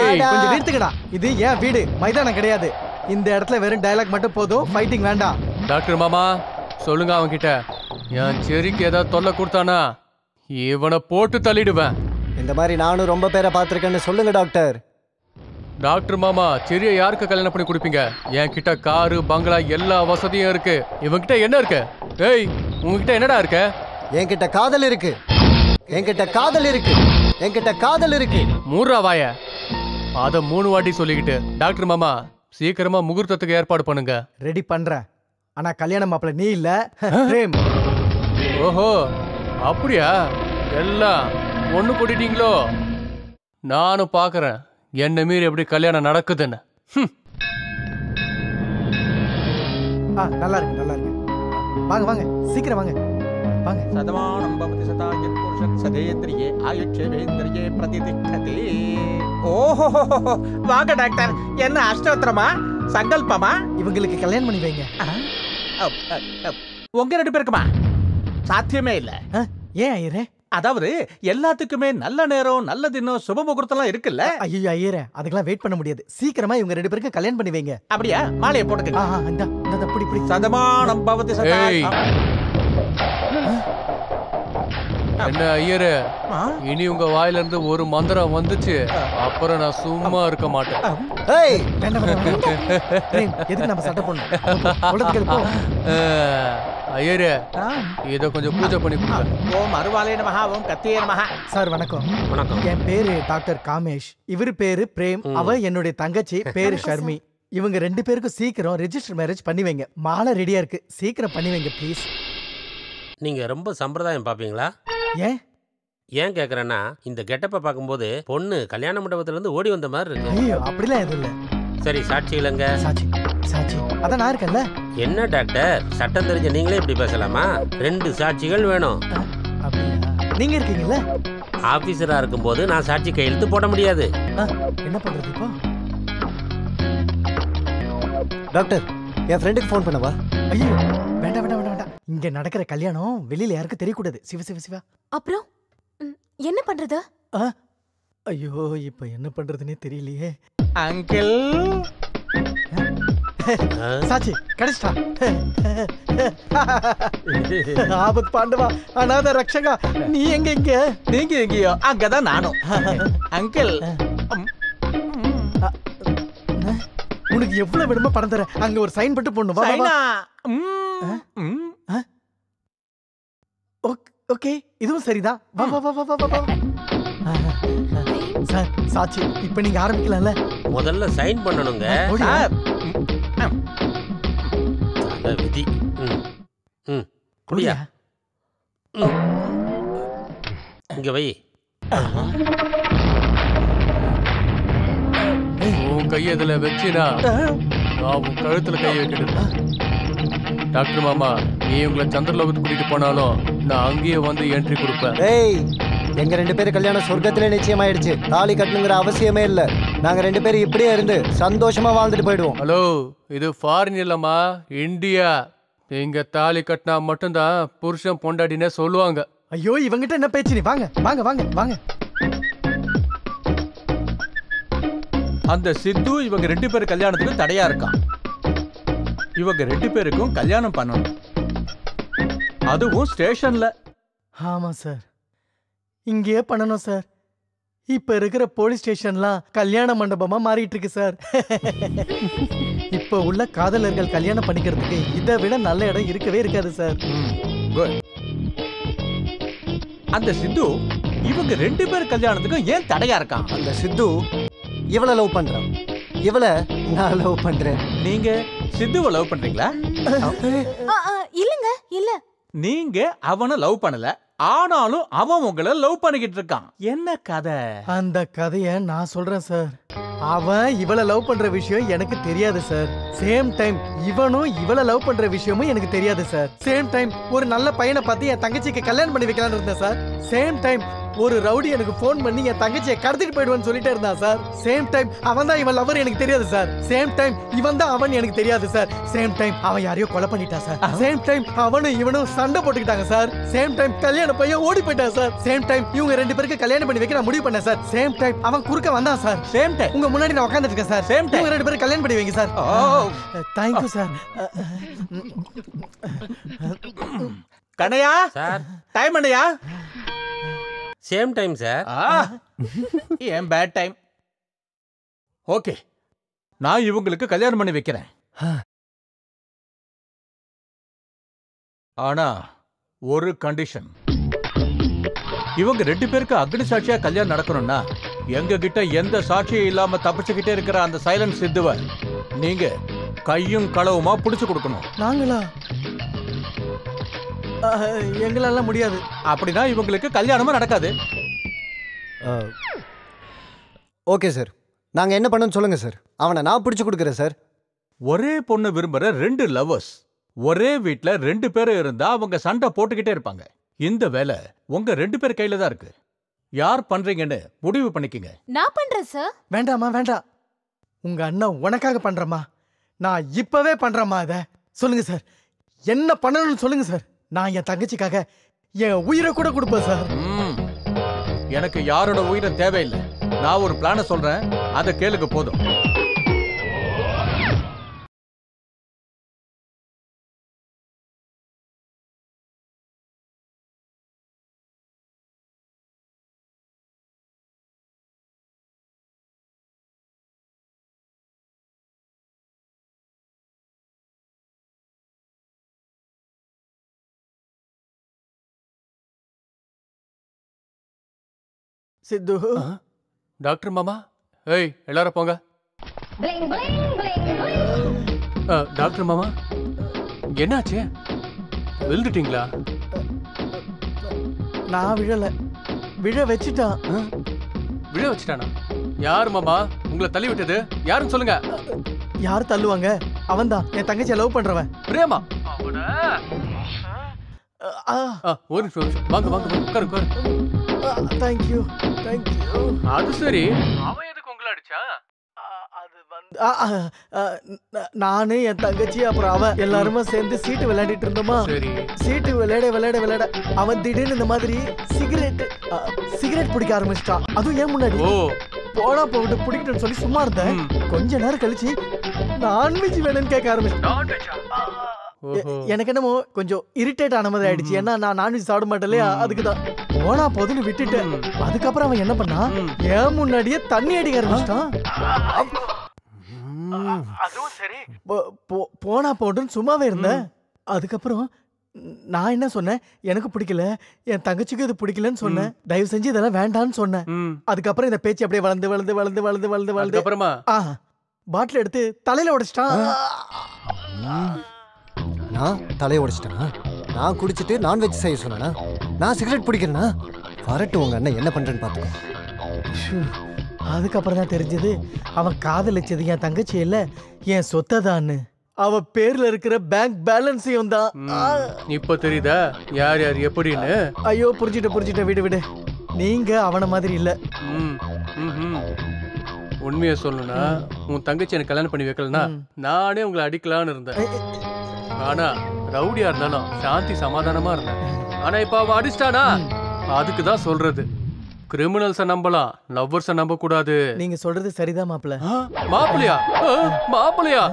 கொஞ்சம் நிறுத்துக்கடா, இது ஏன் வீடு, மைதானம் கிடையாது. இந்த இடத்துல வெறும் டயலாக் மட்டும் போதும், ஃபைட்டிங் வேண்டாம். டாக்டர் மாமா சொல்லுங்க அவன் கிட்ட, என் செரிக்கு ஏதாவது தொல்லை கொடுத்தானா இவனை போட்டு தள்ளிடுவேன். இந்த மாதிரி நானும் ரொம்ப பேரை பார்த்திருக்கேன்னு சொல்லுங்க டாக்டர். டாக்டர் மாமா, செரிய யாருக்கு கல்யாணம் பண்ணி கொடுப்பீங்க? என் கிட்ட காரு பங்களா எல்லா வசதியும் இருக்கு. இவன்கிட்ட என்ன இருக்கு? ஏய், உங்ககிட்ட என்னடா இருக்கு? என்கிட்ட காதல் இருக்கு, என்கிட்ட காதல் இருக்கு, என்கிட்ட காதல் இருக்கு. மூன்றா வாய, அத 3 வாட்டி சொல்லிக்கிட்டு. டாக்டர் மாமா, சீக்கிரமா முகூர்த்தத்துக்கு ஏற்பாடு பண்ணுங்க. ரெடி பண்றேன். ஆனா கல்யாண மாப்பிள்ள நீ இல்ல, பிரேம். ஓஹோ, அப்படியா? எல்லாம் ஒண்ணு கூட்டிட்டீங்களோ? நானும் பாக்குறேன் என்ன மீறி எப்படி கல்யாணம் நடக்குதுன்னு. நல்லா இருக்கு, நல்லா இருக்கு. வாங்க வாங்க, சீக்கிரம் வாங்க வாங்க. சதமானம் பவதி சதாயத் புருஷத் சதேந்திரியே ஆயுட்சேவேந்திரியே பிரதிதிஷ்டதே. ஓஹோ, வாங்க டாக்டர். என்ன அஷ்டோத்திரமா சங்கல்பமா? இவங்களுக்கு கல்யாணம் பண்ணி வைங்க. உங்க 2 பேருக்குமா? சாத்தியமே இல்ல. ஏன் ஐயரே? அதாவது எல்லாத்துக்குமே நல்ல நேரம், நல்ல தினம், சுப முகூர்த்தம்லாம் இருக்குல்ல. ஐயோ ஐயரே, அதுக்கெல்லாம் வெயிட் பண்ண முடியாது. சீக்கிரமா இவங்க 2 பேருக்கும் கல்யாணம் பண்ணி வைங்க. அப்படியா? மாலையை போட்டுக்க. இந்த புடி புடி. சதமானம் பவதி சதாயத். என்ன ஐயரே, இனி உங்க வாயில இருந்து ஒரு மந்திரம் வந்துச்சு, அப்புறம் நான் சும்மா இருக்க மாட்டேன். ஏய், எதுக்கு நம்ம சட்டை பண்ணணும்? ஐயரே, இத கொஞ்சம் பூஜை பண்ணி கொடுங்க. ஓம் அருவாலே நமஹ, ஓம் கத்தியே நமஹ. சார் வணக்கம். வணக்கம். என் பேரு டாக்டர் காமேஷ். இவரு பேரு பிரேம். அவ என்னுடைய தங்கச்சி, பேரு ஷர்மி. இவங்க 2 பேருக்கும் சீக்கிரம் ரெஜிஸ்டர் மேரேஜ் பண்ணி வைங்க. மாலை ரெடியா இருக்கு, சீக்கிரம் பண்ணி வைங்க ப்ளீஸ். நீங்க ரொம்ப சம்பிரதாயம் பாப்பீங்களா? ஏன் ஏன் கேக்குறேன்னா, இந்த கெட்டப்பை பார்க்கும்போது பொண்ணு கல்யாண மண்டபத்துல இருந்து ஓடி வந்த மாதிரி இருக்கு. ஐயோ, அப்படிலாம் எதுவும் இல்ல. சரி, சாட்சிகளங்க? சாட்சி சாட்சி அதான் நான் இருக்கேன்ல. என்ன டாக்டர், சட்டம் தெரிஞ்ச நீங்களே இப்படி பேசலாமா? 2 சாட்சிகள் வேணும். நீங்க இருக்கீங்கல்ல? ஆபீசரா இருக்கும்போது நான் சாட்சி கையெழுத்து போட முடியாது. என்ன பண்றது இப்போ? டாக்டர், என் ஃப்ரெண்டுக்கு ஃபோன் பண்ணவா? ஐயோ, வேண்டாம் வேண்டாம் வேண்டாம். இங்க நடக்கிற கல்யாணம் வெளியில யாருக்கும் தெரியக்கூடாது. சிவ சிவ சிவா. அப்புறம் என்ன பண்றது? ஐயோ, இப்ப என்ன பண்றதுன்னே தெரியலையே. அங்கிள் சாச்சி கிடைச்சிட்டா. ஆபத் பாண்டவா, அநாத ரக்ஷகா, நீ எங்க? இங்க நீங்க எங்கேயோ, அங்கதான் நானும். அங்கிள், உனக்கு எவ்வளவு வேணுமோ பணம் தர. அங்க ஒரு சைன் போட்டு போடணும். ஓகே, இதுவும் சரிதான். வா வா வா வா வா. சார், சாட்சி இப்ப நீங்க ஆரம்பிக்கலாம்ல? முதல்ல சைன் பண்ணணுங்க. விதி. குடியா? இங்க வை. உன் கையை இதுல வச்சினா நான் உன் கழுத்துல கையை வைக்கிடுறேன். டாக்டர் மாமா, நீ உங்களை சந்திரலோகத்துக்கு கூட்டிட்டு போனாலும் நான் அங்கேயே வந்து என்ட்ரி கொடுப்பேன். ஏய், எங்க 2 பேரும் கல்யாணம் சொர்க்கத்திலே நிச்சயமாயிடுச்சு. தாலி கட்டணுங்கிற அவசியமே இல்ல. நாங்க 2 பேரும் இப்படியே இருந்து சந்தோஷமா வாழ்ந்துட்டு போயிடுவோம். ஹலோ, இது ஃபாரின் இல்லம்மா, இந்தியா. இங்க தாலி கட்டினா மட்டும்தான் புருஷன் பொண்டாட்டினே சொல்லுவாங்க. ஐயோ, இவங்கிட்ட என்ன பேச்சு? நீ வாங்க வாங்க வாங்க வாங்க. அந்த சித்து இவங்க 2 பேர் கல்யாணத்துக்கு தடையா இருக்கான். இவங்க 2 பேருக்கும் கல்யாணம் பண்ணணும், அதுவும் ஸ்டேஷன்ல. ஆமா சார், இங்கேயே பண்ணணும் சார். இப்ப இருக்கிற போலீஸ் ஸ்டேஷன்லாம் கல்யாண மண்டபமா மாறிட்டு இருக்கு சார். இப்ப உள்ள காதலர்கள் கல்யாணம் பண்ணிக்கிறதுக்கு இதை விட நல்ல இடம் இருக்கவே இருக்காது சார். அந்த சித்து இவங்க 2 பேர் கல்யாணத்துக்கும் ஏன் தடையா இருக்கான்? அந்த சித்து இவளை லவ் பண்றான், இவளை நான் லவ் பண்றேன். நீங்க சித்துவை லவ் பண்றீங்களா? இல்லங்க இல்ல. நீங்க அவனை லவ் பண்ணல, ஆனாலும் அவன் உங்களை லவ் பண்ணிக்கிட்டு இருக்கான். என்ன கதை? அந்த கதைய நான் சொல்றேன் சார். அவன் இவளை லவ் பண்ற விஷயம் எனக்கு தெரியாது சார். சேம் டைம் இவனும் இவளை லவ் பண்ற விஷயமும் எனக்கு தெரியாது சார். சேம் டைம் ஒரு நல்ல பையனை பார்த்து என் தங்கச்சிக்கு கல்யாணம் பண்ணி வைக்கலாம்னு இருந்தேன் சார். சேம் டைம் ஒரு ரவுடி எனக்கு போன் பண்ணி என் தங்கச்சியை கடத்திட்டு போயிடுவேன்னு சொல்லிட்டே இருந்தான் சார். சேம் டைம் அவன் தான் இவன் லவர் எனக்கு தெரியாது சார். சேம் டைம் இவன் தான் அவன் எனக்கு தெரியாது சார். சேம் டைம் அவன் யாரையோ கொலை பண்ணிட்டான் சார். சேம் டைம் அவனும் இவனும் சண்டை போட்டுக்கிட்டாங்க சார். சேம் டைம் கல்யாண பையன் ஓடி போயிட்டான் சார். சேம் டைம் இவங்க 2 பேருக்கு கல்யாணம் பண்ணி வைக்க நான் முடிவு பண்ணேன் சார். சேம் டைம் அவன் குறுக்க வந்தான் சார். சேம் டைம் உங்க முன்னாடி நான் உட்கார்ந்துட்டு இருக்கேன் சார். சேம் டைம் இவங்க 2 பேருக்கு கல்யாணம் பண்ணி வைங்க sir. Thank you sir. Kannaiya sir, time என்னையா? Same time sir. ஏன் பேட் டைம்? ஓகே, நான் இவங்களுக்கு கல்யாணம் பண்ணி வைக்கிறேன். ஆனா ஒரு கண்டிஷன். இவங்க 2 பேருக்கு அக்னி சாட்சியா கல்யாணம் நடக்கணும்னா எங்க கிட்ட எந்த சாட்சியும் இல்லாம தப்பிச்சுக்கிட்டே இருக்கிற அந்த சைலண்ட் சித்துவ நீங்க கையும் களவுமா புடிச்சு கொடுக்கணும். நாங்களா? எங்களால முடியாது. அப்படின்னா இவங்களுக்கு கல்யாணமும் நடக்காது. ஓகே சார், நாங்க என்ன பண்ணணும்னு சொல்லுங்க சார். அவனை நான் பிடிச்சு கொடுக்குறேன் சார். ஒரே பொண்ணு விரும்புற 2 லவ்வர்ஸ் ஒரே வீட்ல 2 பேரும் இருந்தா அவங்க சண்டை போட்டுக்கிட்டே இருப்பாங்க. இந்த வேலை உங்க 2 பேர் கையில தான் இருக்கு. யார் பண்றீங்கன்னு முடிவு பண்ணிக்கங்க. நான் பண்றேன் சார். வேண்டாமா வேண்டாம். உங்க அண்ணன் உனக்காக பண்றமா, நான் இப்பவே பண்றமா. இத சொல்லுங்க சார், என்ன பண்ணணும்னு சொல்லுங்க சார். நான் என் தங்கச்சிக்காக என் உயிரை கூட கொடுப்பேன் சார். எனக்கு யாரோட உயிரை தேவையில்லை. நான் ஒரு பிளான சொல்றேன், அதை கேளுங்க போதும். சித்து. டாக்டர் மாமா, ஏய் எல்லாரும் போங்க. டாக்டர் மாமா, என்னாச்சு? விழுந்துட்டீங்களா? நான் விழல, விழ வச்சுட்டான். விழ வச்சுட்டானா? யார் மாமா உங்களை தள்ளி விட்டது? யாருன்னு சொல்லுங்க. யார் தள்ளுவாங்க? அவன்தான், என் தங்கச்சியை லவ் பண்றவன். பிரேமா? ஒரு நிமிஷம், வாங்க வாங்க, உட்காரு உட்காரு. Thank you thank you. அது சரி, அவன் எதுக்கு உங்களை அடிச்சா? நானு என் தங்கச்சி அப்புறம் அவன் எல்லாருமே சேர்ந்து சீட்டு விளையாடிட்டு இருந்தோமா. சீட்டு விளையாட விளையாட விளையாட அவன் திடீர்னு இந்த மாதிரி சிகரெட் பிடிக்க ஆரம்பிச்சிட்டான். அதுவும் ஏன் முன்னாடி. போனா போட்டு பிடிக்கிட்டு சொல்லி சும்மா இருந்தேன். கொஞ்ச நேரம் கழிச்சு நான்வெஜ் வேணும்னு கேட்க ஆரம்பிச்சிட்டான். எனக்கு என்னமோ கொஞ்சம் இரிட்டேட் ஆன மாதிரி ஆயிடுச்சு. ஏன்னா நான் நான்வெஜ் சாப்பிட மாட்டேன் இல்லையா, அதுக்குதான். போனா போதுன்னு விட்டுட்டேன். அதுக்கப்புறம் அவன் என்ன பண்ணா, ஏன் முன்னாடியே தண்ணி அடிக்க ஆரம்பிச்சிட்டான். அதுவும் சரி, போனா போட்டுன்னு சும்மாவே இருந்தேன். அதுக்கப்புறம் நான் என்ன சொன்னேன், எனக்கு பிடிக்கல, என் தங்கச்சிக்கு இது பிடிக்கலன்னு சொன்னேன். தயவு செஞ்சு இதெல்லாம் வேண்டான்னு சொன்னேன். அதுக்கப்புறம் இந்த பேச்சு அப்படியே வளர்ந்து வளர்ந்து வளர்ந்து வளர்ந்து வளர்ந்து வளர்ந்து அப்புறமா பாட்டில் எடுத்து தலையில உடைச்சிட்டான். நான் தலையை உடைச்சிட்டேனா? நான் குடிச்சிட்டு நான்வெஜ் செய்ய சொன்னா? நான் சிகரெட் பிடிக்கிறேன்னா? வரட்டு உங்க அண்ணன் என்ன பண்றேன்னு பாத்துக்கோ. அதுக்கப்புறம் தான் தெரிஞ்சது அவன் காதலிச்சது என் தங்கச்சி இல்ல, என் சொத்தை தான்னு. அவ பேர்ல இருக்கிற பேங்க் பேலன்ஸையும் தான். இப்ப தெரியுதா யார் யார் எப்படின்னு? ஐயோ புரிஞ்சுட்ட விடு விடு. நீங்க அவன மாதிரி இல்ல. உண்மையை சொல்லணும்னா உன் தங்கச்சி எனக்கு கல்யாணம் பண்ணி வைக்கலனா நானே உங்களை அடிக்கலான்னு இருந்தேன். ஆனா ரவுடியா இருந்தாலும் சாந்தி சமாதானமா இருந்தேன். ஆனா இப்ப அவன் அடிச்சிட்டானா, அதுக்குதான் சொல்றது, கிரிமினல்ஸ நம்பலாம், லவ்வர்ஸ நம்ப கூடாது. நீங்க சொல்றது சரிதான் மாப்பிள்ள. மாப்பிள்ளையா? மாப்பிள்ளையா?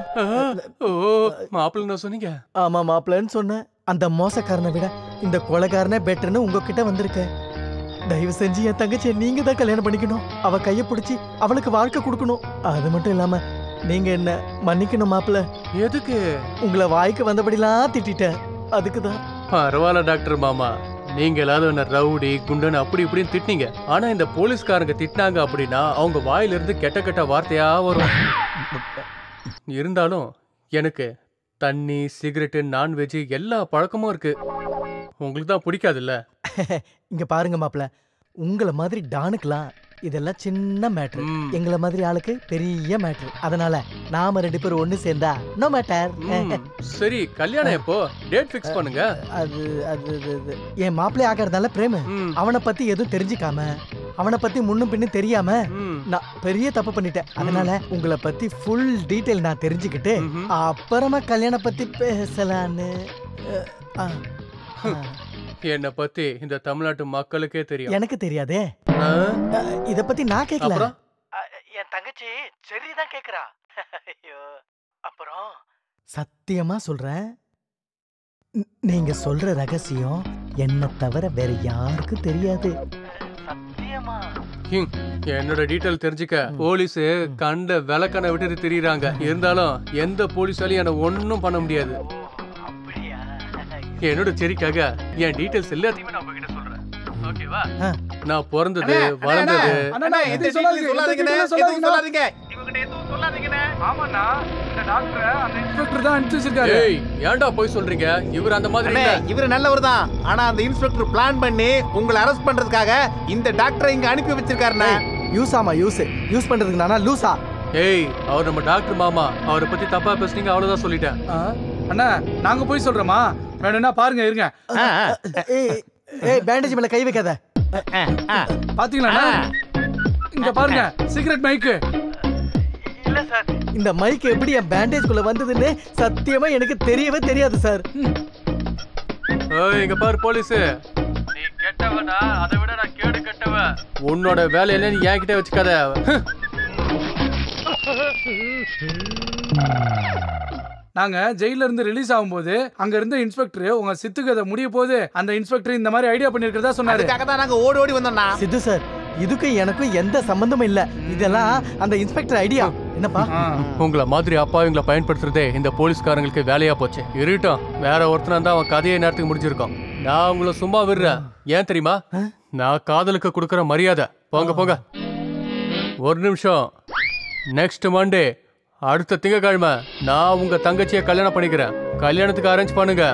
மாப்பிள்ளை சொன்னீங்க? ஆமா மாப்பிள்ளன்னு சொன்னேன். அந்த மோசக்காரனை விட இந்த கொலைகாரனே பெட்டர்னு உங்ககிட்ட வந்திருக்கேன். தயவு செஞ்சு என் தங்கச்சியை நீங்க தான் கல்யாணம் பண்ணிக்கணும். அவ கையை பிடிச்சி அவளுக்கு வாழ்க்கை கொடுக்கணும். அது மட்டும் இல்லாம நீங்க என்ன மன்னிக்கணும் மாப்பிள்ள. எதுக்கு? உங்களை வாய்க்கு வந்தபடிலாம் திட்டேன், அதுக்குதான். பரவாயில்ல டாக்டர் மாமா, நீங்க எல்லாரும் என்ன ரவுடி குண்டுன்னு அப்படி இப்படின்னு திட்டினீங்க. ஆனா இந்த போலீஸ்காரங்க திட்டினாங்க அப்படின்னா அவங்க வாயிலிருந்து கெட்ட கெட்ட வார்த்தையா வரும். இருந்தாலும் எனக்கு தண்ணி, சிகரெட்டு, நான்வெஜ் எல்லா பழக்கமும் இருக்கு. உங்களுக்கு தான் பிடிக்காதுல்ல? இங்க பாருங்க மாப்ள, உங்களை மாதிரி டானுக்கலாம் இதெல்லாம் சின்ன மேட்ரு, எங்களை மாதிரி ஆளுக்கு பெரிய மேட்ரு. அதனால நாம 2 பேரும் ஒண்ணு சேர்ந்தா நோ மேட்டர். சரி, கல்யாணம் எப்போ? டேட் ஃபிக்ஸ் பண்ணுங்க. அது அது அது என் மாப்பிள்ளை ஆகிறதால பிரேம் அவனை பத்தி எதுவும் தெரிஞ்சுக்காம, அவனை பத்தி முன்னும் பின்னும் தெரியாம நான் பெரிய தப்பு பண்ணிட்டேன். அதனால உங்களை பத்தி ஃபுல் டீடைல் நான் தெரிஞ்சுக்கிட்டு அப்புறமா கல்யாணம் பத்தி பேசலான்னு. என்ன பத்தி இந்த தமிழ்நாட்டு மக்களுக்கே தெரியும். எனக்கு தெரியாதே. இத பத்தி நான் கேட்கல. என் தங்கச்சி சரிதான் கேக்குறா. ஐயோ, அப்புறம் சத்தியமா சொல்றேன், நீங்க சொல்ற ரகசியம் என்ன தவிர வேற யாருக்கும் தெரியாது. சத்தியமா. என்னோட டீடைல் தெரிஞ்சுக்க போலீஸ் கண்ட விளக்கணை விட்டு திரியுறாங்க. இருந்தாலும் எந்த போலீஸாலையும் என்ன ஒன்னும் பண்ண முடியாது. என்னோட சரிக்காக என் டீடைல்ஸ் எல்லாத்தையுமே நான் உங்ககிட்ட சொல்றேன். ஓகேவா? நான் பிறந்தது, வளர்ந்தது. ஏன்டா போய் சொல்றீங்க? இவர் அந்த மாதிரி இவர் நல்லவர் தான். ஆனா அந்த இன்ஸ்பெக்டர் பிளான் பண்ணி உங்களை அரெஸ்ட் பண்றதுக்காக இந்த டாக்டரை இங்க அனுப்பி வச்சிருக்காருண்ணே. யூஸாமா யூஸ் பண்றதுக்கு நானா லூசா? ஏய், அவர் நம்ம டாக்டர் மாமா. அவரை பத்தி தப்பா பேசுனீங்க, அவ்வளவுதான் சொல்லிட்டேன். அண்ணா நாங்க போய் சொல்றோமா? வேணும்னா பாருங்க, இருங்க. ஏய், பேண்டேஜ் மேல கை வைக்காத. பாத்தீங்களா? இங்க பாருங்க, சிகரெட் மைக்கு. இல்ல சார், இந்த மைக் எப்படி என் பேண்டேஜ் குள்ள வந்ததுன்னு சத்தியமா எனக்கு தெரியவே தெரியாது சார். ஏய், இங்க பாரு போலீஸ், நீ கெட்டவனா? அதை விட நான் கேடு கெட்டவன். உன்னோட வேலை என்ன நீ என்கிட்ட வச்சுக்காத. நாங்க ஜெயில இருந்து ரிலீஸ் ஆகும்போது அங்க இருந்த இன்ஸ்பெக்டர் உங்க சித்துக்கதை முடிய போது அந்த இன்ஸ்பெக்டர் இந்த மாதிரி ஐடியா பண்ணிருக்கிறதா சொன்னாரு. அதுக்காக தான் நாங்க ஓடி வந்தோம்னா. சித்து சார், இதுக்கு எனக்கும் எந்த சம்பந்தமும் இல்ல. இதெல்லாம் அந்த இன்ஸ்பெக்டர் ஐடியா. என்னப்பா? உங்களை மாதிரி அப்பாவிங்களை பயன்படுத்துறதே இந்த போலீஸ்காரங்களுக்கு வேலையா போச்சு. இருட்டும், வேற ஒருத்தனா இருந்தா அவன் கதையை நேரத்துக்கு முடிஞ்சிருக்கும். நான் உங்களை சும்மா விடுறேன். ஏன் தெரியுமா? நான் காதலுக்கு கொடுக்குற மரியாதை. போங்க போங்க. ஒரு நிமிஷம். நெக்ஸ்ட் மண்டே, அடுத்த திங்கக்கிழமை நான் உங்க தங்கச்சியை கல்யாணம் பண்ணிக்கிறேன். கல்யாணத்துக்கு அரேஞ்ச் பண்ணுங்க.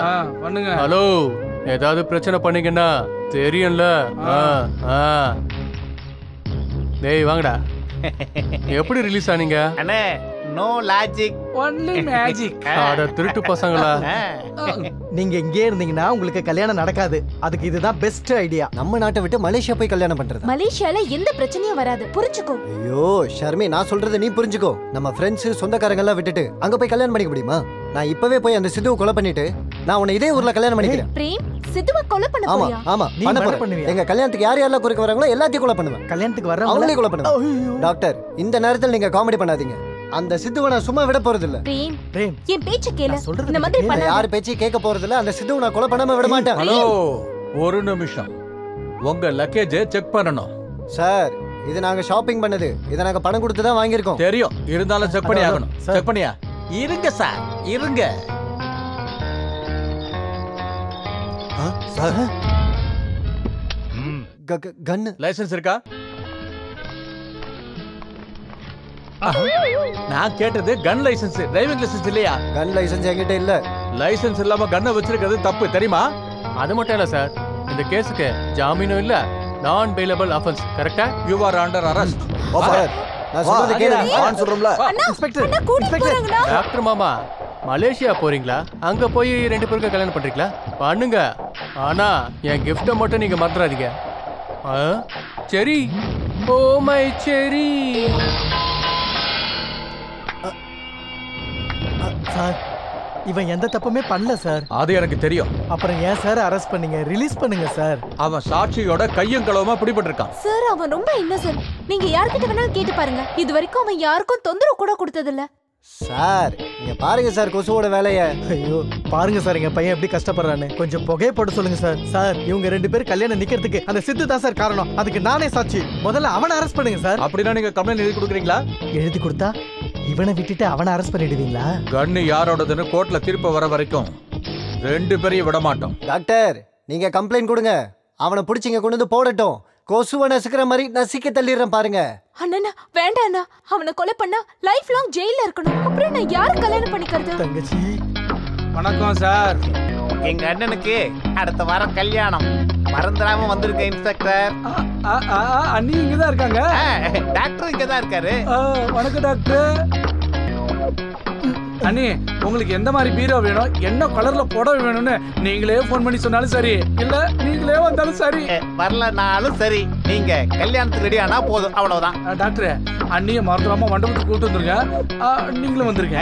ஹலோ, ஏதாவது பிரச்சனை பண்ணீங்கன்னா தெரியும்ல. டேய் வாங்கடா. எப்படி ரிலீஸ் ஆனீங்க? அண்ணே, நோ லாஜிக், ஒன்லி மேஜிக். அட திருட்டு பசங்களா. நீங்க இங்கே இருந்தீங்கன்னா உங்களுக்கு கல்யாணம் நடக்காது. அதுக்கு இதுதான் பெஸ்ட் ஐடியா. நம்ம நாட்டை விட்டு மலேசியா போய் கல்யாணம் பண்றது. மலேசியால எந்த பிரச்சனையும் வராது, புரிஞ்சுக்கோ. ஐயோ ஷர்மி, நான் சொல்றதை நீ புரிஞ்சுக்கோ. நம்ம ஃப்ரெண்ட்ஸ் சொந்தக்காரங்க எல்லாம் விட்டுட்டு அங்க போய் கல்யாணம் பண்ணிக்க முடியுமா? நான் இப்பவே போய் அந்த சித்துவை கொலை பண்ணிட்டு நான் உன்னை இதே ஊர்ல கல்யாணம் பண்ணிக்கிறேன். பிரேம், சித்துவை கொலை பண்ண ஆமா போறியா? ஆமா, பண்ண போறேன். எங்க கல்யாணத்துக்கு யார் யாரெல்லாம் குறுக்க வராங்களோ எல்லாத்தையும் கொலை பண்ணுவேன். கல்யாணத்துக்கு வர்றவங்க அவங்களே கொலை பண்ணுவேன். டாக்டர், இந்த நேரத்தில் நீங்க காமெடி பண்ணாதீங்க. அந்த சித்துவை நான் சும்மா விட போறது இல்ல. பிரேம், என் பேச்ச கேளு. இந்த மாதிரி பண்ணாத. யார் பேச்சையும் கேட்க போறது இல்ல. அந்த சித்துவை நான் கொலை பண்ணாம விட மாட்டேன். ஹலோ, ஒரு நிமிஷம். உங்க லக்கேஜ் செக் பண்ணணும். சார், இது நாங்க ஷாப்பிங் பண்ணது. இத நாங்க பணம் கொடுத்து தான் வாங்கியிருக்கோம். தெரியும், இருந்தாலும் செக் பண்ணி ஆகணும். செக் பண்ணியா? இருங்க சார், இருங்க. சார், கன் லைசென்ஸ் இருக்கா? நான் கேட்டது கன் லைசென்ஸ், டிரைவிங் லைசென்ஸ் இல்லையா? கன் லைசென்ஸ் என்கிட்ட இல்ல. லைசென்ஸ் இல்லாம கன்னை வச்சிருக்கிறது தப்பு, தெரியுமா? அது மட்டும் இல்ல சார், இந்த கேஸுக்கு ஜாமீனும் இல்ல, நான் பெயிலபிள் ஆஃபென்ஸ். கரெக்ட்டா? You are under arrest. Sir, நான் சொல்றது கேளுங்க. நான் சொல்றேன்ல. இன்ஸ்பெக்டர், டாக்டர் மாமா, மலேசியா போறீங்களா? அங்க போய் 2 பேருக்கு கல்யாணம் பண்றீங்களா? பண்ணுங்க. ஆனா என் கிஃப்ட மட்டும் நீங்க மறந்துடாதீங்க. சரி. ஓ மை செரி. சார், இவன் எந்த தப்புமே பண்ணல சார். அது எனக்கு தெரியும். அப்புறம் ஏன் சார் அரெஸ்ட் பண்ணீங்க? ரிலீஸ் பண்ணுங்க சார். அவன் சாட்சியோட கையும் களவுமா பிடிபட்டிருக்கான். சார், அவன் ரொம்ப இன்னசென்ட். நீங்க யார்கிட்ட வேணாலும் கேட்டு பாருங்க. இது வரைக்கும் அவன் யாருக்கும் தொந்தரவு கூட கொடுத்தது இல்ல. சார், இங்க பாருங்க சார், கொசுவோட வேலைய. ஐயோ, பாருங்க சார், எங்க பையன் எப்படி கஷ்டப்படுறான்னு. கொஞ்சம் புகையை போட சொல்லுங்க சார். சார், இவங்க 2 பேரும் கல்யாணம் நிக்கிறதுக்கு அந்த சித்து தான் சார் காரணம். அதுக்கு நானே சாட்சி. முதல்ல அவனை அரெஸ்ட் பண்ணுங்க சார். அப்படின்னா நீங்க கம்ப்ளைண்ட் எழுதி கொடுக்குறீங்களா? எழுதி கொடுத்தா இவனை விட்டுட்டு அவனை அரெஸ்ட் பண்ணிடுவீங்களா? கன்னு யாரோடதுன்னு கோர்ட்ல திருப்ப வர வரைக்கும் 2 பேரையும் விட மாட்டோம். டாக்டர், நீங்க கம்ப்ளைண்ட் கொடுங்க. அவனை பிடிச்சிங்க கொண்டு வந்து போடட்டும். கொசுவை நசுக்கிற மாதிரி நசிக்க தள்ளிடுறேன் பாருங்க. அண்ணா வேண்டாம் அண்ணா. அவனை கொலை பண்ணா லைஃப் லாங் ஜெயில இருக்கணும். அப்புறம் நான் யாரை கல்யாணம் பண்ணிக்கிறது? தங்கச்சி வணக்கம் சார். எங்க அண்ணனுக்கு அடுத்த வாரம் கல்யாணம். மறந்துடாம வந்திருக்க இன்ஸ்பெக்டர். அண்ணி இங்கதான் இருக்காங்க. டாக்டர் இங்கதான் இருக்காரு. வணக்கம் டாக்டர். அண்ணி உங்களுக்கு எந்த மாதிரி பீரோ வேணும், என்ன கலர்ல புடவை வேணும்னு நீங்களே போன் பண்ணி சொன்னாலும் சரி, இல்ல நீங்களே வந்தாலும் சரி. வரலனாலும் சரி, நீங்க கல்யாணத்துக்கு ரெடி ஆனா போதும், அவ்வளவுதான். டாக்டர் அண்ணிய மறந்துடாம மண்டபத்துக்கு கூட்டு வந்துருங்க. நீங்களும் வந்துருங்க.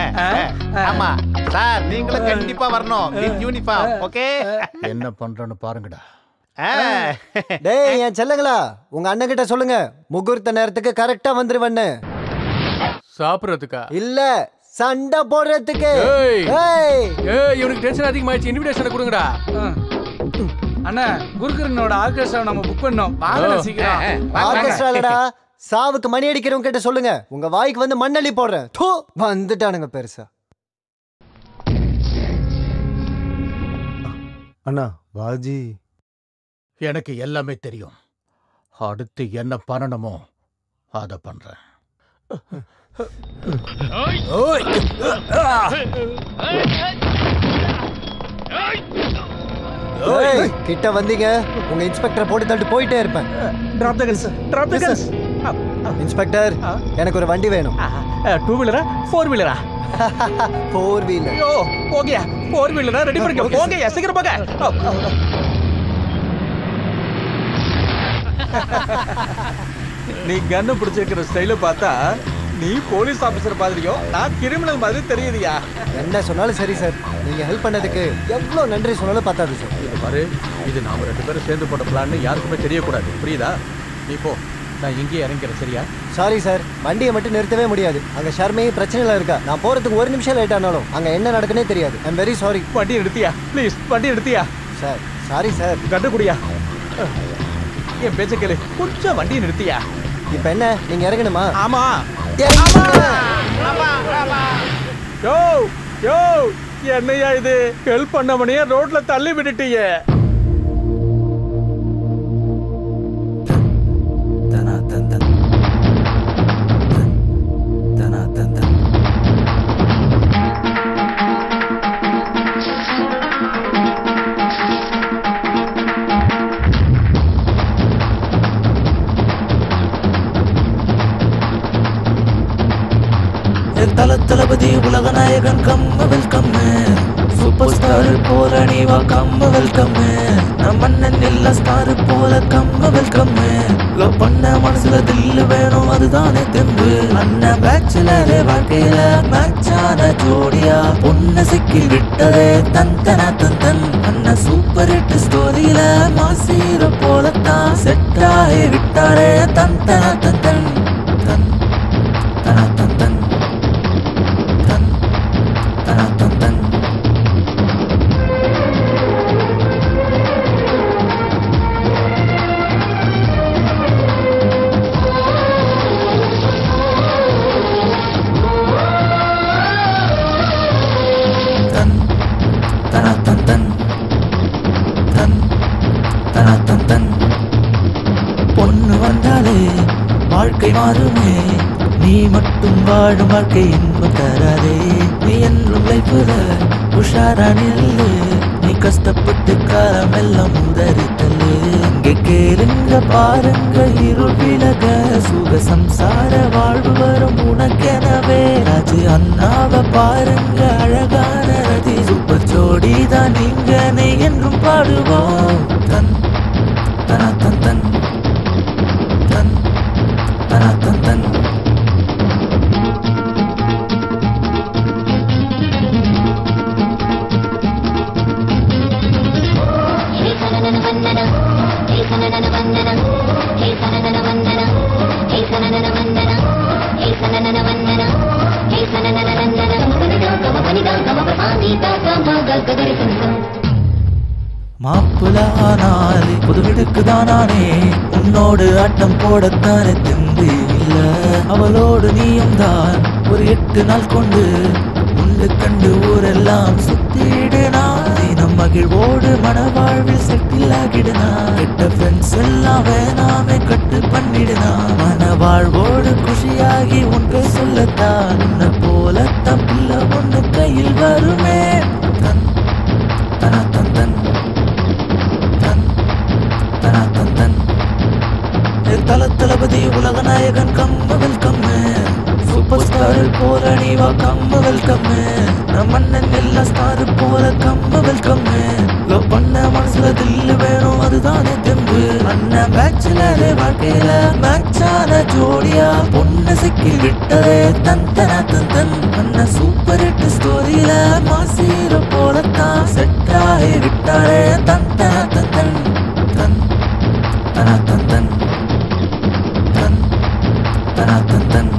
ஆமா சார், நீங்களும் கண்டிப்பா வரணும் வித் யூனிஃபார்ம். ஓகே, என்ன பண்றேன்னு பாருங்கடா. டேய் என் செல்லங்களா, உங்க அண்ணன் கிட்ட சொல்லுங்க முகூர்த்த நேரத்துக்கு கரெக்டா வந்துருவன்னு. சாப்பிடுறதுக்கா? இல்ல, சண்டை போடுறதுக்கு. இவனுக்கு டென்ஷன் அதிகமாயிடுச்சு. இன்விடேஷனை கொடுங்கடா. அண்ணா குருகரனோட ஆர்கெஸ்ட்ரா நம்ம புக் பண்ணோம். வாங்க சீக்கிரம். ஆர்கெஸ்ட்ராலடா, சாவுக்கு மணி அடிக்கிறவங்க கிட்ட சொல்லுங்க உங்க வாய்க்கு வந்து மண்ணள்ளி போடுறேன். தூ வந்துட்டானுங்க பெருசா. அண்ணா வாஜி, எனக்கு எல்லாமே தெரியும். அடுத்து என்ன பண்ணணுமோ அதை பண்றேன். கிட்ட வந்தீங்க உங்க இன்ஸ்பெக்டரை போட்டு தள்ளிட்டு போயிட்டே இருப்பேன். டிராப் தி கன்ஸ், டிராப் தி கன்ஸ். இன்ஸ்பெக்டர், எனக்கு ஒரு வண்டி வேணும். 2 வீலரா 4 வீலரா? 4 வீலர். ஐயோ போங்கயா, 4 வீலரா ரெடி பண்ணுங்க. போங்கயா சீக்கிரம் போங்க. நீ கன்னு பிடிச்சிருக்கிற ஸ்டைல பார்த்தா நீ போலீஸ் ஆபீசர் மாதிரியோ நான் கிரிமினல் மாதிரி தெரியுதியா? என்ன சொன்னாலும் சரி சார், நீங்க ஹெல்ப் பண்ணதுக்கு எவ்வளவு நன்றி சொன்னாலும் பத்தாது சார். இது பாரு, இது நாம 2 பேரும் சேர்ந்து போட்ட பிளான்னு யாருக்குமே தெரியக்கூடாது, புரியுதா? நீ போ, நான் இங்கேயே இறங்கிறேன், சரியா? சாரி சார், வண்டியை மட்டும் நிறுத்தவே முடியாது. அங்க ஷர்மே பிரச்சனைல இருக்கா. நான் போறதுக்கு 1 நிமிஷம் லேட் ஆனாலும் அங்க என்ன நடக்குன்னே தெரியாது. ஐ அம் வெரி சாரி. வண்டி நிறுத்தியா ப்ளீஸ், வண்டி நிறுத்தியா சார். Sorry sir. கண்டு குடியா, என் பேச்ச கேளு, கொஞ்சம் வண்டி நிறுத்தியா. இப்ப என்ன, நீங்க இறங்கணுமா? ஆமா. யோ யோ, என்னையா இது? ஹெல்ப் பண்ணவனையே ரோட்ல தள்ளி விட்டுட்டீங்க. தளபதி உலக நாயகன் கம்ம வெல்கம், சூப்பர் ஸ்டார் போல நீவா கம்ம வெல்கம், நம்ம அண்ணன் எல்லா ஸ்டார் போல கம்ம வெல்கம். லவ் பண்ண மனசுல தில்லு வேணும், அதுதானே தெம்பு. அண்ணன் பேச்சுலர் வாழ்க்கையில மேட்சான ஜோடியா பொண்ணு சிக்கி விட்டதே தந்தனா தந்தன். அண்ணன் சூப்பர் ஹிட் ஸ்டோரியில மாசீர போலத்தான் செட் ஆகி விட்டாரே தந்தனா தந்தன். தன் தனா தந்தன். பொண்ணு வந்தாலே வாழ்க்கை மாறுமே, நீ மட்டும் வாழும் வாழ்க்கை இன்பம் தராதே. நீ என்றும் லைஃப்ல உஷாரா நில்லு, நீ கஷ்டப்பட்டு காலம் எல்லாம் உதறி தள்ளு. அங்கே கேளுங்க பாருங்க இருள் விலக, சுக சம்சார வாழ்வு வரும் உனக்கெனவே. ராஜு அண்ணாவை பாருங்க அழகான ரதி, சூப்பர் ஜோடி தான் நீங்க நீ என்றும் பாடுவோம். தன் தனா தன் தன் தன் தனா தன் தன். மாப்பிள ஆனாலே புது வீடுக்குதான் நானே, உன்னோடு ஆட்டம் போடத்தானே தெம்பு இல்ல. அவளோடு நீயும் தான் ஒரு 8 நாள் கொண்டு உண்டு கண்டு ஊரெல்லாம் சுத்திடு. நான் நம்ம மகிழ்வோடு மனவாழ்வில் செட்டில் ஆகிடுனா கெட்ட ஃப்ரெண்ட்ஸ் எல்லாம் வேணாமே கட்டு பண்ணிடுனா மனவாழ்வோடு குஷியாகி உன் பேர் சொல்லத்தான் உன்னை போல தப்பில்ல ஒன்று கையில் வருமே தன் தன தந்தன் தன் தன தந்தன் தளபதி உலக நாயகன் கம்ம வெல்கம் சூப்பர் ஸ்டார் போல நீவா கம்ம வெல்கம் மன்னன் எல்லா ஸ்டார் போல கம்ம வெல்கம் லோ பண்ண மனசுல தில்லு வேணும் அதுதானே தெம்பு அண்ணன் பேச்சுலரே வாழ்க்கையில மேட்சான ஜோடியா பொண்ணு சிக்கி விட்டதே தன் தன தந்தன் அண்ணன் சூப்பர் ஹிட் ஸ்டோரியில மாசீர போலத்தான் செட் ஆகி விட்டாரே தன் தன தந்தன் தன் தன தந்தன் தன் தன தந்தன்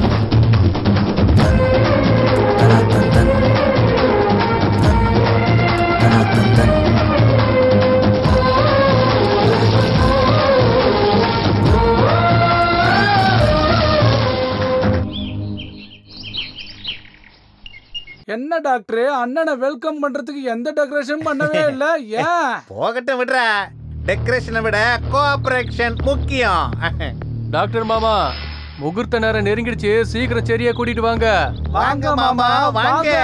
என்ன டாக்டர் அண்ணனை வெல்கம் பண்றதுக்கு எந்த டெக்கரேஷன் பண்ணவே இல்ல ஏன் போகட்டும் விடுற டெக்கரேஷனை விட கோஆபரேஷன் முக்கியம் டாக்டர் மாமா முகூர்த்த நேரம் நெருங்கிடுச்சு சீக்கிரம் சரியா கூட்டிட்டு வாங்க வாங்க மாமா வாங்க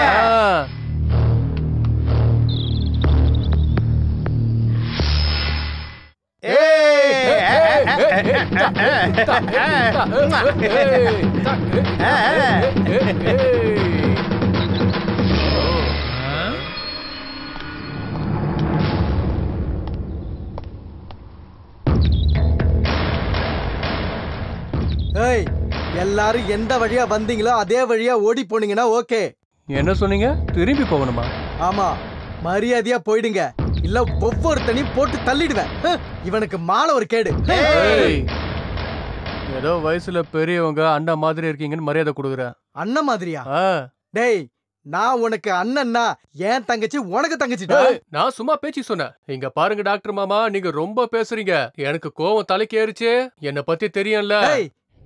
ஏய் எல்லாரும் எந்த வழியா வந்தீங்களோ அதே வழியா ஓடி போனீங்கன்னா ஓகே. என்ன சொன்னீங்க? திரும்பி போகணுமா? ஆமா, மரியாதையா போயிடுங்க, இல்ல ஒவ்வொருத்தனையும் போட்டு தள்ளிடுவேன். இவனுக்கு மாலை ஒரு கேடு. ஏதோ வயசுல பெரியவங்க அண்ணன் மாதிரி இருக்கீங்கன்னு மரியாதை கொடுக்குற. அண்ணன் மாதிரியா? டேய், நான் உனக்கு அண்ணன்னா என் தங்கச்சி உனக்கு தங்கச்சிடா. நான் சும்மா பேச்சு சொன்னேன். இங்க பாருங்க டாக்டர் மாமா, நீங்க ரொம்ப பேசுறீங்க. எனக்கு கோவம் தலைக்கு ஏறிச்சு. என்ன பத்தி தெரியும்ல.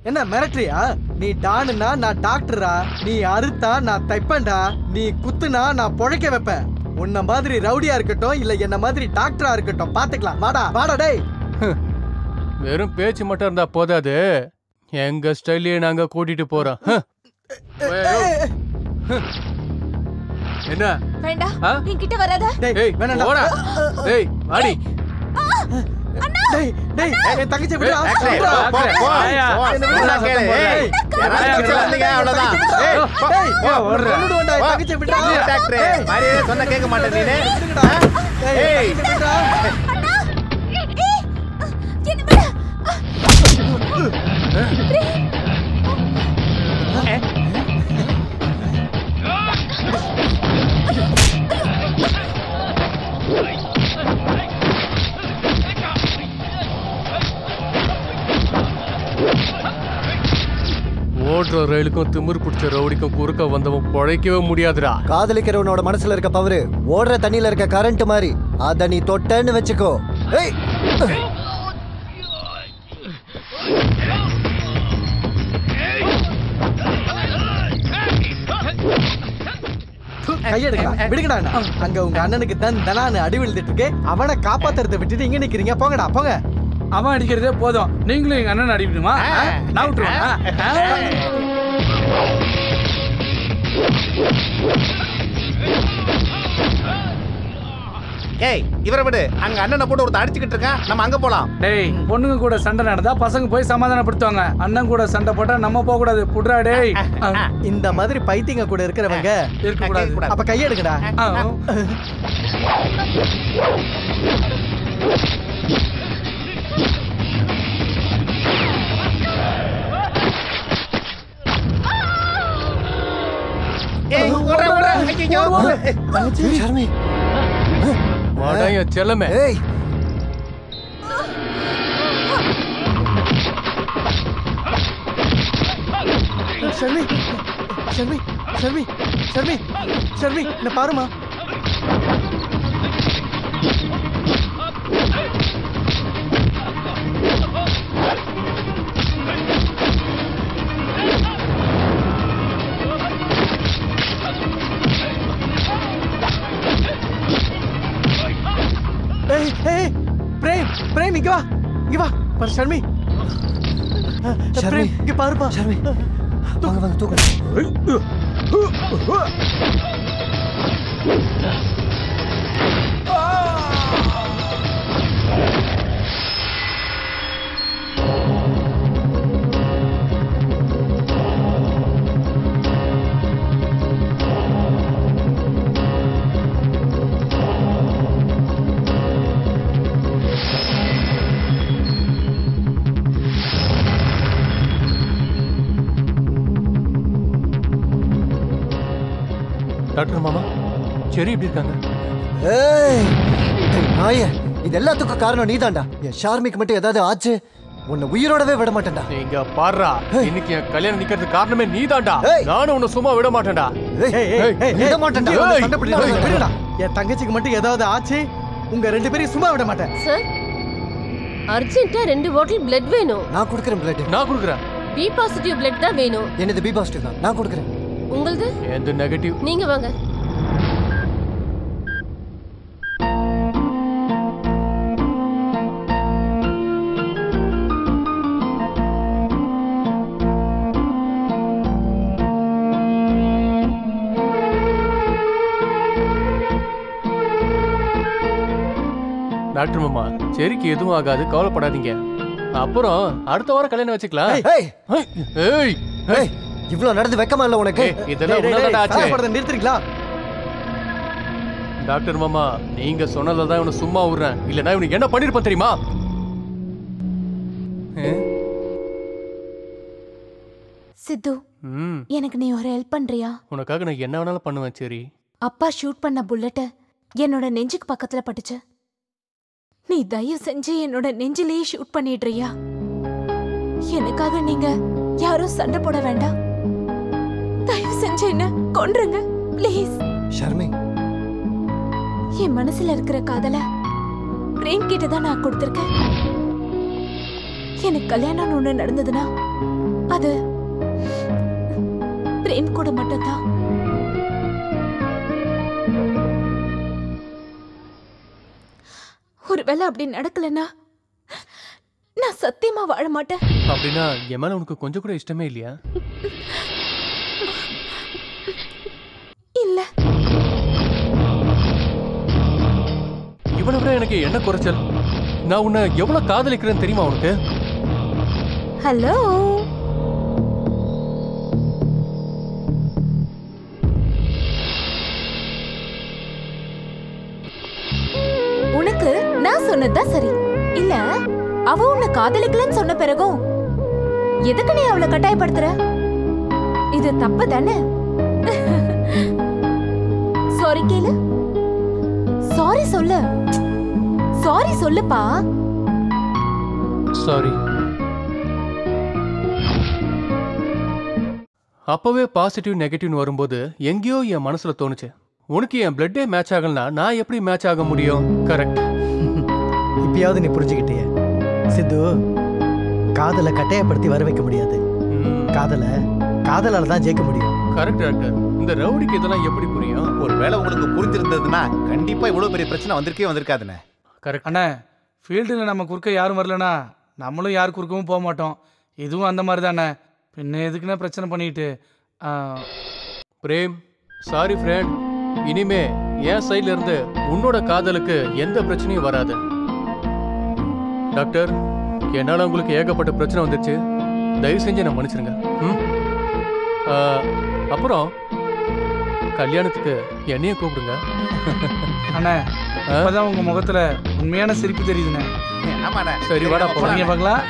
என்ன மிரட்டுறியா? நீ டானுனா நான் டாக்டரா, நீ அறுத்தா நான் தைப்பேன்டா, நீ குத்துனா நான் பொழைக்க வைப்பேன். உன்ன மாதிரி ரவுடியா இருக்கட்டும் இல்ல என்ன மாதிரி டாக்டரா இருக்கட்டும், பாத்துக்கலாம். வாடா வாடா டேய். வெறும் பேச்சு மட்டும் இருந்தா போதாது, எங்க ஸ்டைலையே நாங்க கூட்டிட்டு போறோம். என்ன வேண்டாம், நீ கிட்ட வராத. டேய் வேணாம்டா. டேய் வாடி. டேய் டேய் என் தங்கச்சி விடுடா. போ போ என்ன கேளு. ஏய் யாராவது சொல்லுங்க அவ்வளவுதான். ஏய் போ ஓடுற. சொல்லுடா தங்கச்சி விடுடா. டாக்டர் மரியாதை சொன்னா கேட்க மாட்டே நீனே. ஏய் அண்ணா ஏய் என்ன விடு. ஓடுற ரயிலுக்கும் திமிர் பிடிச்ச ரவுடிக்கும் குறுக்க வந்தவன் பொழைக்கவே முடியாதுடா. காதலிக்கிறவனோட மனசுல இருக்க பவரு ஓடுற தண்ணியில இருக்க கரண்ட் மாதிரி. அத நீ தொட்டன்னு வச்சுக்கோ. ஏய் கையெடுங்க, விடுங்கடா. அங்க உங்க அண்ணனுக்கு தான் தனான்னு அடி விழுந்துட்டு இருக்கு. அவனை காப்பாத்துறதை விட்டுட்டு இங்க நிக்கிறீங்க. போங்கடா போங்க. அவன் அடிக்கிறதே போதும், நீங்களும் எங்க அண்ணன் அடிக்கணுமா? நான் விட்டுருவேன். ஏய் இவரை விடு, அங்க அண்ணனை போட்டு ஒருத்த அடிச்சுக்கிட்டு இருக்கான், நம்ம அங்க போலாம். டேய், பொண்ணுங்க கூட சண்டை நடந்தா பசங்க போய் சமாதானப்படுத்துவாங்க. அண்ணன் கூட சண்டை போட்டா நம்ம போக கூடாது. புட்றா டேய். இந்த மாதிரி பைத்தியங்க கூட இருக்கிறவங்க இருக்க கூடாது. அப்ப கையெடுங்கடா. ஏய் ஓடுற ஓடுற. ஐயோ தங்கச்சி ஷர்மி. வாடா என் செல்லமே. ஏய் ஷர்மி ஷர்மி ஷர்மி ஷர்மி ஷர்மி என்ன பாருமா. இங்க வா இங்க வா பாரு ஷர்மி. பிரேம் இங்க பாருப்பா. ஷர்மி வாங்க வாங்க தூக்கு. டாக்டர் மாமா செரி எப்படி இருக்காங்க? ஏய் நாயே, இது எல்லாத்துக்கும் காரணம் நீதான்டா. என் ஷார்மிக்கு மட்டும் ஏதாவது ஆச்சு உன்னை உயிரோடவே விட மாட்டேன்டா. நீங்க பாருடா, இன்னைக்கு என் கல்யாணம் நிக்கிறதுக்கு காரணமே நீதான்டா. நானும் உன்னை சும்மா விட மாட்டேன்டா. விட மாட்டேன்டா. விடுடா. என் தங்கச்சிக்கு மட்டும் ஏதாவது ஆச்சு உங்க ரெண்டு பேரையும் சும்மா விட மாட்டேன். சார் அர்ஜென்ட்டா 2 பாட்டில் பிளட் வேணும். நான் கொடுக்குறேன் பிளட். நான் கொடுக்குறேன். பி பாசிட்டிவ் பிளட் தான் வேணும். என்னது பி பாசிட்டிவ் தான். நான் கொடுக்குறேன். உங்களுது? எந்த நெகட்டிவ். நீங்க வாங்க. டாக்டர் மாமா செரிக்கு எதுவும் ஆகாது, கவலைப்படாதீங்க. அப்புறம் அடுத்த வாரம் கல்யாணம் வச்சுக்கலாம். இவ்வளவு நடந்து வெக்கமா இல்ல உனக்கு? இதெல்லாம் உன்னதாடா ஆச்சு. நிறுத்துறீங்களா? டாக்டர் மாமா நீங்க சொன்னதான் இவனை சும்மா விடுறேன். இல்லனா இவனுக்கு என்ன பண்ணிருப்பான் தெரியுமா? சித்து, எனக்கு நீ ஒரு ஹெல்ப் பண்றியா? உனக்காக நான் என்ன வேணாலும் பண்ணுவேன். சரி. அப்பா ஷூட் பண்ண புல்லட் என்னோட நெஞ்சுக்கு பக்கத்துல பட்டுச்சு. நீ தயவு செஞ்சு என்னோட நெஞ்சிலேயே ஷூட் பண்ணிடுறியா? எனக்காக நீங்க யாரும் சண்டை போட வேண்டாம். தயவு செஞ்சு என்ன கொன்றுங்க ப்ளீஸ். ஷர்மி, என் மனசுல இருக்கிற காதல பிரேம் கிட்ட தான் நான் கொடுத்திருக்கேன். எனக்கு கல்யாணம் ஒண்ணு நடந்ததுன்னா அது பிரேம் கூட மட்டும்தான். ஒருவேளை அப்படி நடக்கலன்னா நான் சத்தியமா வாழ மாட்டேன். அப்படின்னா என் மேல உனக்கு கொஞ்சம் கூட இஷ்டமே இல்லையா? இல்ல. இவனை விட எனக்கு என்ன குறைச்சல்? நான் உன்னை எவ்வளவு காதலிக்கிறேன்னு தெரியுமா உனக்கு? ஹலோ, உனக்கு நான் சொன்னதுதான் சரி. இல்ல அவ உன்னை காதலிக்கலன்னு சொன்ன பிறகும் எதுக்கு நீ அவளை கட்டாயப்படுத்துற? இது தப்பு தானே? சாரி கேளு. சாரி சொல்லு. சாரி சொல்லுப்பா. சாரி. அப்பவே பாசிட்டிவ் நெகட்டிவ்னு வரும்போது எங்கேயோ என் மனசுல தோணுச்சு, உனக்கு என் பிளட்டே மேட்ச் ஆகலனா நான் எப்படி மேட்ச் ஆக முடியும்? கரெக்ட். இப்பயாவது நீ புரிஞ்சுக்கிட்டிய சித்து. காதலை கட்டாயப்படுத்தி வர வைக்க முடியாது. காதலால தான் ஜெயிக்க முடியும். Correct doctor. இந்த ரவுடிக்கு இதெல்லாம் எப்படி புரியும்? ஒருவேளை உங்களுக்கு புரிஞ்சிருந்ததுன்னா கண்டிப்பா இவ்வளவு பெரிய பிரச்சனை வந்திருக்காதுண்ணே. கரெக்ட் அண்ணே. ஃபீல்டில் நம்ம குறுக்க யாரும் வரலனா நம்மளும் யார் குறுக்கவும் போக மாட்டோம். இதுவும் அந்த மாதிரி தானே. பின்ன எதுக்குன்னா பிரச்சனை பண்ணிட்டு. Prem, sorry friend. இனிமே என் சைட்ல இருந்து உன்னோட காதலுக்கு எந்த பிரச்சனையும் வராது. டாக்டர், என்னால உங்களுக்கு ஏகப்பட்ட பிரச்சனை வந்துருச்சு. தயவு செஞ்சு என்ன மன்னிச்சிருங்க. அப்புறம் கல்யாணத்துக்கு என்னையும் கூப்பிடுங்க. அண்ணா, இப்பதான் உங்க முகத்துல உண்மையான சிரிப்பு தெரியுதுண்ணே. சரி வாடா போறீங்க பார்க்கலாம்.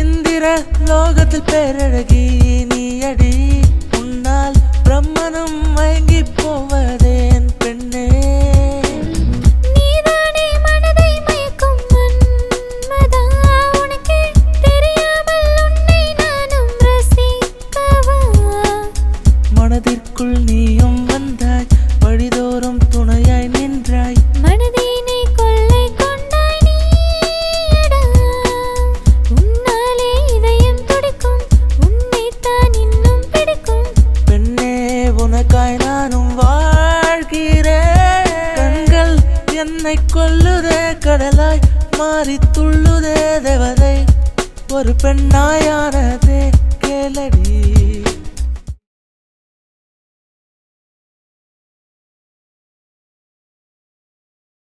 இந்திர லோகத்தில் பேரழகி நீ அடி, உன்னால் பிரம்மனும் மயங்கி போவதேன் பெண்ணே. நீதானே மனதை மயக்கும் மன்மதா, உனக்கே தெரியாமல் உன்னை நானும் ரசிக்கவா? மனதிற்குள் நீயும் வந்தாய், வழிதோறும் துணையாய் நின்றாய். மனதினை கொள்ளை கொண்டாய் நீயடா, உன்னாலே இதயம் துடிக்கும், உன்னைத்தான் என்னை கொல்லுதே கடலாய் மாறி துள்ளுதே தேவதை ஒரு பெண்ணாயானதே கேளடி